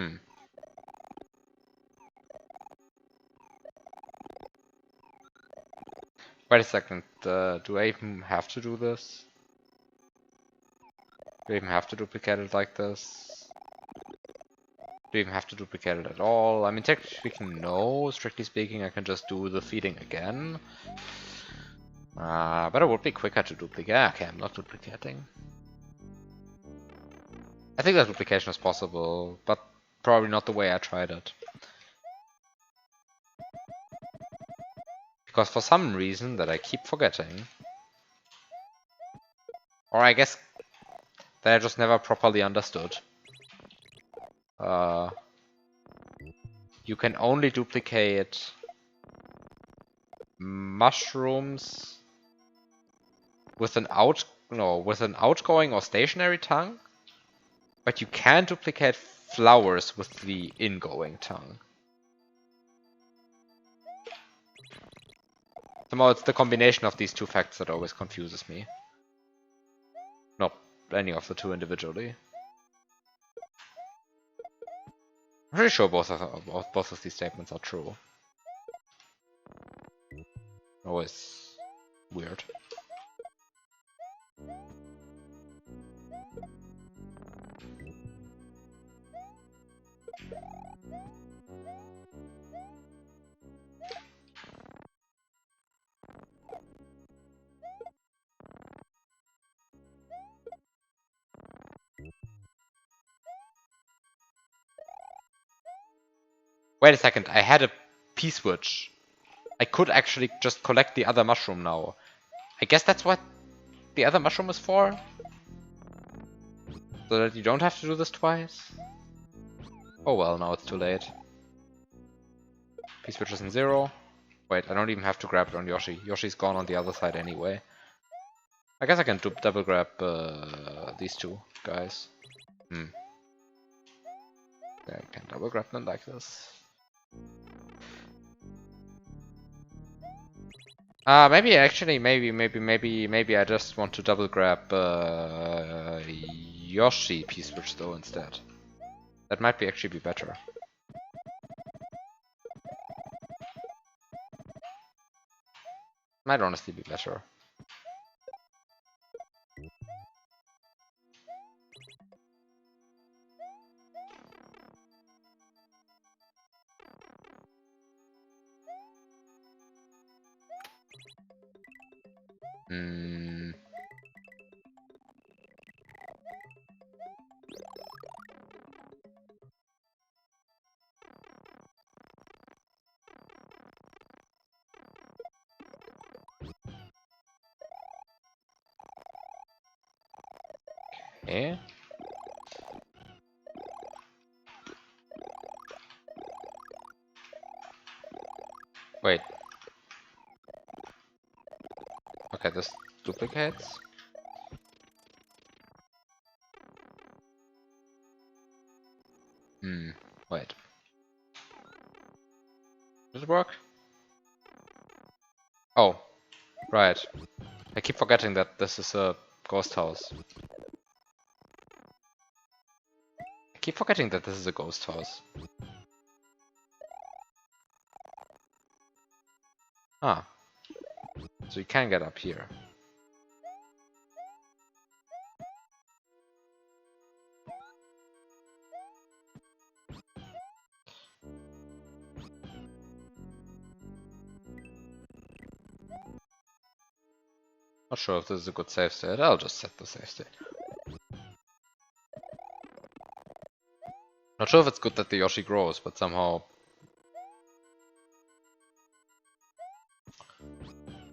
Hmm. Wait a second, do I even have to do this? Do I even have to duplicate it like this? Do I even have to duplicate it at all? I mean, technically speaking, no. Strictly speaking, I can just do the feeding again. But it would be quicker to duplicate. Okay, I'm not duplicating. I think that duplication is possible, but probably not the way I tried it. Because for some reason that I keep forgetting, or I guess that I just never properly understood, you can only duplicate mushrooms with an outgoing or stationary tongue, but you can duplicate flowers with the ingoing tongue. Somehow it's the combination of these two facts that always confuses me. Not any of the two individually. I'm pretty sure both of these statements are true. Always weird. Wait a second, I had a P-switch. I could actually just collect the other mushroom now. I guess that's what the other mushroom is for? So that you don't have to do this twice? Oh well, now it's too late. P-switch is in 0. Wait, I don't even have to grab it on Yoshi. Yoshi's gone on the other side anyway. I guess I can double grab these two guys. I can double grab them like this. Maybe actually, maybe I just want to double grab Yoshi P-switch though instead. That might be actually be better. Might honestly be better. Okay. Wait. Okay, this duplicates. Wait. Does it work? Oh, right. I keep forgetting that this is a ghost house. I keep forgetting that this is a ghost house. Ah. So you can get up here. Not sure if this is a good save state. I'll just set the save state. Not sure if it's good that the Yoshi grows, but somehow...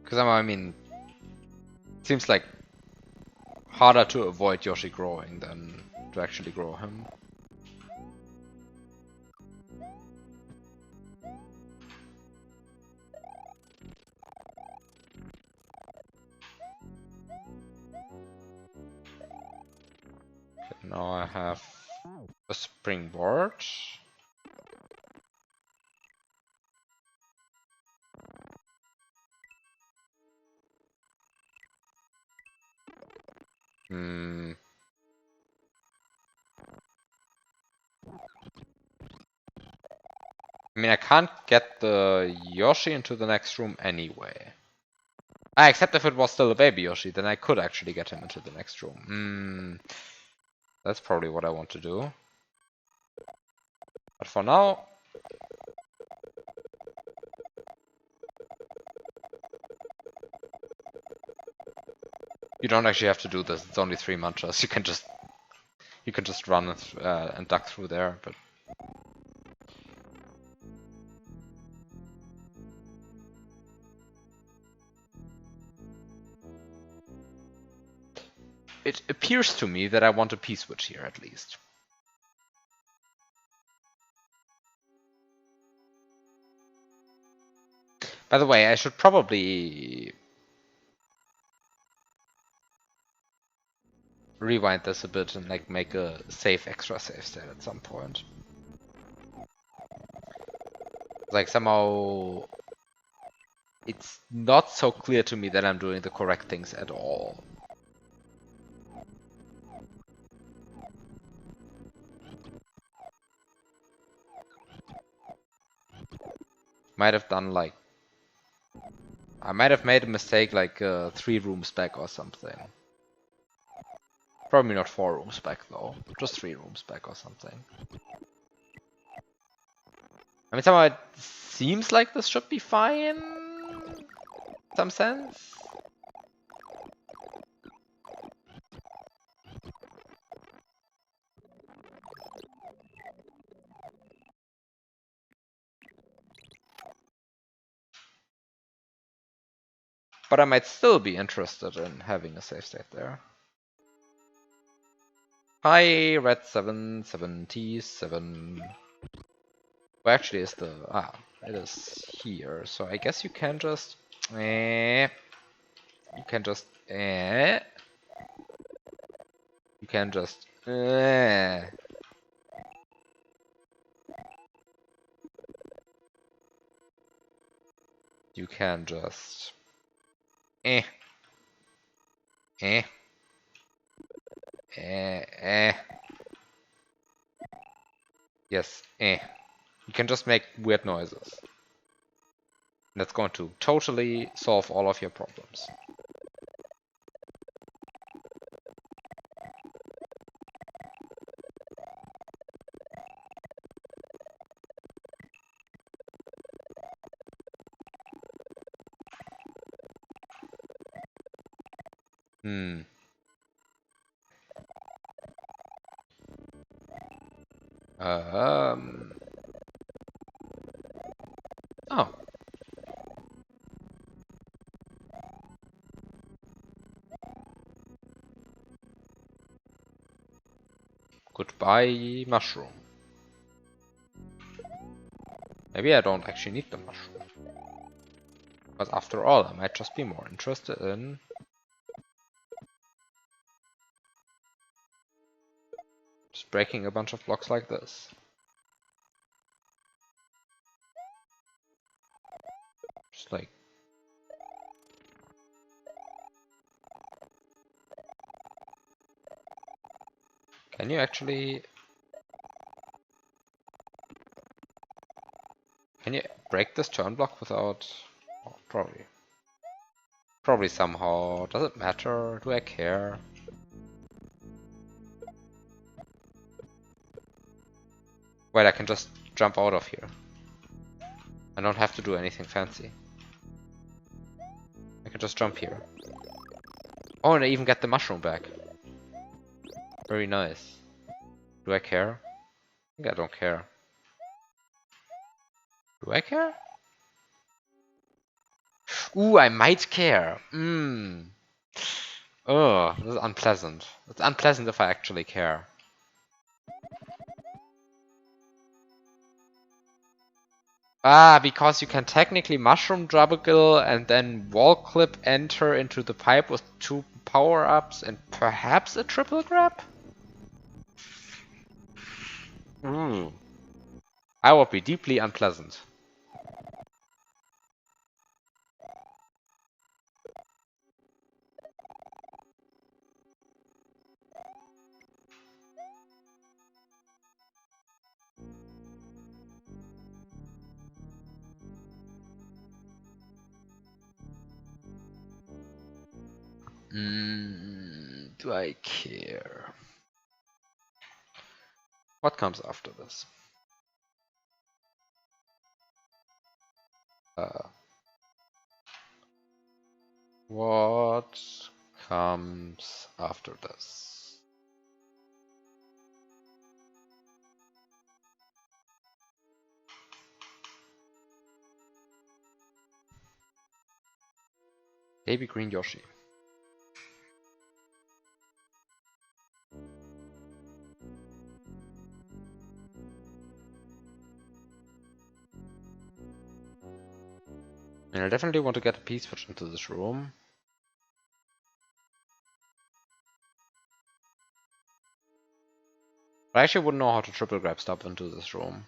Because I mean... It seems like harder to avoid Yoshi growing than to actually grow him. Okay, now I have a springboard. I mean, I can't get the Yoshi into the next room anyway. Except if it was still a baby Yoshi, then I could actually get him into the next room. That's probably what I want to do. But for now... You don't actually have to do this. It's only 3 mantras. You can just run and duck through there, but... It appears to me that I want a P-switch here, at least. By the way, I should probably rewind this a bit and like make a extra save state at some point. Like somehow it's not so clear to me that I'm doing the correct things at all. Might have done like... I might have made a mistake like 3 rooms back or something. Probably not 4 rooms back though, just 3 rooms back or something. I mean, somehow it seems like this should be fine in some sense. But I might still be interested in having a save state there. Hi, red 777. Well, actually, is the... it is here. So I guess you can just... You can just... You can just... You can just... Yes, You can just make weird noises. That's going to totally solve all of your problems. Oh. Goodbye, mushroom. Maybe I don't actually need the mushroom. But after all, I might just be more interested in... just breaking a bunch of blocks like this. Just like... Can you actually... Can you break this turn block without... Oh, probably. Probably somehow. Does it matter? Do I care? Wait, I can just jump out of here. I don't have to do anything fancy. I can just jump here. Oh, and I even get the mushroom back. Very nice. Do I care? I think I don't care. Do I care? Ooh, I might care. Oh, this is unpleasant. It's unpleasant if I actually care. Because you can technically mushroom Drubbigle and then wall clip enter into the pipe with 2 power-ups and perhaps a triple grab? I would be deeply unpleasant. Do I care? What comes after this? What comes after this? Baby green Yoshi. And I definitely want to get a P-switch into this room. I actually wouldn't know how to triple grab stuff into this room.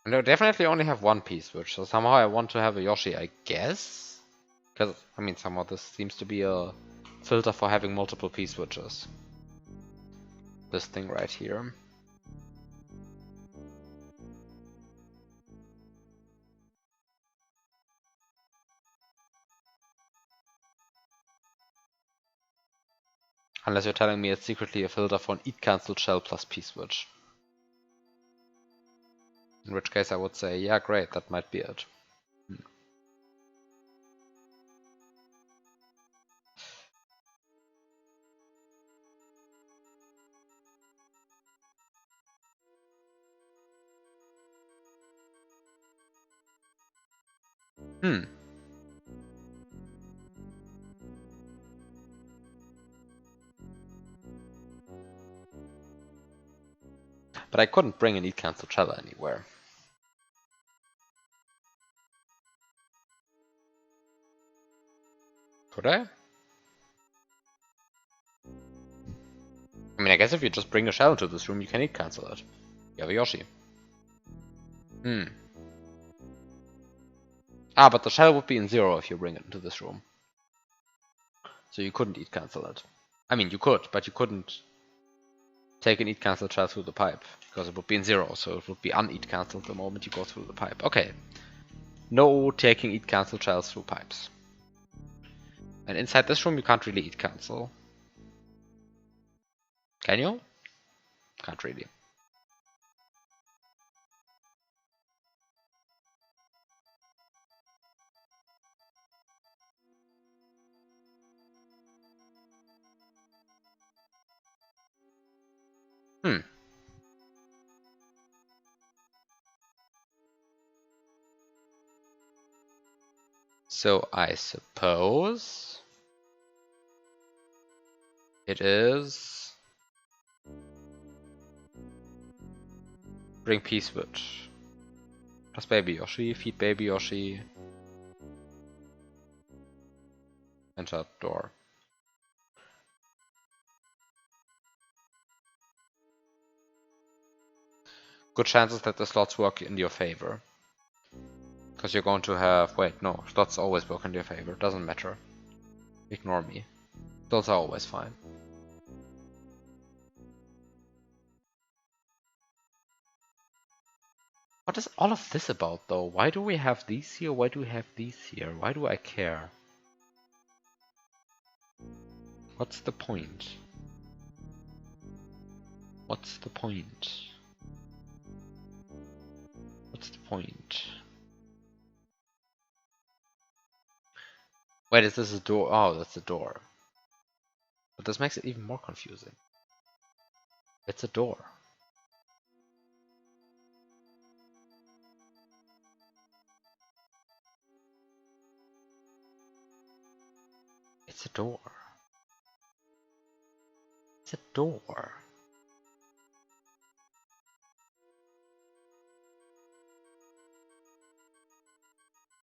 And I definitely only have one P-switch, so somehow I want to have a Yoshi, I guess? Because, I mean, somehow this seems to be a filter for having multiple P-switches. This thing right here. Unless you're telling me it's secretly a filter for an eat cancelled shell plus P-switch. In which case I would say, yeah, great, that might be it. But I couldn't bring an eat cancelled shell anywhere. Could I? I mean, I guess if you just bring a shell into this room, you can eat cancel it. You have a Yoshi. Ah, but the shell would be in 0 if you bring it into this room. So you couldn't eat cancel it. I mean, you could, but you couldn't take an eat cancel shell through the pipe, because it would be in 0, so it would be un-eat cancelled the moment you go through the pipe. Okay. No taking eat cancel shells through pipes. And inside this room you can't really eat cancel. Can you? Can't really. So I suppose it is bring P-switch. Plus Baby Yoshi, feed Baby Yoshi. Enter door. Good chances that the slots work in your favor. Because you're going to have... Wait, no. Slots always work in your favor. Doesn't matter. Ignore me. Those are always fine. What is all of this about, though? Why do we have these here? Why do we have these here? Why do I care? What's the point? What's the point? What's the point? Wait, is this a door? Oh, that's a door. But this makes it even more confusing. It's a door. It's a door. It's a door.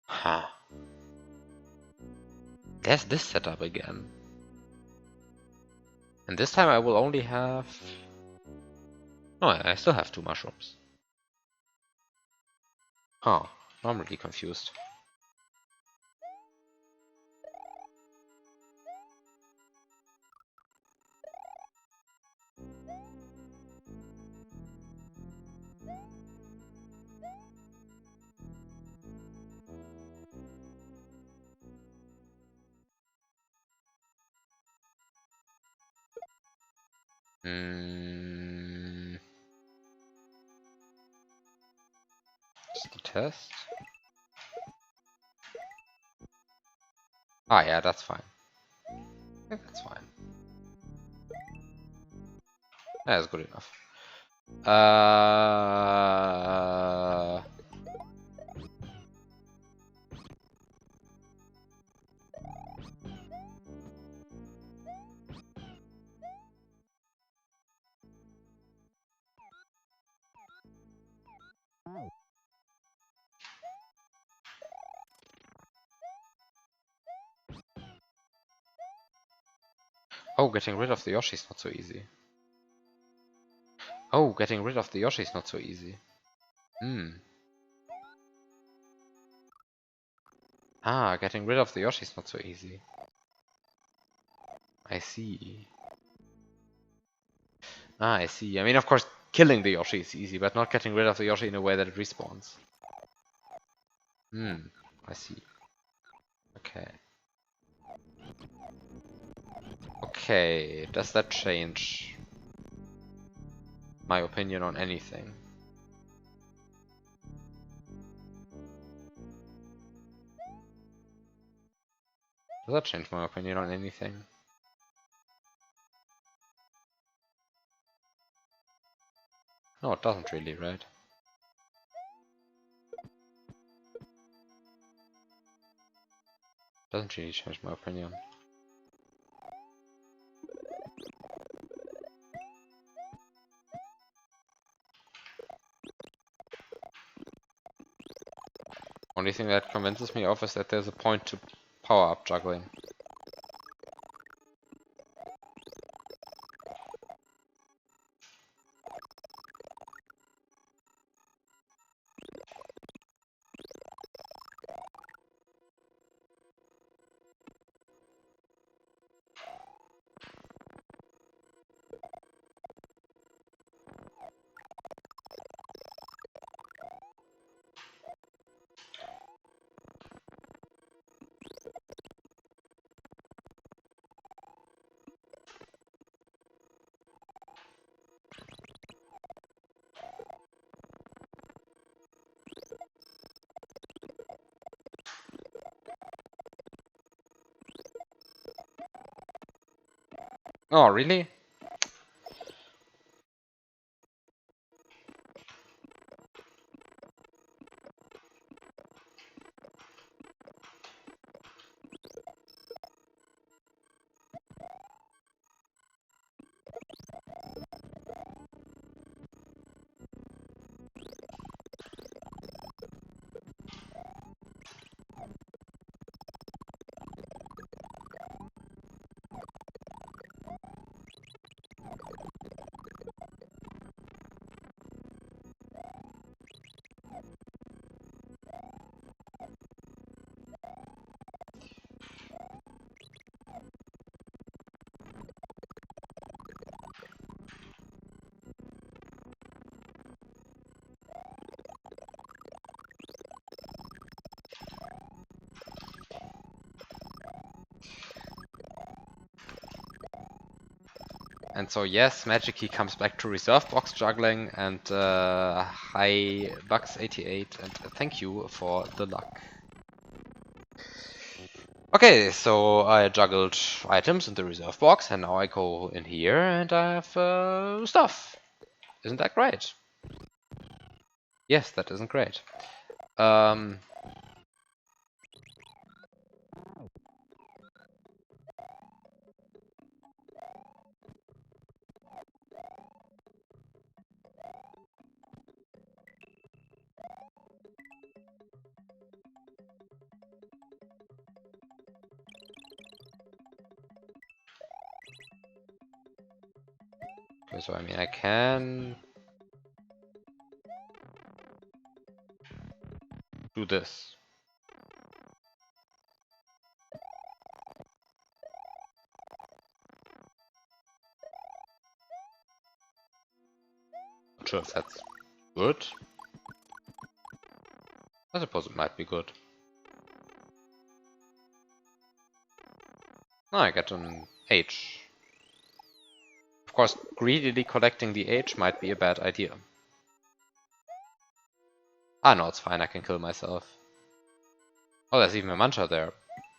Huh. There's this setup again. And this time I will only have... No, I still have 2 mushrooms. Huh. I'm really confused. Mm, just a test. Ah, yeah, that's fine. I think that's fine. That's good enough. Oh, getting rid of the Yoshi's not so easy. Oh, getting rid of the Yoshi's not so easy. Hmm. Ah, getting rid of the Yoshi's not so easy. I see. Ah, I see. I mean, of course, killing the Yoshi is easy, but not getting rid of the Yoshi in a way that it respawns. Hmm. I see. Okay. Okay. Does that change my opinion on anything? Does that change my opinion on anything? No, it doesn't really, right? Doesn't really change my opinion. Only thing that convinces me of is that there's a point to power up juggling. Oh, really? And so yes, Magic Key comes back to reserve box juggling, and hi Bugs88, and thank you for the luck. Okay, so I juggled items in the reserve box, and now I go in here and I have stuff. Isn't that great? Yes, that isn't great. Okay, so I mean I can do this. Not sure if that's good. I suppose it might be good. No, I get an H. Of course, greedily collecting the H might be a bad idea. Ah, no, it's fine, I can kill myself. Oh, there's even a Mancha there.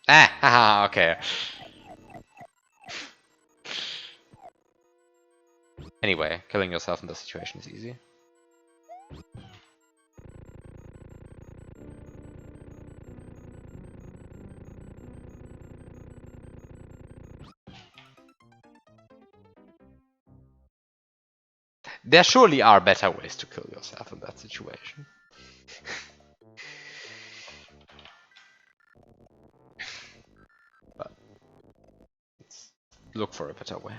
Ah, haha, okay. Anyway, killing yourself in this situation is easy. There surely are better ways to kill yourself in that situation. But let's look for a better way.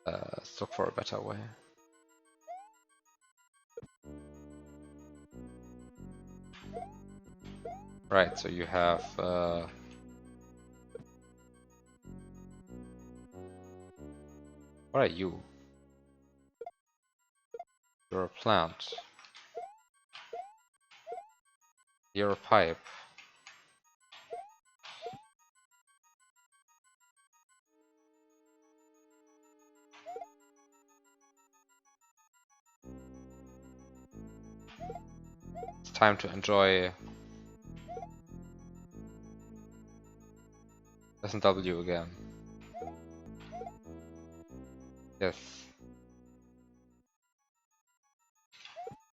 Let's look for a better way. Right, so you have what are you? You're a plant. You're a pipe. It's time to enjoy S&W again. Yes.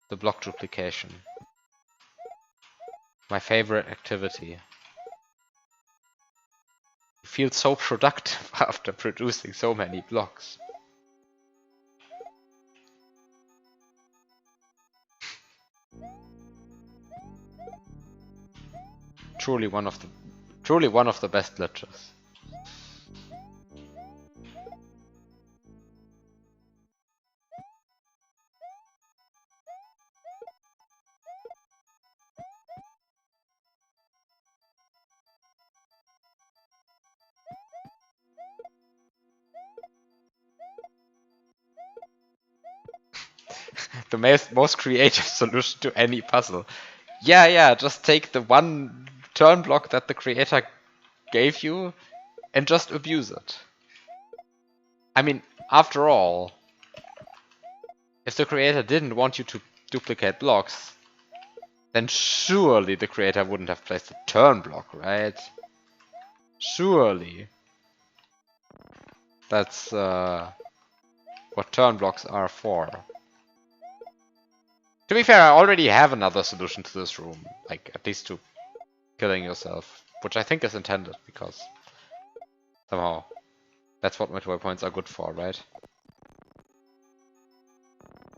The block duplication. My favorite activity. You feel so productive after producing so many blocks. Truly one of the best glitches. The most creative solution to any puzzle. Yeah, just take the one turn block that the creator gave you and just abuse it. I mean, after all, if the creator didn't want you to duplicate blocks, then surely the creator wouldn't have placed a turn block, right? Surely. That's what turn blocks are for. To be fair, I already have another solution to this room, like at least to killing yourself, which I think is intended because somehow that's what multiple points are good for, right?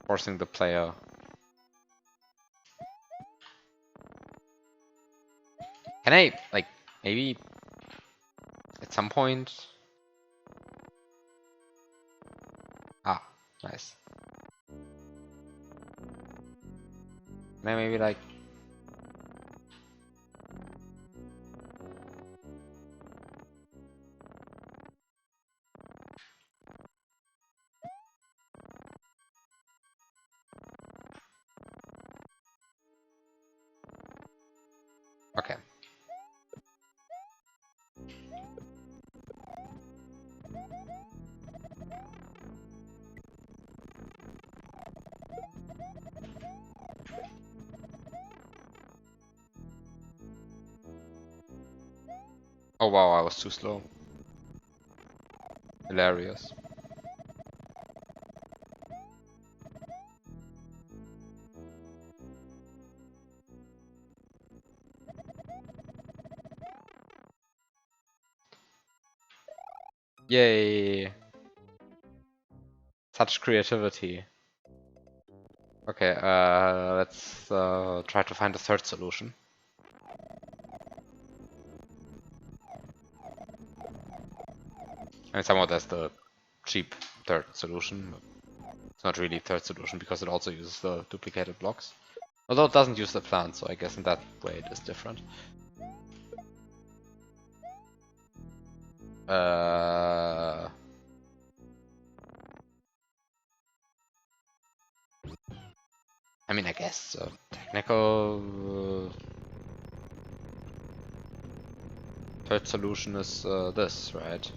Forcing the player. Can I, like, maybe at some point? Ah, nice. Can I maybe, like, okay. Oh wow, I was too slow. Hilarious. Yay! Such creativity. Okay, let's try to find a third solution. I mean, somehow that's the cheap third solution. It's not really third solution because it also uses the duplicated blocks. Although it doesn't use the plant, so I guess in that way it is different. I mean, I guess technical. third solution is this, right?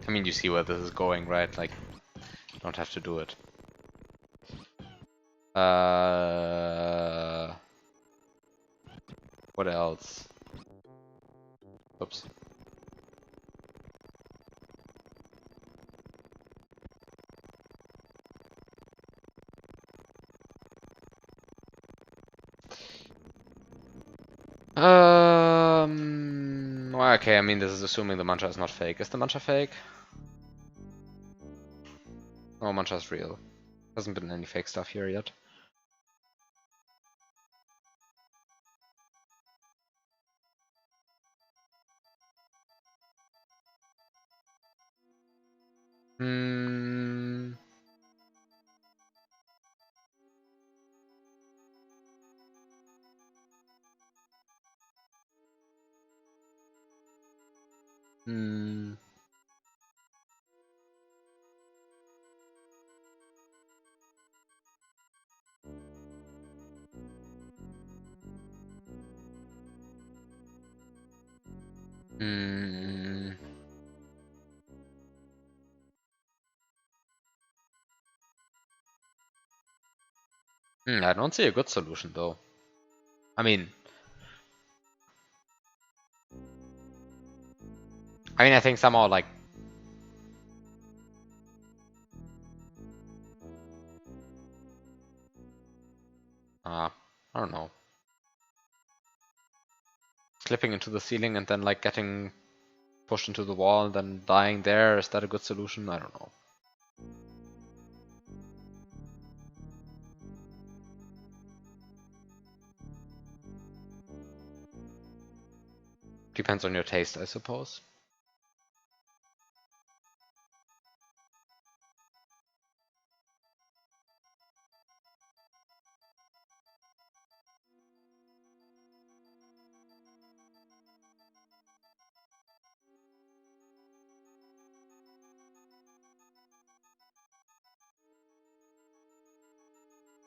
I mean, you see where this is going, right? Like, you don't have to do it. What else? Oops. Well, okay, I mean, this is assuming the mantra is not fake. Is the mantra fake? No, mantra is real. Hasn't been any fake stuff here yet. Hmm. Hmm. Hmm. I don't see a good solution though. I mean, I think somehow like I don't know, slipping into the ceiling and then like getting pushed into the wall and then dying there. Is that a good solution? I don't know. Depends on your taste, I suppose.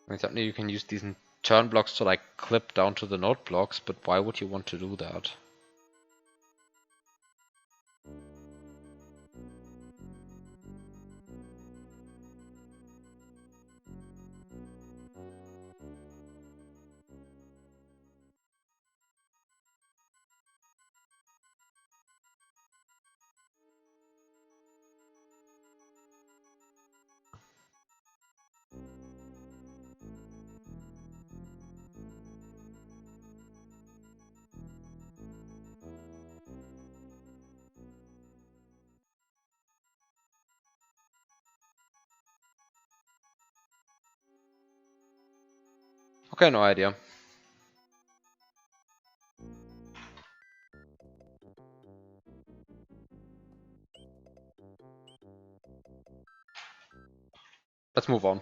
I mean, certainly you can use these turn blocks to like clip down to the node blocks, but why would you want to do that? Okay, no idea. Let's move on.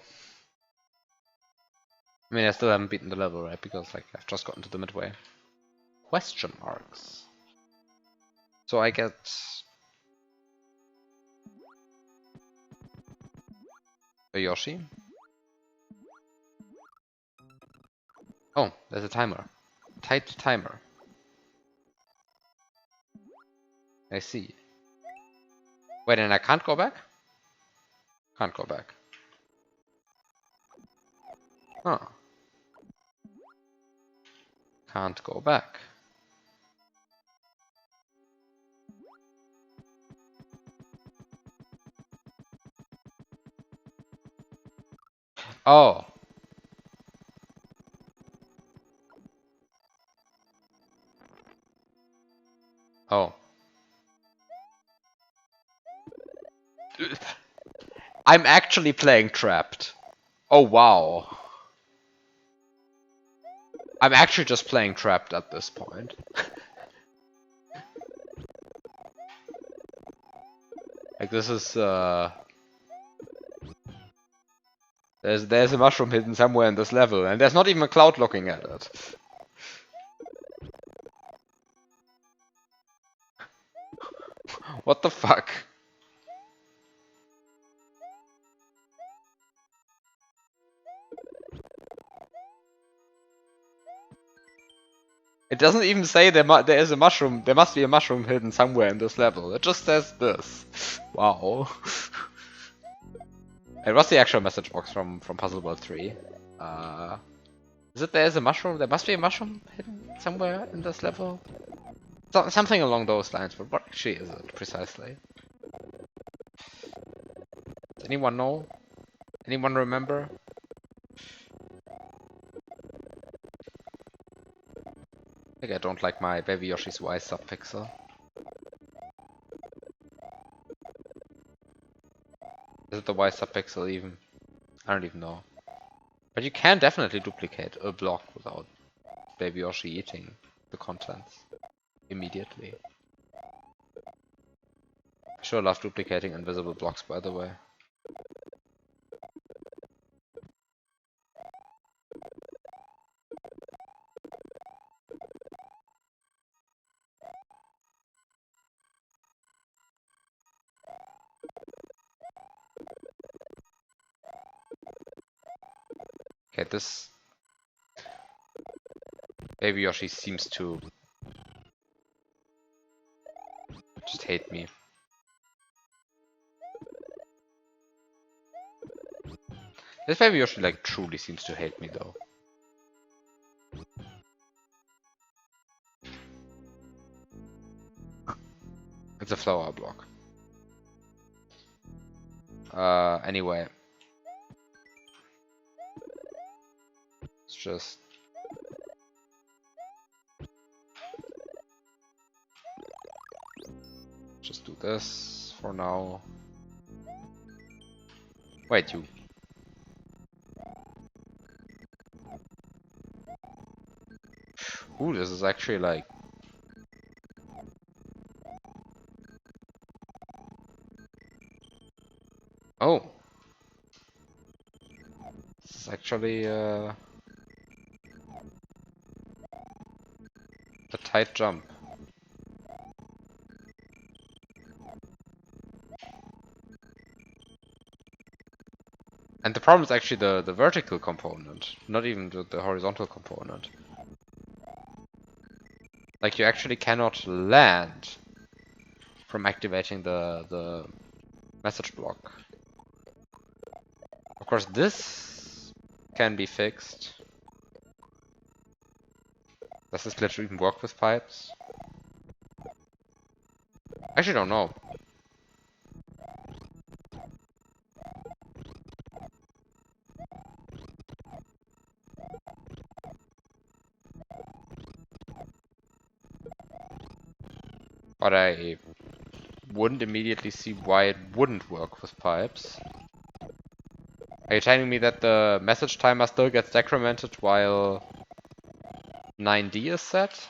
I mean, I still haven't beaten the level, right? Because like I've just gotten to the midway. Question marks. So I get a Yoshi. Oh, there's a timer. Tight timer. I see. Wait, and I can't go back? Can't go back. Huh. Can't go back. Oh. Oh. I'm actually playing Trapped. Oh wow. I'm actually just playing Trapped at this point. Like this is there's a mushroom hidden somewhere in this level, and there's not even a cloud looking at it. What the fuck? It doesn't even say there is a mushroom. There must be a mushroom hidden somewhere in this level. It just says this. Wow. And what's the actual message box from Puzzle World 3? Is it there's a mushroom? There must be a mushroom hidden somewhere in this level? Something along those lines, but what actually is it precisely? Does anyone know? Anyone remember? I think I don't like my Baby Yoshi's Y subpixel. Is it the Y subpixel even? I don't even know. But you can definitely duplicate a block without Baby Yoshi eating the contents immediately. I sure love duplicating invisible blocks, by the way. Okay, this Baby Yoshi seems to just hate me. This Baby Yoshi like truly seems to hate me though. It's a flower block. Anyway. Let's just do this for now. Wait, you. Ooh, this is actually like... Oh! This is actually a tight jump. And the problem is actually the vertical component, not even the horizontal component. Like you actually cannot land from activating the message block. Of course, this can be fixed. Does this glitch even work with pipes? I actually don't know. But I wouldn't immediately see why it wouldn't work with pipes. Are you telling me that the message timer still gets decremented while 9D is set?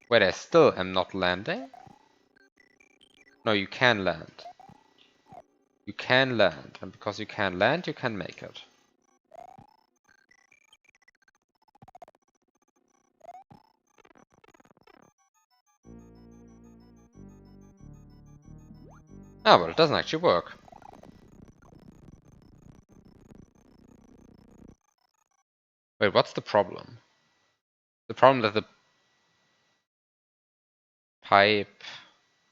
Wait, I still am not landing? No, you can land. You can land, and because you can land, you can make it. Ah, but it doesn't actually work. Wait, what's the problem? The problem that the pipe...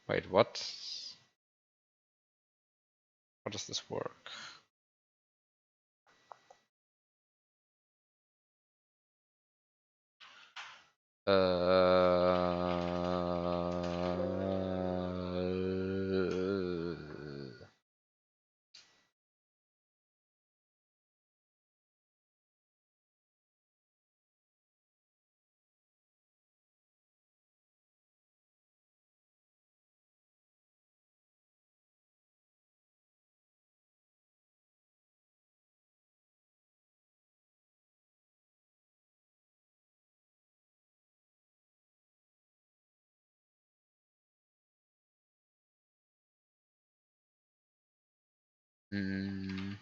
Wait, what? How does this work? Hmm.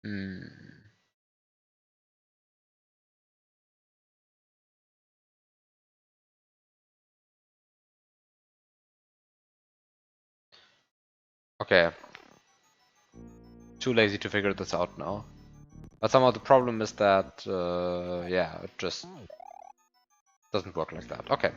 Hmm. Okay. Too lazy to figure this out now. But somehow the problem is that, yeah, it just doesn't work like that. Okay.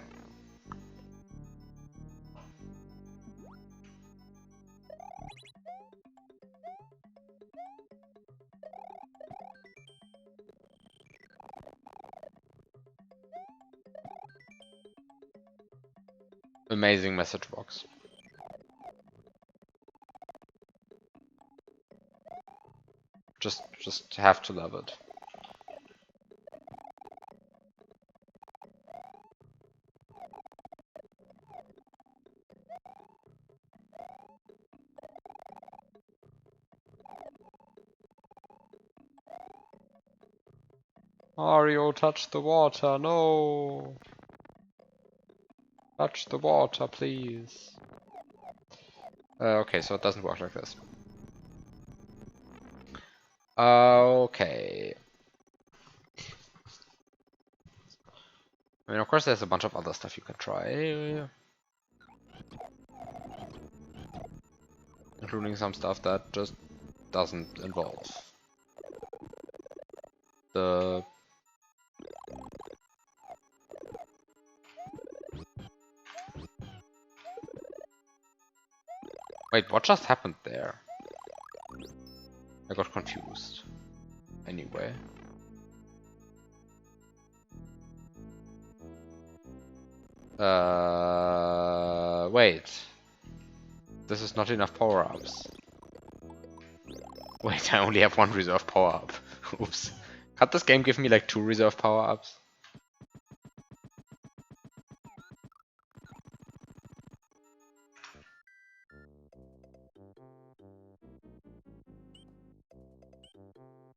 Amazing message box. Just have to love it. Mario, touch the water, no! Touch the water, please. Okay, so it doesn't work like this. Okay. I mean, of course there's a bunch of other stuff you can try. Including some stuff that just doesn't involve the... Wait, what just happened there? I got confused. Anyway. Wait. This is not enough power-ups. Wait, I only have one reserve power-up. Oops. Can't this game give me like 2 reserve power-ups?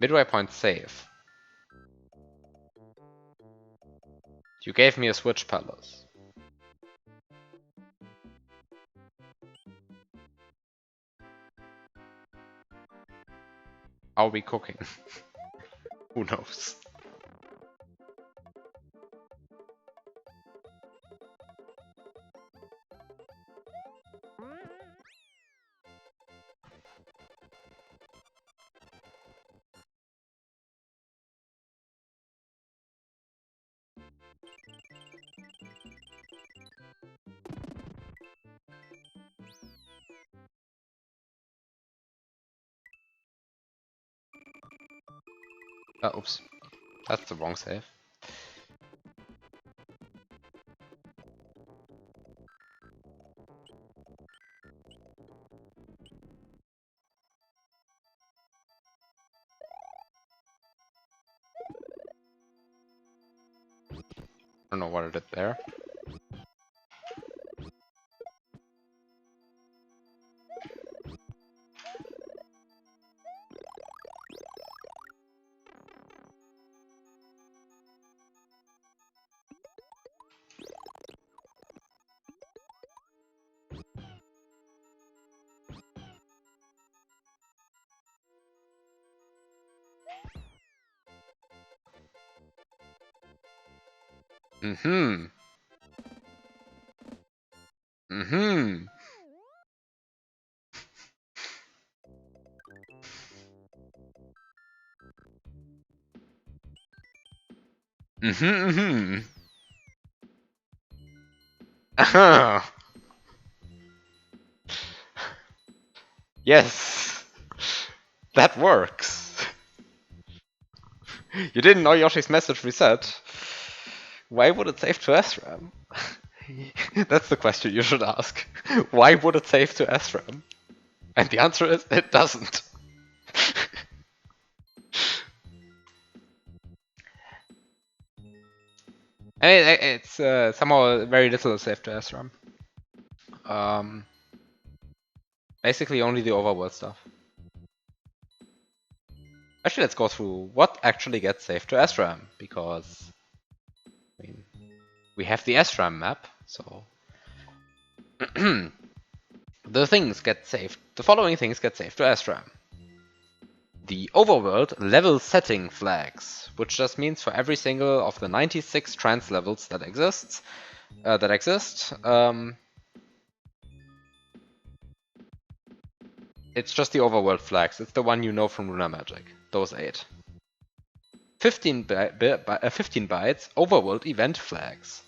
Midway point save. You gave me a Switch Palace. Are we cooking? Who knows? Oops. That's the wrong save. I don't know what I did there. Mm-hmm. Mm-hmm. Mm-hmm. Mm-hmm. Yes. That works. You didn't know Yoshi's message reset. Why would it save to SRAM? That's the question you should ask. Why would it save to SRAM? And the answer is, it doesn't. And it's somehow very little saved to SRAM. Basically only the overworld stuff. Actually, let's go through what actually gets saved to SRAM, because I mean, we have the SRAM map, so the things get saved. The following things get saved to SRAM. the overworld level setting flags, which just means for every single of the 96 trans levels that exist, it's just the overworld flags. It's the one you know from Lunar Magic. Those 8. 15 bytes overworld event flags.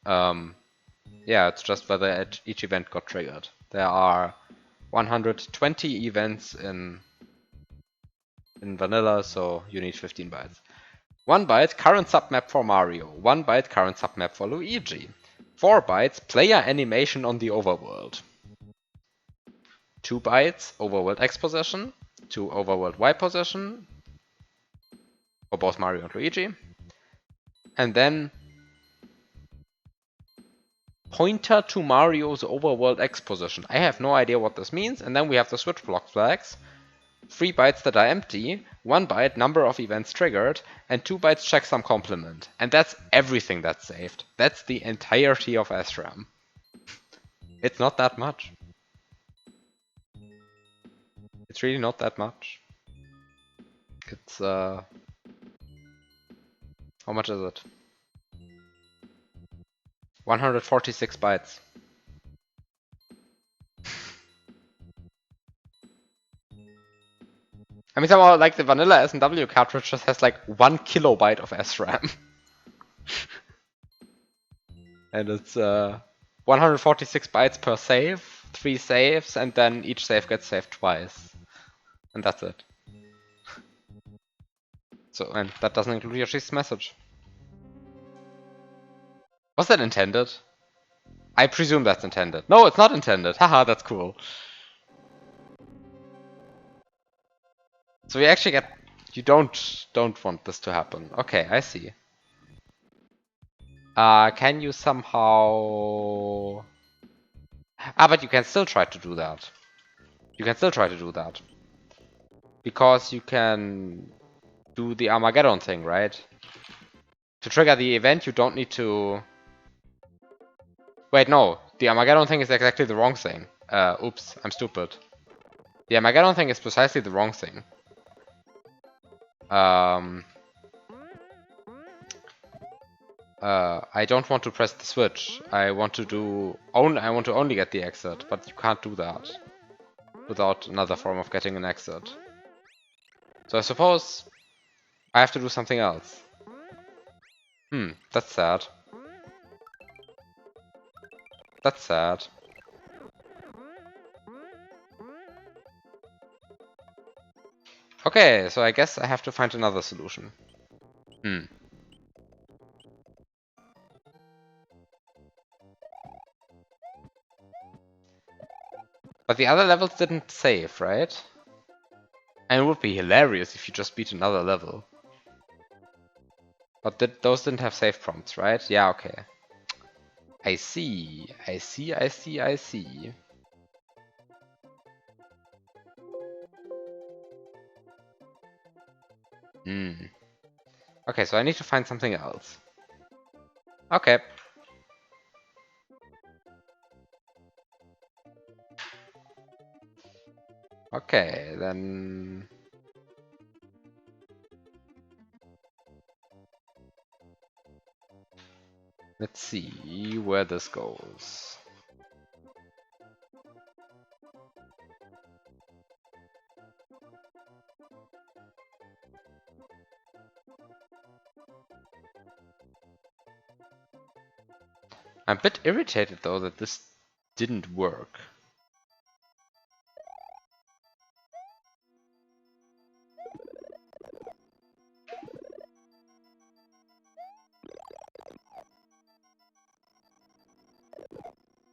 Yeah, it's just whether each event got triggered. There are 120 events in vanilla, so you need 15 bytes. 1 byte current submap for Mario, 1 byte current submap for Luigi, 4 bytes player animation on the overworld, 2 bytes overworld X position, 2 overworld Y position for both Mario and Luigi, and then pointer to Mario's overworld X position. I have no idea what this means, and then we have the switch block flags. 3 bytes that are empty, 1 byte number of events triggered, and 2 bytes checksum complement. And that's everything that's saved. That's the entirety of SRAM. It's not that much. It's really not that much. It's, how much is it? 146 bytes. I mean, somehow, like, the vanilla S&W cartridge just has, like, 1 kilobyte of SRAM. And it's, 146 bytes per save, 3 saves, and then each save gets saved twice. And that's it. So, and that doesn't include Yoshi's message. Was that intended? I presume that's intended. No, it's not intended. Haha, that's cool. So we actually get... You don't want this to happen. Okay, I see. Can you somehow... but you can still try to do that. You can still try to do that. Because you can do the Armageddon thing, right? To trigger the event, you don't need to... Wait, no. The Armageddon thing is exactly the wrong thing. Oops, I'm stupid. The Armageddon thing is precisely the wrong thing. I don't want to press the switch. I want to only get the exit, but you can't do that without another form of getting an exit. So I suppose I have to do something else. That's sad. That's sad. Okay, so I guess I have to find another solution. But the other levels didn't save, right? And it would be hilarious if you just beat another level. But those didn't have save prompts, right? Yeah, okay. I see. I see, I see, I see. Okay, so I need to find something else. Okay. Okay, then... Let's see where this goes. I'm a bit irritated though that this didn't work.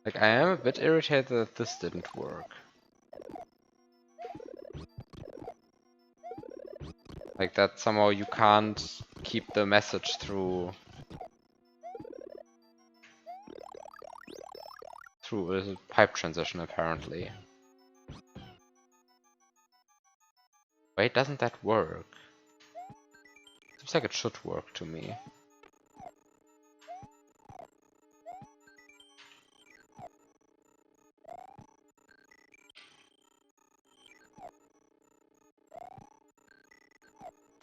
Like, I am a bit irritated that this didn't work. Like that somehow you can't keep the message through a pipe transition apparently. Wait, doesn't that work? Seems like it should work to me.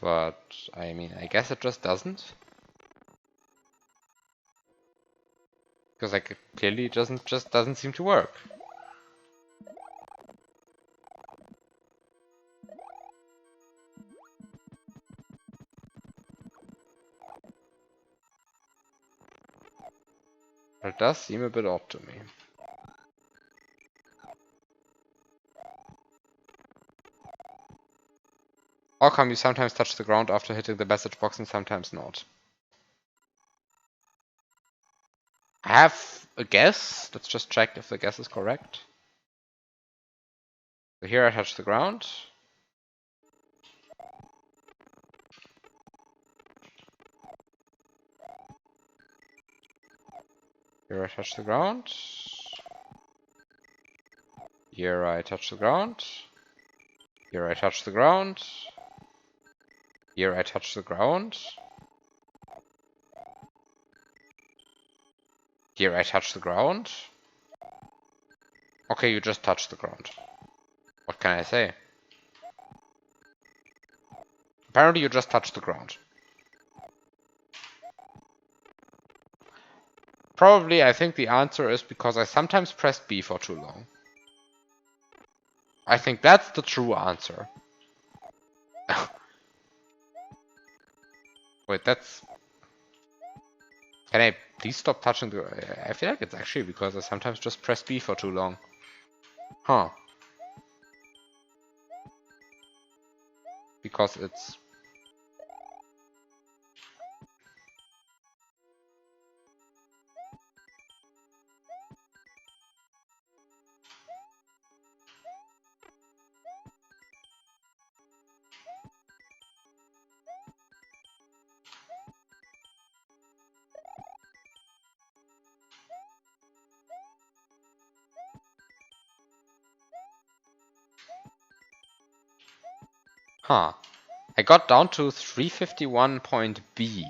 But, I mean, I guess it just doesn't. Because like it clearly doesn't seem to work. It does seem a bit odd to me. How come you sometimes touch the ground after hitting the message box and sometimes not? I have a guess. Let's just check if the guess is correct. So here I touch the ground. Here I touch the ground. Here I touch the ground. Here I touch the ground. Here I touch the ground. Here I touch the ground. Okay, you just touched the ground. What can I say? Apparently you just touched the ground. Probably, I think the answer is because I sometimes pressed B for too long. I think that's the true answer. Wait, that's... Can I please stop touching the... I feel like it's actually because I sometimes just press B for too long. Huh. Because it's... Huh. I got down to 351 point B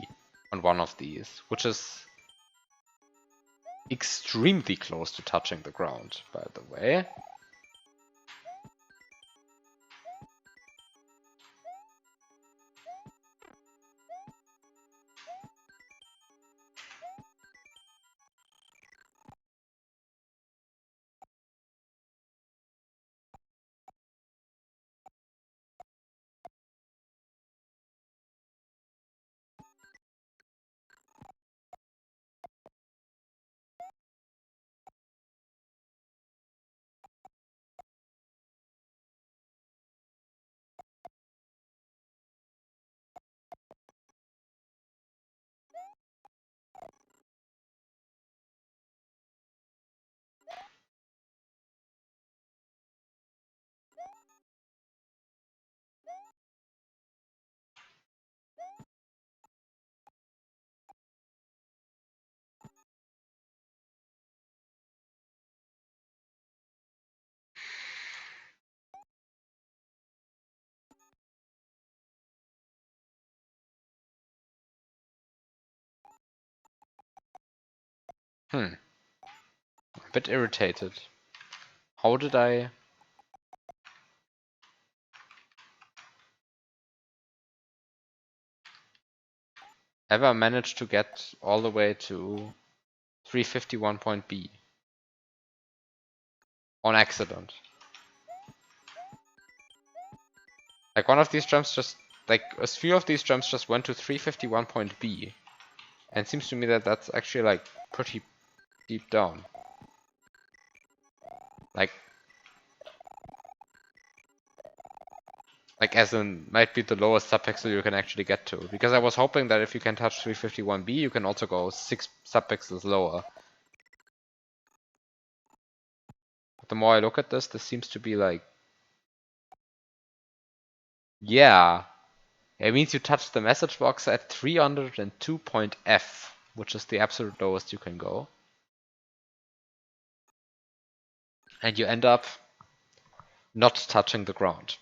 on one of these, which is extremely close to touching the ground, by the way. A bit irritated. How did I... ever manage to get all the way to 351 point B? On accident. Like one of these jumps just... like a few of these jumps just went to 351 point B. And it seems to me that that's actually like pretty deep down. Like as in might be the lowest subpixel you can actually get to. Because I was hoping that if you can touch 351B, you can also go 6 subpixels lower. But the more I look at this seems to be like... yeah. It means you touch the message box at 302 point F, which is the absolute lowest you can go. And you end up not touching the ground.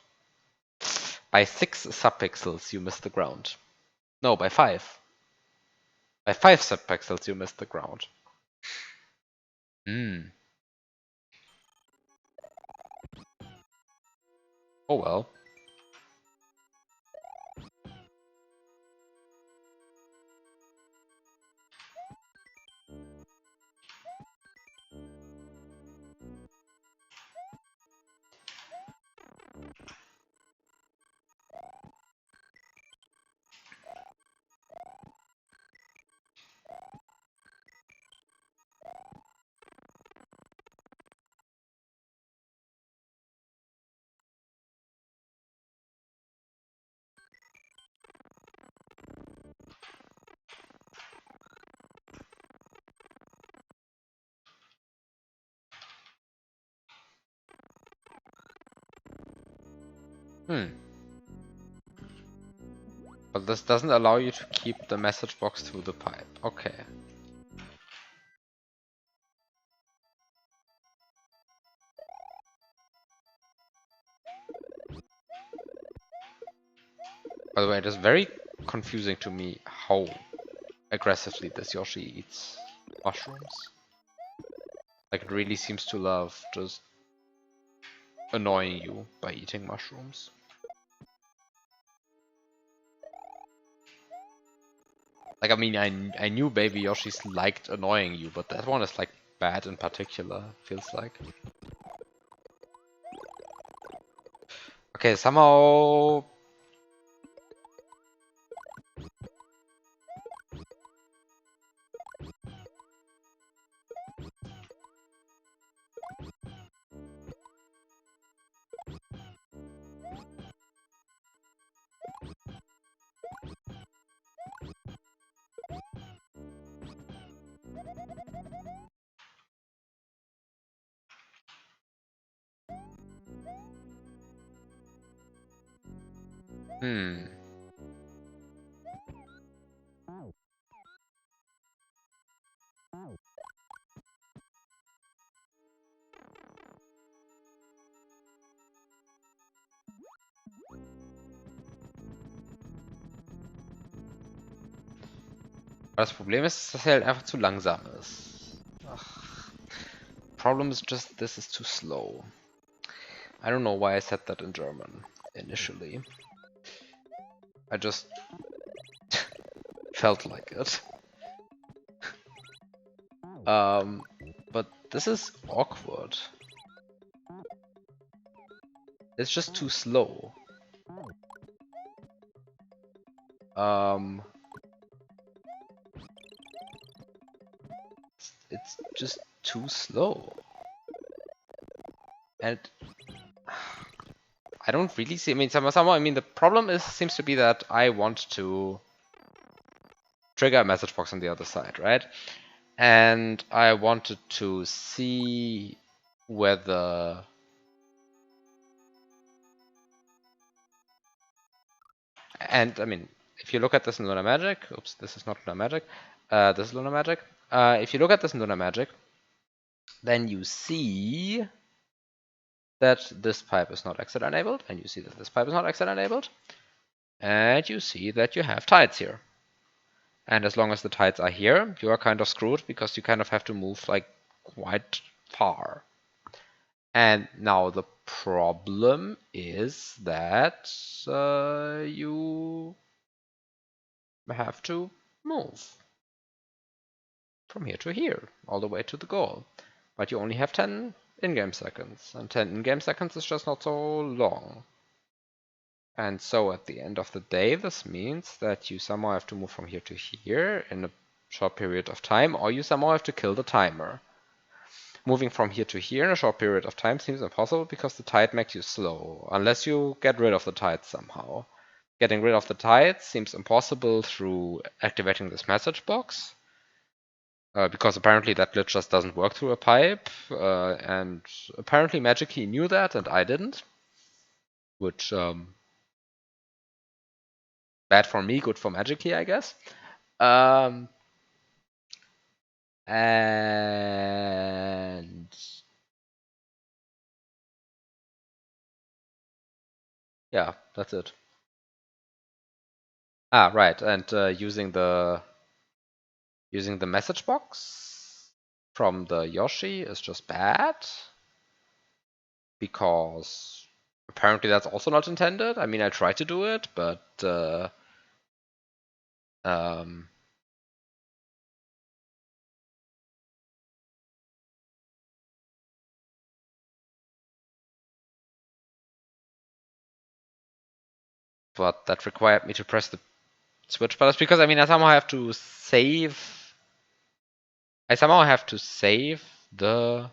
By 6 subpixels you miss the ground. No, by 5. By 5 subpixels you miss the ground. Oh well. Hmm. But this doesn't allow you to keep the message box through the pipe. Okay. By the way, it is very confusing to me how aggressively this Yoshi eats mushrooms. Like, it really seems to love just annoying you by eating mushrooms. Like, I mean, I knew Baby Yoshis liked annoying you, but that one is like bad in particular, feels like. Okay, somehow... Hmm. Das Problem ist, dass er halt einfach zu langsam ist. Ach. Problem is just this is too slow. I don't know why I said that in German initially. I just felt like it. But this is awkward. It's just too slow. It's just too slow. And I don't really see, I mean, somehow, I mean, the problem seems to be that I want to trigger a message box on the other side, right? And I wanted to see whether... And, I mean, if you look at this in Lunar Magic, oops, this is not Lunar Magic, this is Lunar Magic. If you look at this in Lunar Magic, then you see that this pipe is not exit enabled, and you see that this pipe is not exit enabled, and you see that you have tides here. And as long as the tides are here, you are kind of screwed because you kind of have to move like quite far. And now the problem is that you have to move from here to here, all the way to the goal. But you only have 10 in-game seconds, and 10 in-game seconds is just not so long. And so at the end of the day, this means that you somehow have to move from here to here in a short period of time, or you somehow have to kill the timer. Moving from here to here in a short period of time seems impossible because the tide makes you slow, unless you get rid of the tide somehow. Getting rid of the tide seems impossible through activating this message box, because apparently that glitch just doesn't work through a pipe, and apparently Magic Key knew that and I didn't, which bad for me, good for Magic Key, I guess. And yeah, that's it. Ah, right, and using the message box from the Yoshi is just bad because apparently that's also not intended. I mean, I tried to do it, but that required me to press the switch. But that's because I mean I somehow have to save. I somehow have to save the.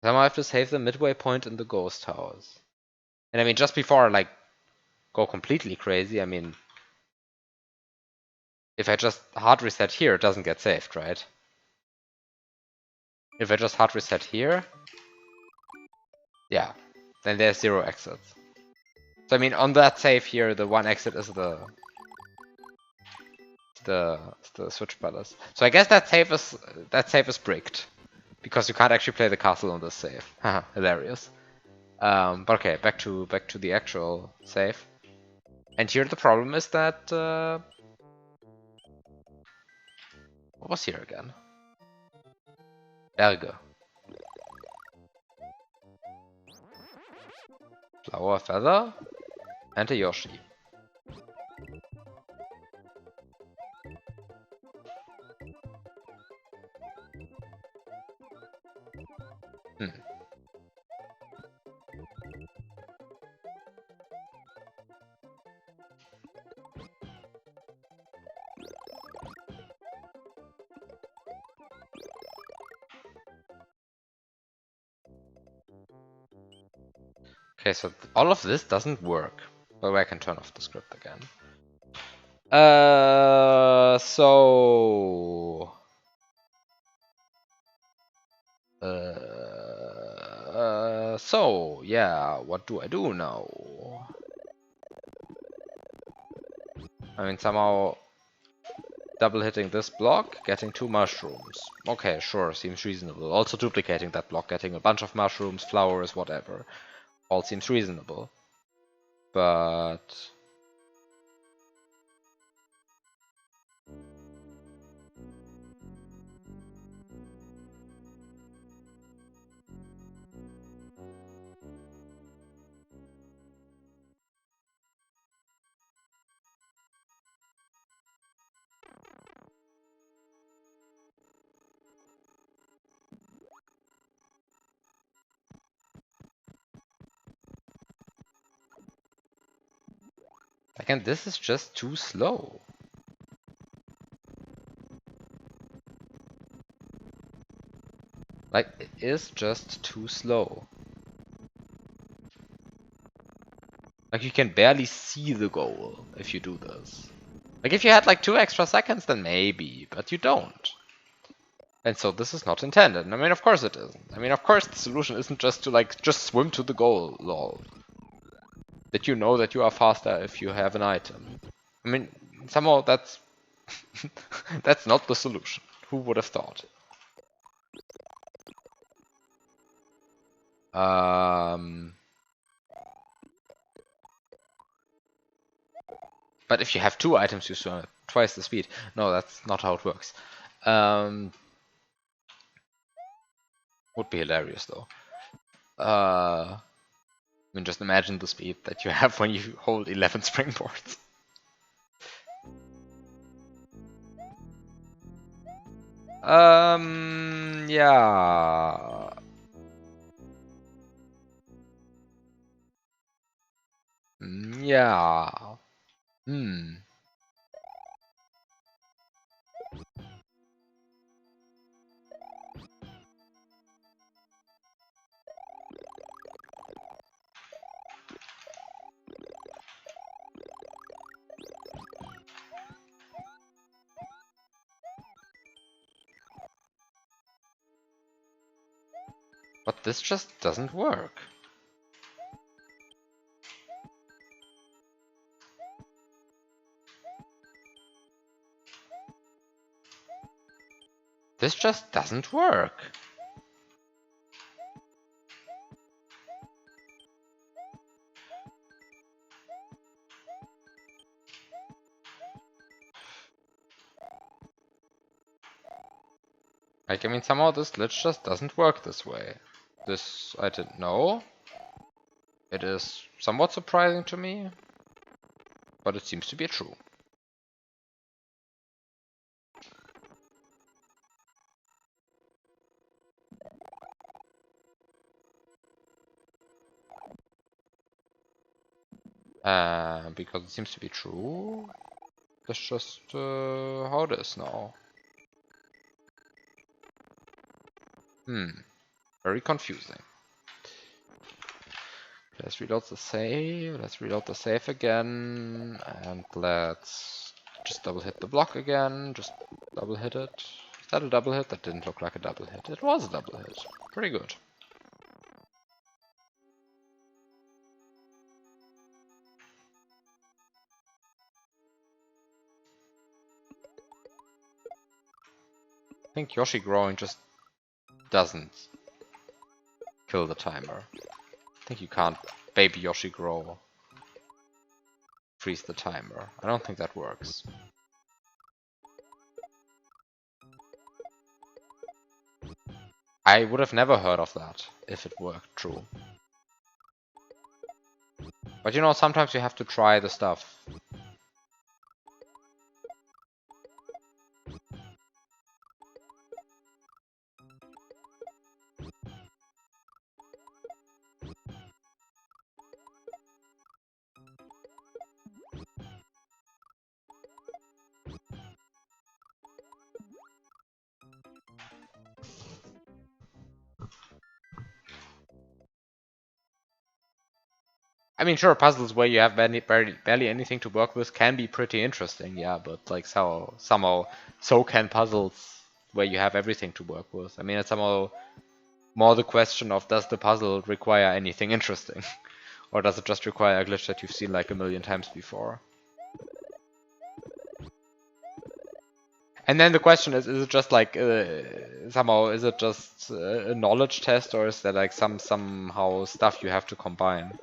Somehow I have to save the midway point in the ghost house. And I mean, just before I like go completely crazy, I mean, If I just hard reset here, it doesn't get saved, right? If I just hard reset here, yeah, then there's 0 exits. So I mean, on that save here, the one exit is the switch palace. So I guess that save is bricked because you can't actually play the castle on this save. Haha, hilarious. But okay, back to the actual save. And here the problem is that what was here again? Berge. Flower feather and a Yoshi. Hmm. Okay, so all of this doesn't work. But I can turn off the script again. So yeah, what do I do now? I mean, somehow double hitting this block, getting 2 mushrooms. Okay, sure, seems reasonable. Also duplicating that block, getting a bunch of mushrooms, flowers, whatever. All seems reasonable. But again, this is just too slow. Like, it is just too slow. Like, you can barely see the goal if you do this. Like, if you had like 2 extra seconds, then maybe, but you don't. And so this is not intended. I mean, of course it isn't. I mean, of course the solution isn't just to like, just swim to the goal, lol. That you know that you are faster if you have an item. I mean, somehow that's that's not the solution. Who would have thought? But if you have 2 items, you swim at twice the speed. No, that's not how it works. Would be hilarious though. I mean, just imagine the speed that you have when you hold 11 springboards. Yeah. Yeah. Hmm. But this just doesn't work. This just doesn't work. Like, I mean, somehow this glitch just doesn't work this way. This I didn't know. It is somewhat surprising to me, but it seems to be true. Because it seems to be true. That's just how it is now. Very confusing. Let's reload the save. Let's reload the save again, and let's just double hit the block again. Just double hit it. Is that a double hit? That didn't look like a double hit. It was a double hit. Pretty good. I think Yoshi growing just doesn't kill the timer. I think you can't baby Yoshi grow, freeze the timer. I don't think that works. I would have never heard of that if it worked true. But you know, sometimes you have to try the stuff. I mean, sure, puzzles where you have barely anything to work with can be pretty interesting, yeah, but like somehow so can puzzles where you have everything to work with. I mean, it's somehow more the question of does the puzzle require anything interesting? Or does it just require a glitch that you've seen like a million times before? And then the question is it just like somehow is it just a knowledge test, or is there like somehow stuff you have to combine?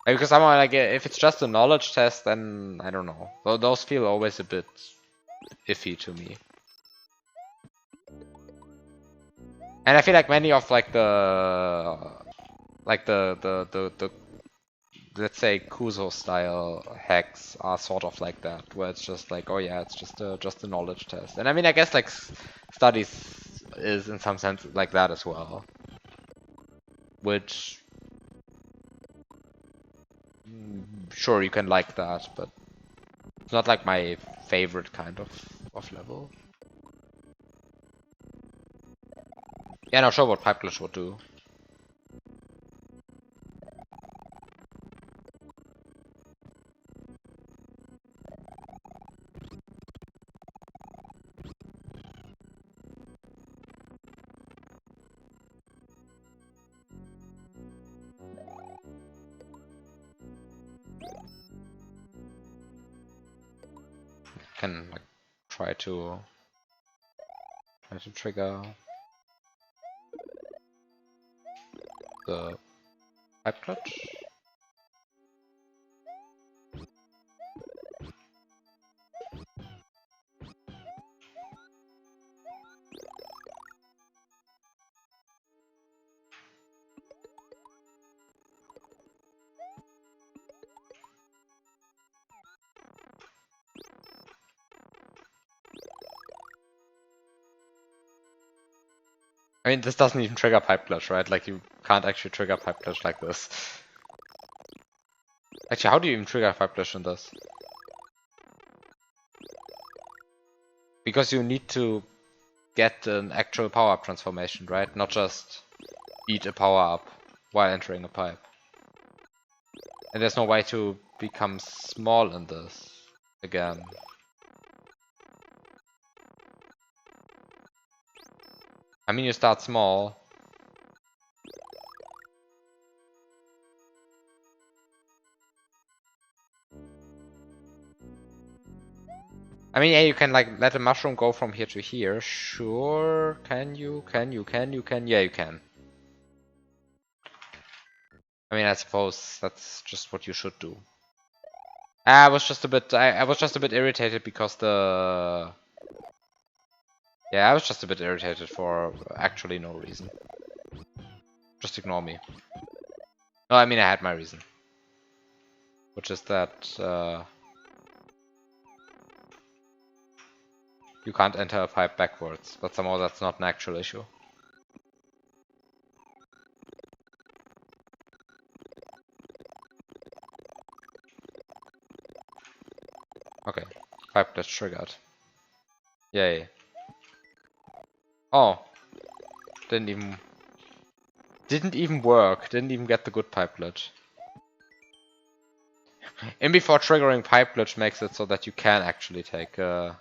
Because somehow like if it's just a knowledge test, then I don't know. Those feel always a bit iffy to me. And I feel like many of like the let's say Kuzo style hacks are sort of like that, where it's just like, oh yeah, it's just a knowledge test. And I mean, I guess like studies is in some sense like that as well, which sure you can like that, but it's not like my favorite kind of level. Yeah, not sure what Pipe Glitch would do. Can like try to trigger the Pipe Glitch. I mean, this doesn't even trigger Pipe Glitch, right? Like, you can't actually trigger Pipe Glitch like this. Actually, how do you even trigger Pipe Glitch in this? Because you need to get an actual power-up transformation, right? Not just eat a power-up while entering a pipe. And there's no way to become small in this again. I mean, you start small. I mean, yeah, you can like let a mushroom go from here to here. Sure. Can you? Yeah, you can. I mean, I suppose that's just what you should do. I was just a bit irritated because the I was just a bit irritated for actually no reason. Just ignore me. No, I mean I had my reason, which is that you can't enter a pipe backwards, but somehow that's not an actual issue. Okay, pipe glitch triggered. Yay. Oh, didn't even work. Didn't even get the good pipe glitch. In before triggering pipe glitch makes it so that you can actually take the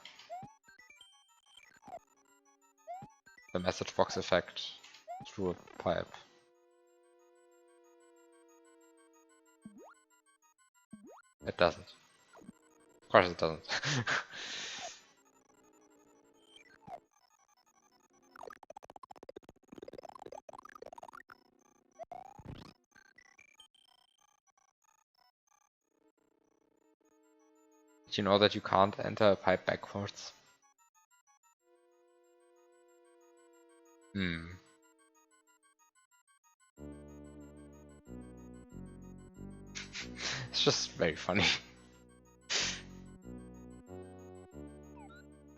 message box effect through a pipe. It doesn't. Of course it doesn't. Did you know that you can't enter a pipe backwards? It's just very funny.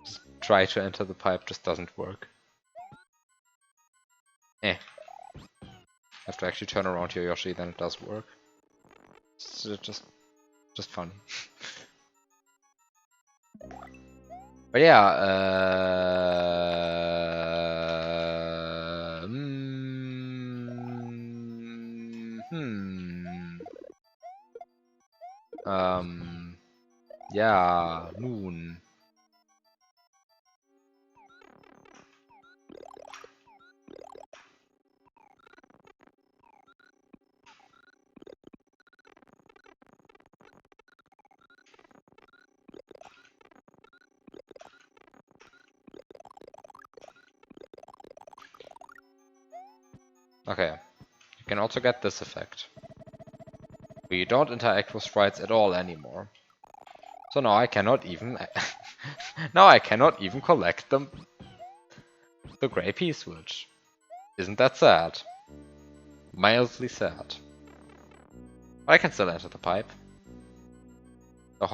Just try to enter the pipe, just doesn't work. Have to actually turn around your Yoshi, then it does work. It's just funny. But yeah, yeah, nun. Okay, you can also get this effect. You don't interact with sprites at all anymore. So now I cannot even now I cannot even collect the gray P-switch. Isn't that sad? Mildly sad. But I can still enter the pipe. So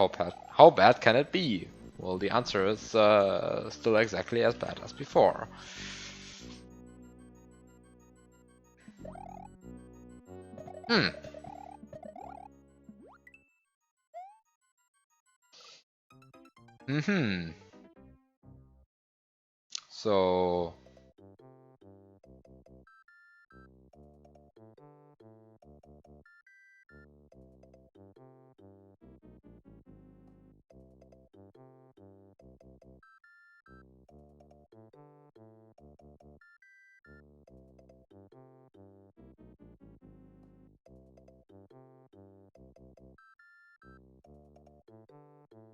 how bad can it be? Well, the answer is still exactly as bad as before. So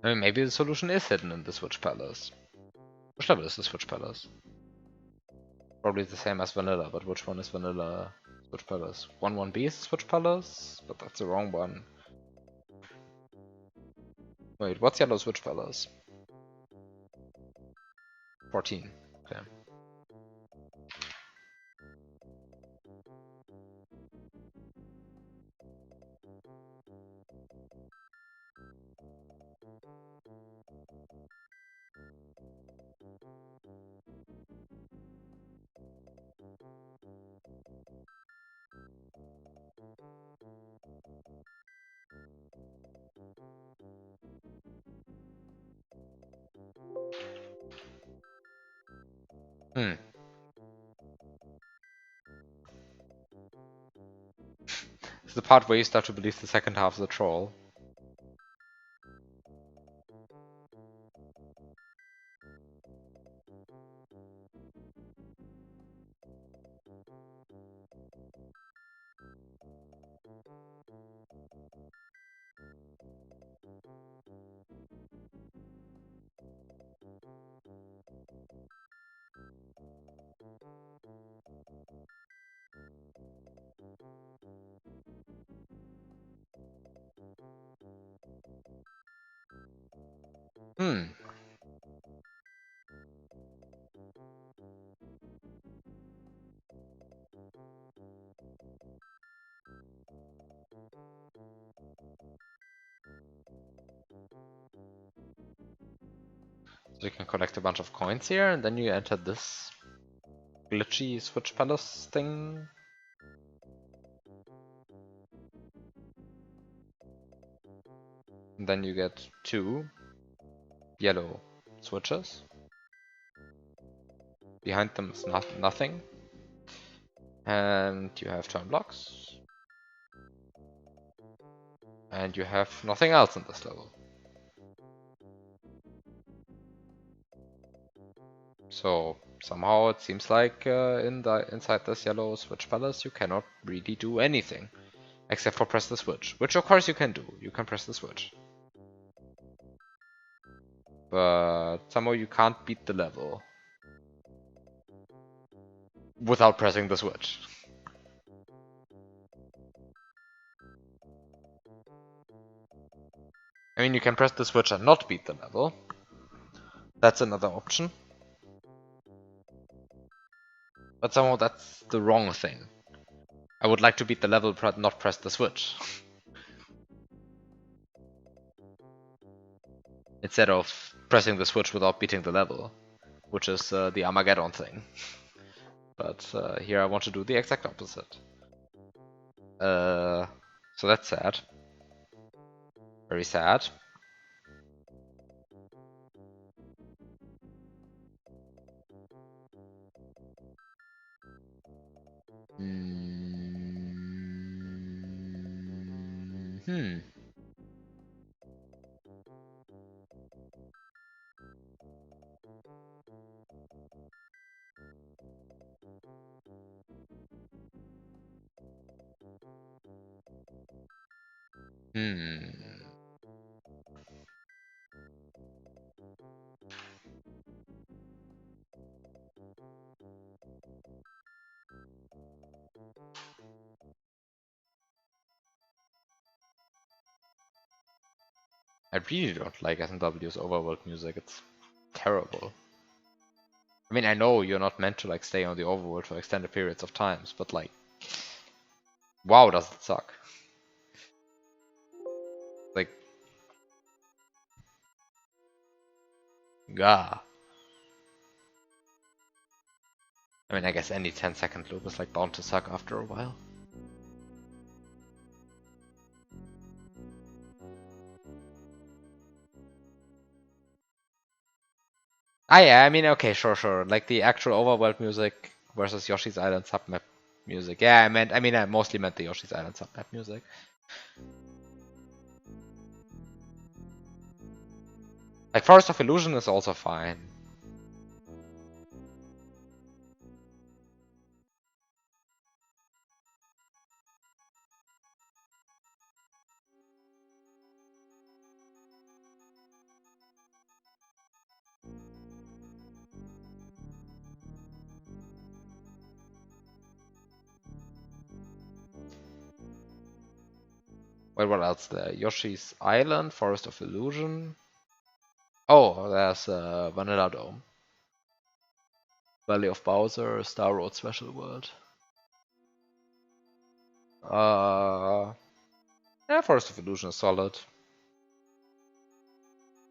I mean, maybe the solution is hidden in the Switch Palace. Which level is the Switch Palace? Probably the same as Vanilla, but which one is Vanilla Switch Palace? 1-1B is the Switch Palace? But that's the wrong one. Wait, what's Yellow Switch Palace? 14. Okay. It's the part where you start to believe the second half is a troll. So you can collect a bunch of coins here, and then you enter this glitchy Switch Palace thing. And then you get 2 yellow switches. Behind them is nothing. And you have turn blocks. And you have nothing else in this level. So somehow it seems like inside this yellow switch palace you cannot really do anything. Except for press the switch. Which of course you can do. You can press the switch. But somehow you can't beat the level without pressing the switch. I mean, you can press the switch and not beat the level. That's another option. But somehow that's the wrong thing. I would like to beat the level, but not press the switch. Instead of pressing the switch without beating the level, which is the Armageddon thing. But here I want to do the exact opposite. So that's sad. Very sad. Hmm. I really don't like SMW's overworld music. It's terrible. I mean, I know you're not meant to like stay on the overworld for extended periods of times, but like, wow, does it suck? Like, gah. I mean, I guess any 10-second loop is like bound to suck after a while. Ah, yeah, I mean, okay, sure. Like the actual overworld music versus Yoshi's Island submap music. Yeah, I mostly meant the Yoshi's Island submap music. Like Forest of Illusion is also fine. Wait, what else there? Yoshi's Island, Forest of Illusion. Oh, there's Vanilla Dome. Valley of Bowser, Star Road Special World. Yeah, Forest of Illusion is solid.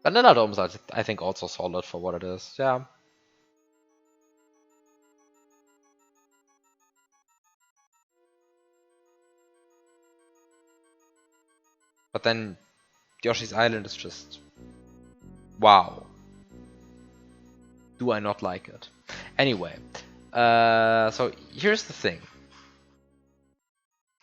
Vanilla Dome is, I think, also solid for what it is. Yeah. But then Yoshi's Island is just wow. Do I not like it? Anyway, so here's the thing.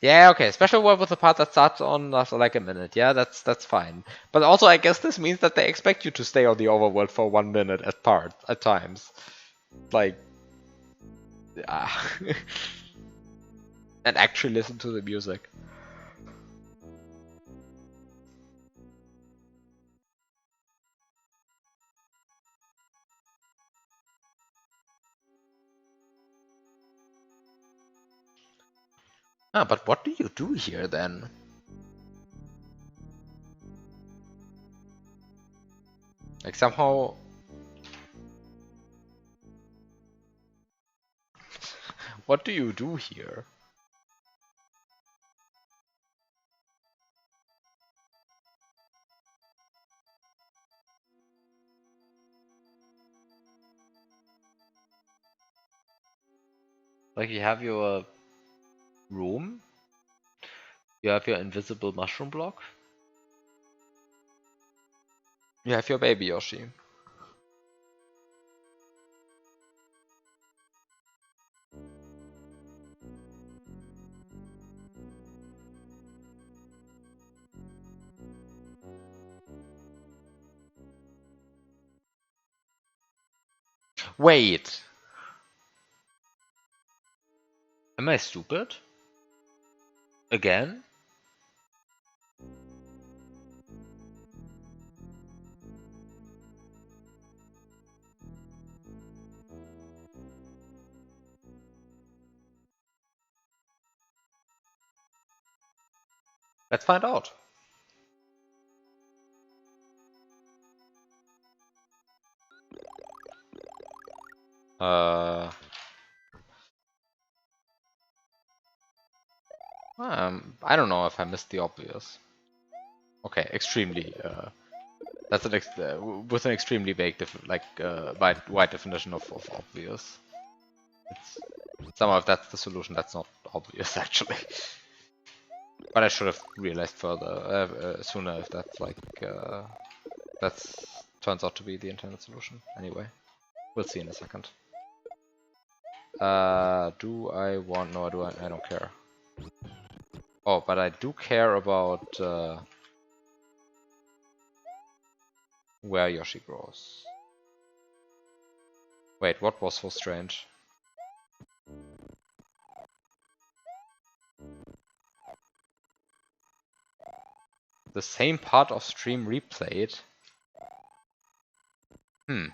Yeah, okay, special world with the part that starts on after like a minute. Yeah, that's fine. But also, I guess this means that they expect you to stay on the overworld for 1 minute at times. Like, and actually listen to the music. Ah, but what do you do here then? Like somehow. What do you do here? Like you have your room, you have your invisible mushroom block, you have your baby Yoshi. Wait. Am I stupid? Again? Let's find out. Uh, I don't know if I missed the obvious. Okay, extremely. That's an with an extremely vague, wide definition of obvious. It's, somehow, if that's the solution, that's not obvious actually. But I should have realized sooner if that's that's turns out to be the intended solution. Anyway, we'll see in a second. Do I want? No, I don't care. Oh, but I do care about where Yoshi grows. Wait, what was so strange? The same part of stream replayed? Hmm.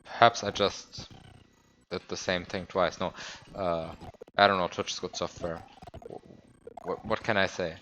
Perhaps I just did the same thing twice. No, I don't know. Twitch is good software. What can I say?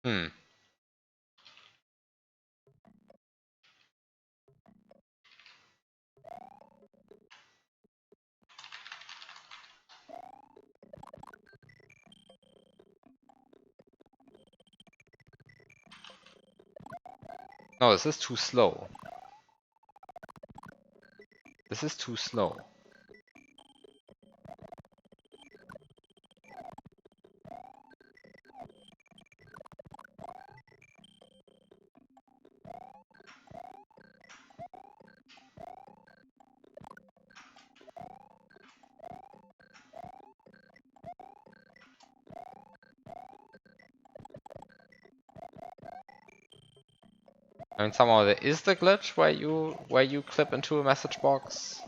Hmm. No, this is too slow. This is too slow. I mean, somehow there is the glitch where you clip into a message box.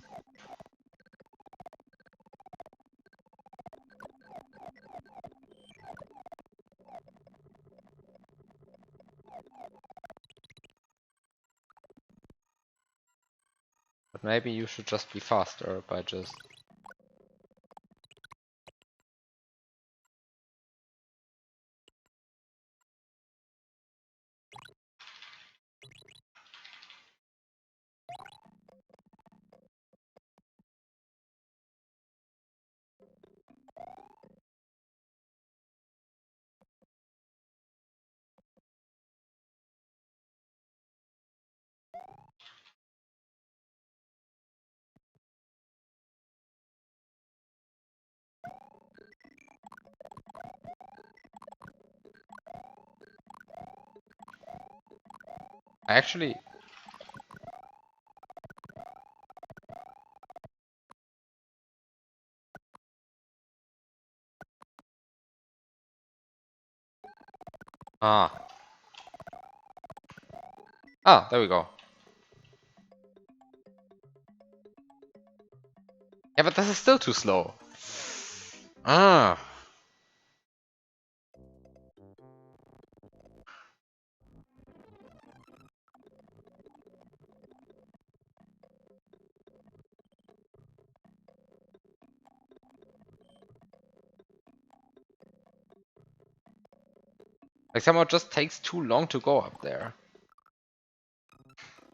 But maybe you should just be faster by just... Actually, Ah. Ah, there we go. Yeah, but this is still too slow. Ah. Like somehow it just takes too long to go up there.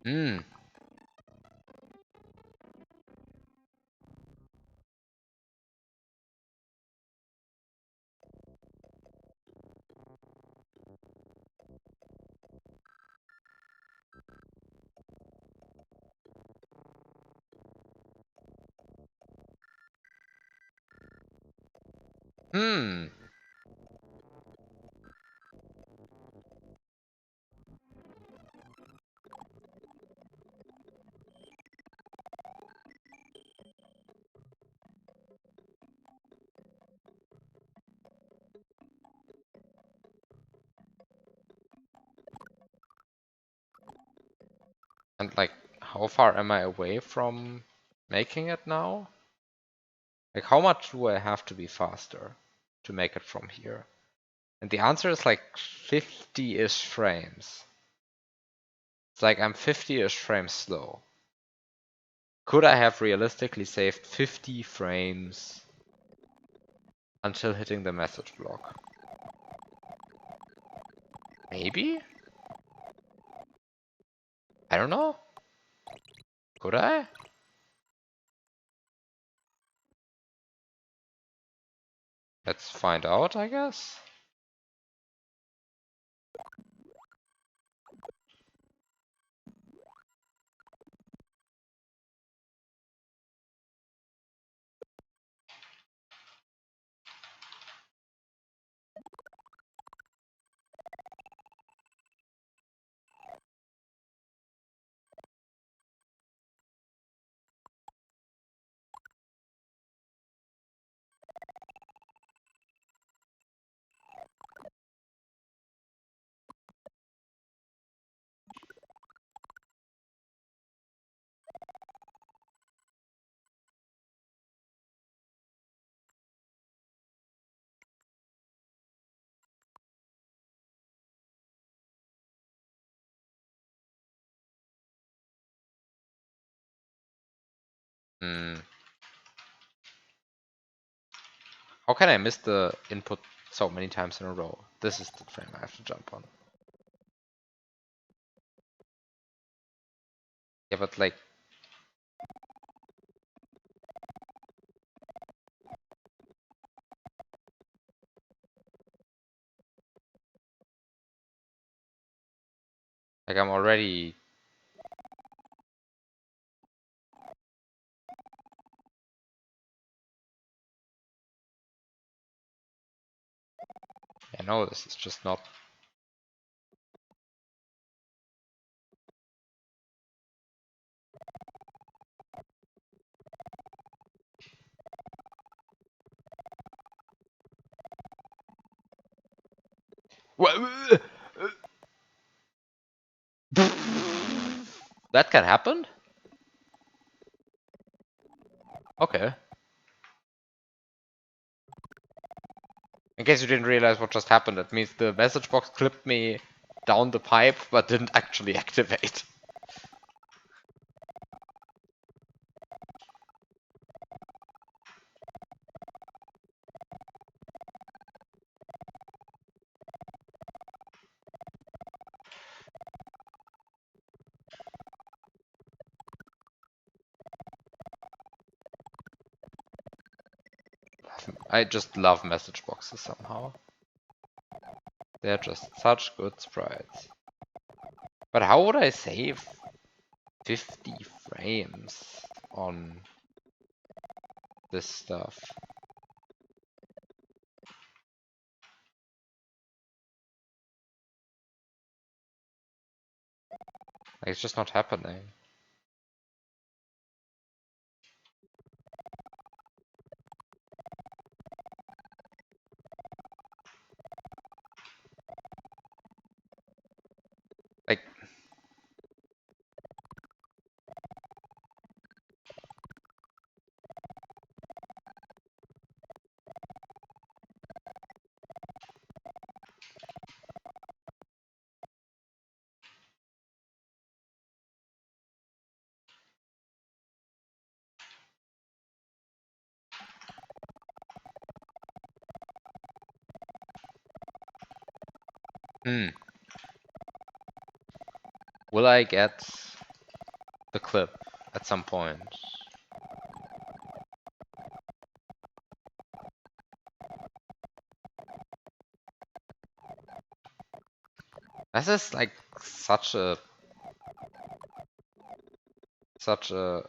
Hmm. Hmm. And like, how far am I away from making it now? Like, how much do I have to be faster to make it from here? And the answer is like 50-ish frames. It's like I'm 50-ish frames slow. Could I have realistically saved 50 frames until hitting the message block? Maybe? I don't know. Could I? Let's find out, I guess. Hmm. How can I miss the input so many times in a row? This is the frame I have to jump on. Yeah, but like... Like I'm already... I know this is just not... That can happen? Okay. In case you didn't realize what just happened, that means the message box clipped me down the pipe, but didn't actually activate. I just love message boxes somehow. They're just such good sprites. But how would I save 50 frames on this stuff? Like, it's just not happening. Hmm. Will I get the clip at some point? This is like such a such a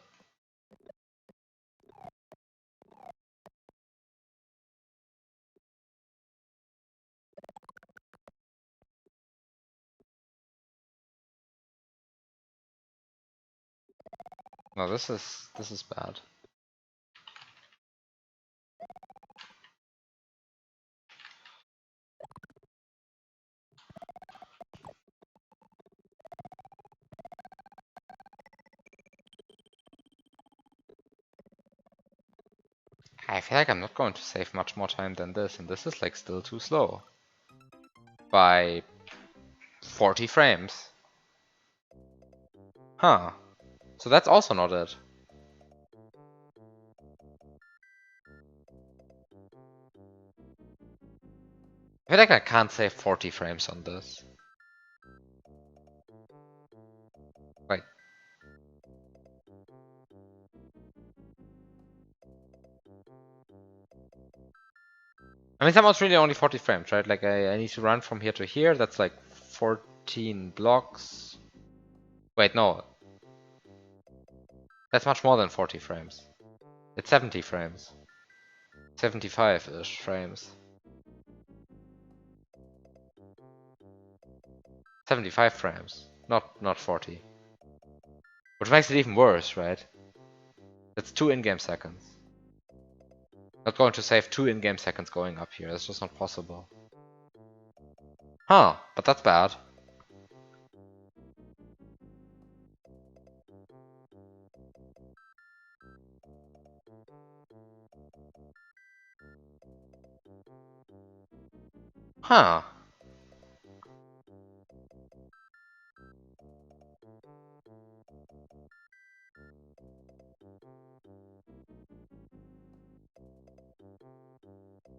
no, this is bad. I feel like I'm not going to save much more time than this, and this is like still too slow. By 40 frames. Huh. So that's also not it. I feel like I can't save 40 frames on this. Wait. I mean, somehow it's really only 40 frames, right? Like, I need to run from here to here. That's like 14 blocks. Wait, no. That's much more than 40 frames. It's 70 frames. 75-ish frames. 75 frames. Not 40. Which makes it even worse, right? That's 2 in-game seconds. Not going to save 2 in-game seconds going up here. That's just not possible. Huh, but that's bad. Huh.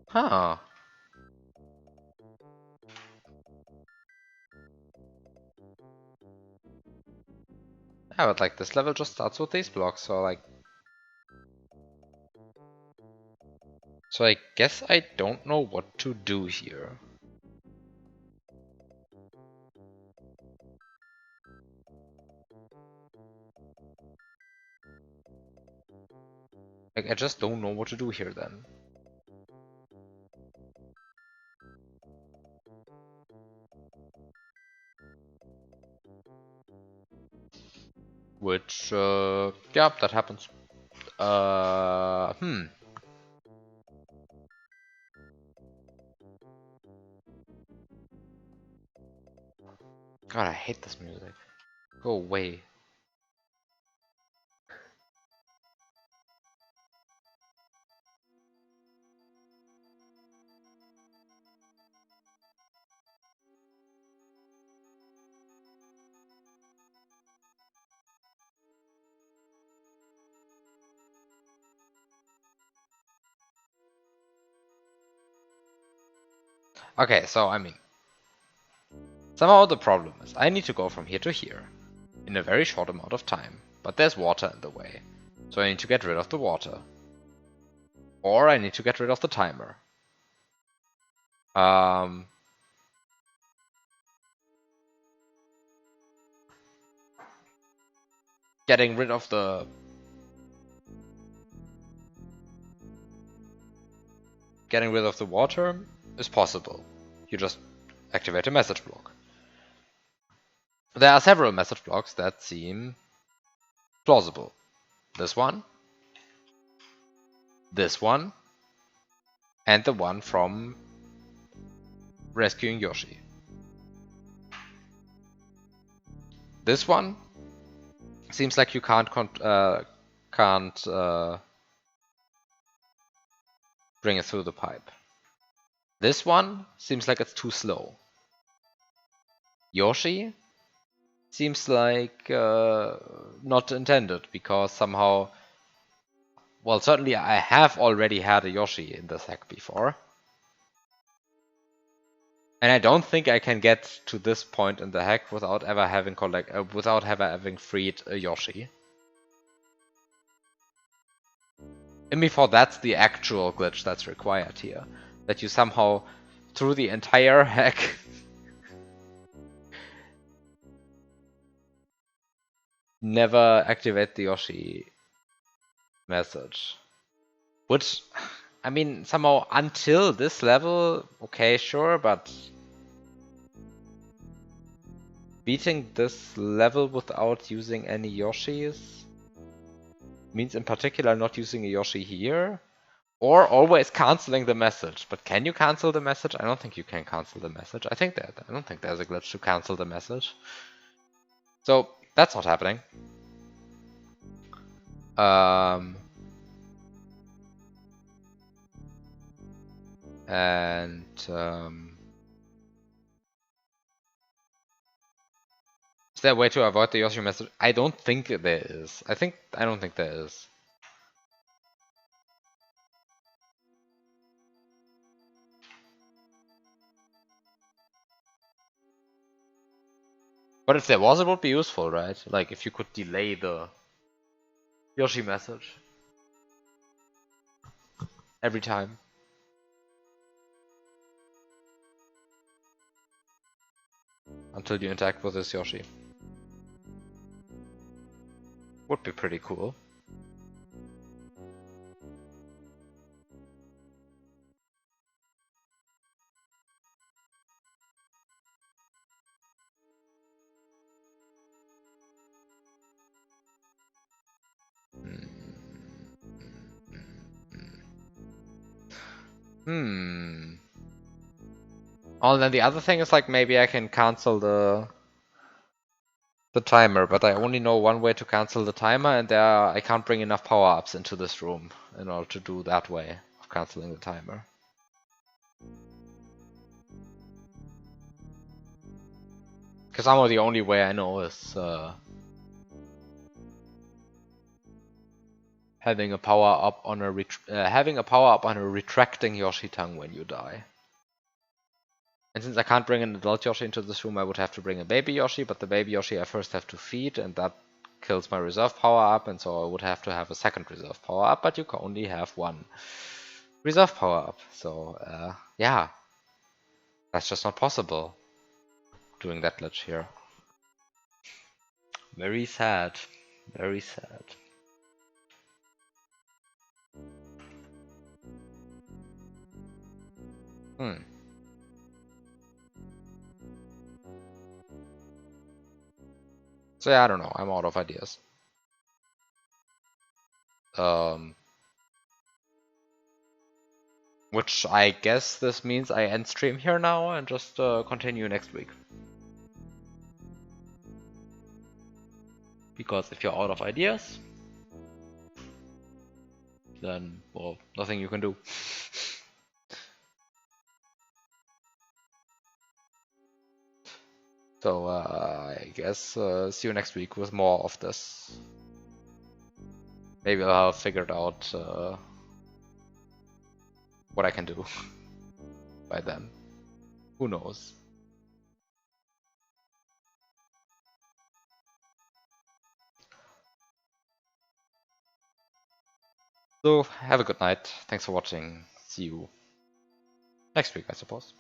Huh. Yeah, but like this level just starts with these blocks, so like... So I guess I don't know what to do here. Like, I just don't know what to do here then. Which, yeah, that happens. Hmm. God, I hate this music. Go away. Okay, so I mean, somehow the problem is I need to go from here to here in a very short amount of time, but there's water in the way, so I need to get rid of the water. Or I need to get rid of the timer. Um, getting rid of the water is possible. You just activate a message block. There are several message blocks that seem plausible. This one, and the one from rescuing Yoshi. This one seems like you can't bring it through the pipe. This one seems like it's too slow. Yoshi seems like not intended because somehow, well, certainly I have already had a Yoshi in this hack before. And I don't think I can get to this point in the hack without ever having freed a Yoshi. And before that's the actual glitch that's required here. That you somehow, through the entire hack, never activate the Yoshi message. Which, I mean, somehow until this level, okay, sure, but beating this level without using any Yoshis means in particular not using a Yoshi here, or always canceling the message. But can you cancel the message? I don't think you can cancel the message. I don't think there's a glitch to cancel the message. So that's not happening. Is there a way to avoid the Yoshi message? I don't think there is. I don't think there is. But if there was, it would be useful, right? Like if you could delay the Yoshi message every time. Until you interact with this Yoshi. Would be pretty cool. Oh, and then the other thing is like maybe I can cancel the timer, but I only know one way to cancel the timer, and I can't bring enough power-ups into this room in order to do that way of canceling the timer. Because somehow the only way I know is having a power-up on a retracting Yoshi tongue when you die. And since I can't bring an adult Yoshi into this room, I would have to bring a baby Yoshi, but the baby Yoshi I first have to feed, and that kills my reserve power-up, and so I would have to have a second reserve power-up, but you can only have one reserve power-up. So, yeah. That's just not possible, doing that glitch here. Very sad. Very sad. So yeah, I don't know. I'm out of ideas. Which I guess this means I end stream here now and just continue next week. Because if you're out of ideas, then, well, nothing you can do. So I guess see you next week with more of this. Maybe I'll have figured out what I can do by then. Who knows? So have a good night. Thanks for watching. See you next week, I suppose.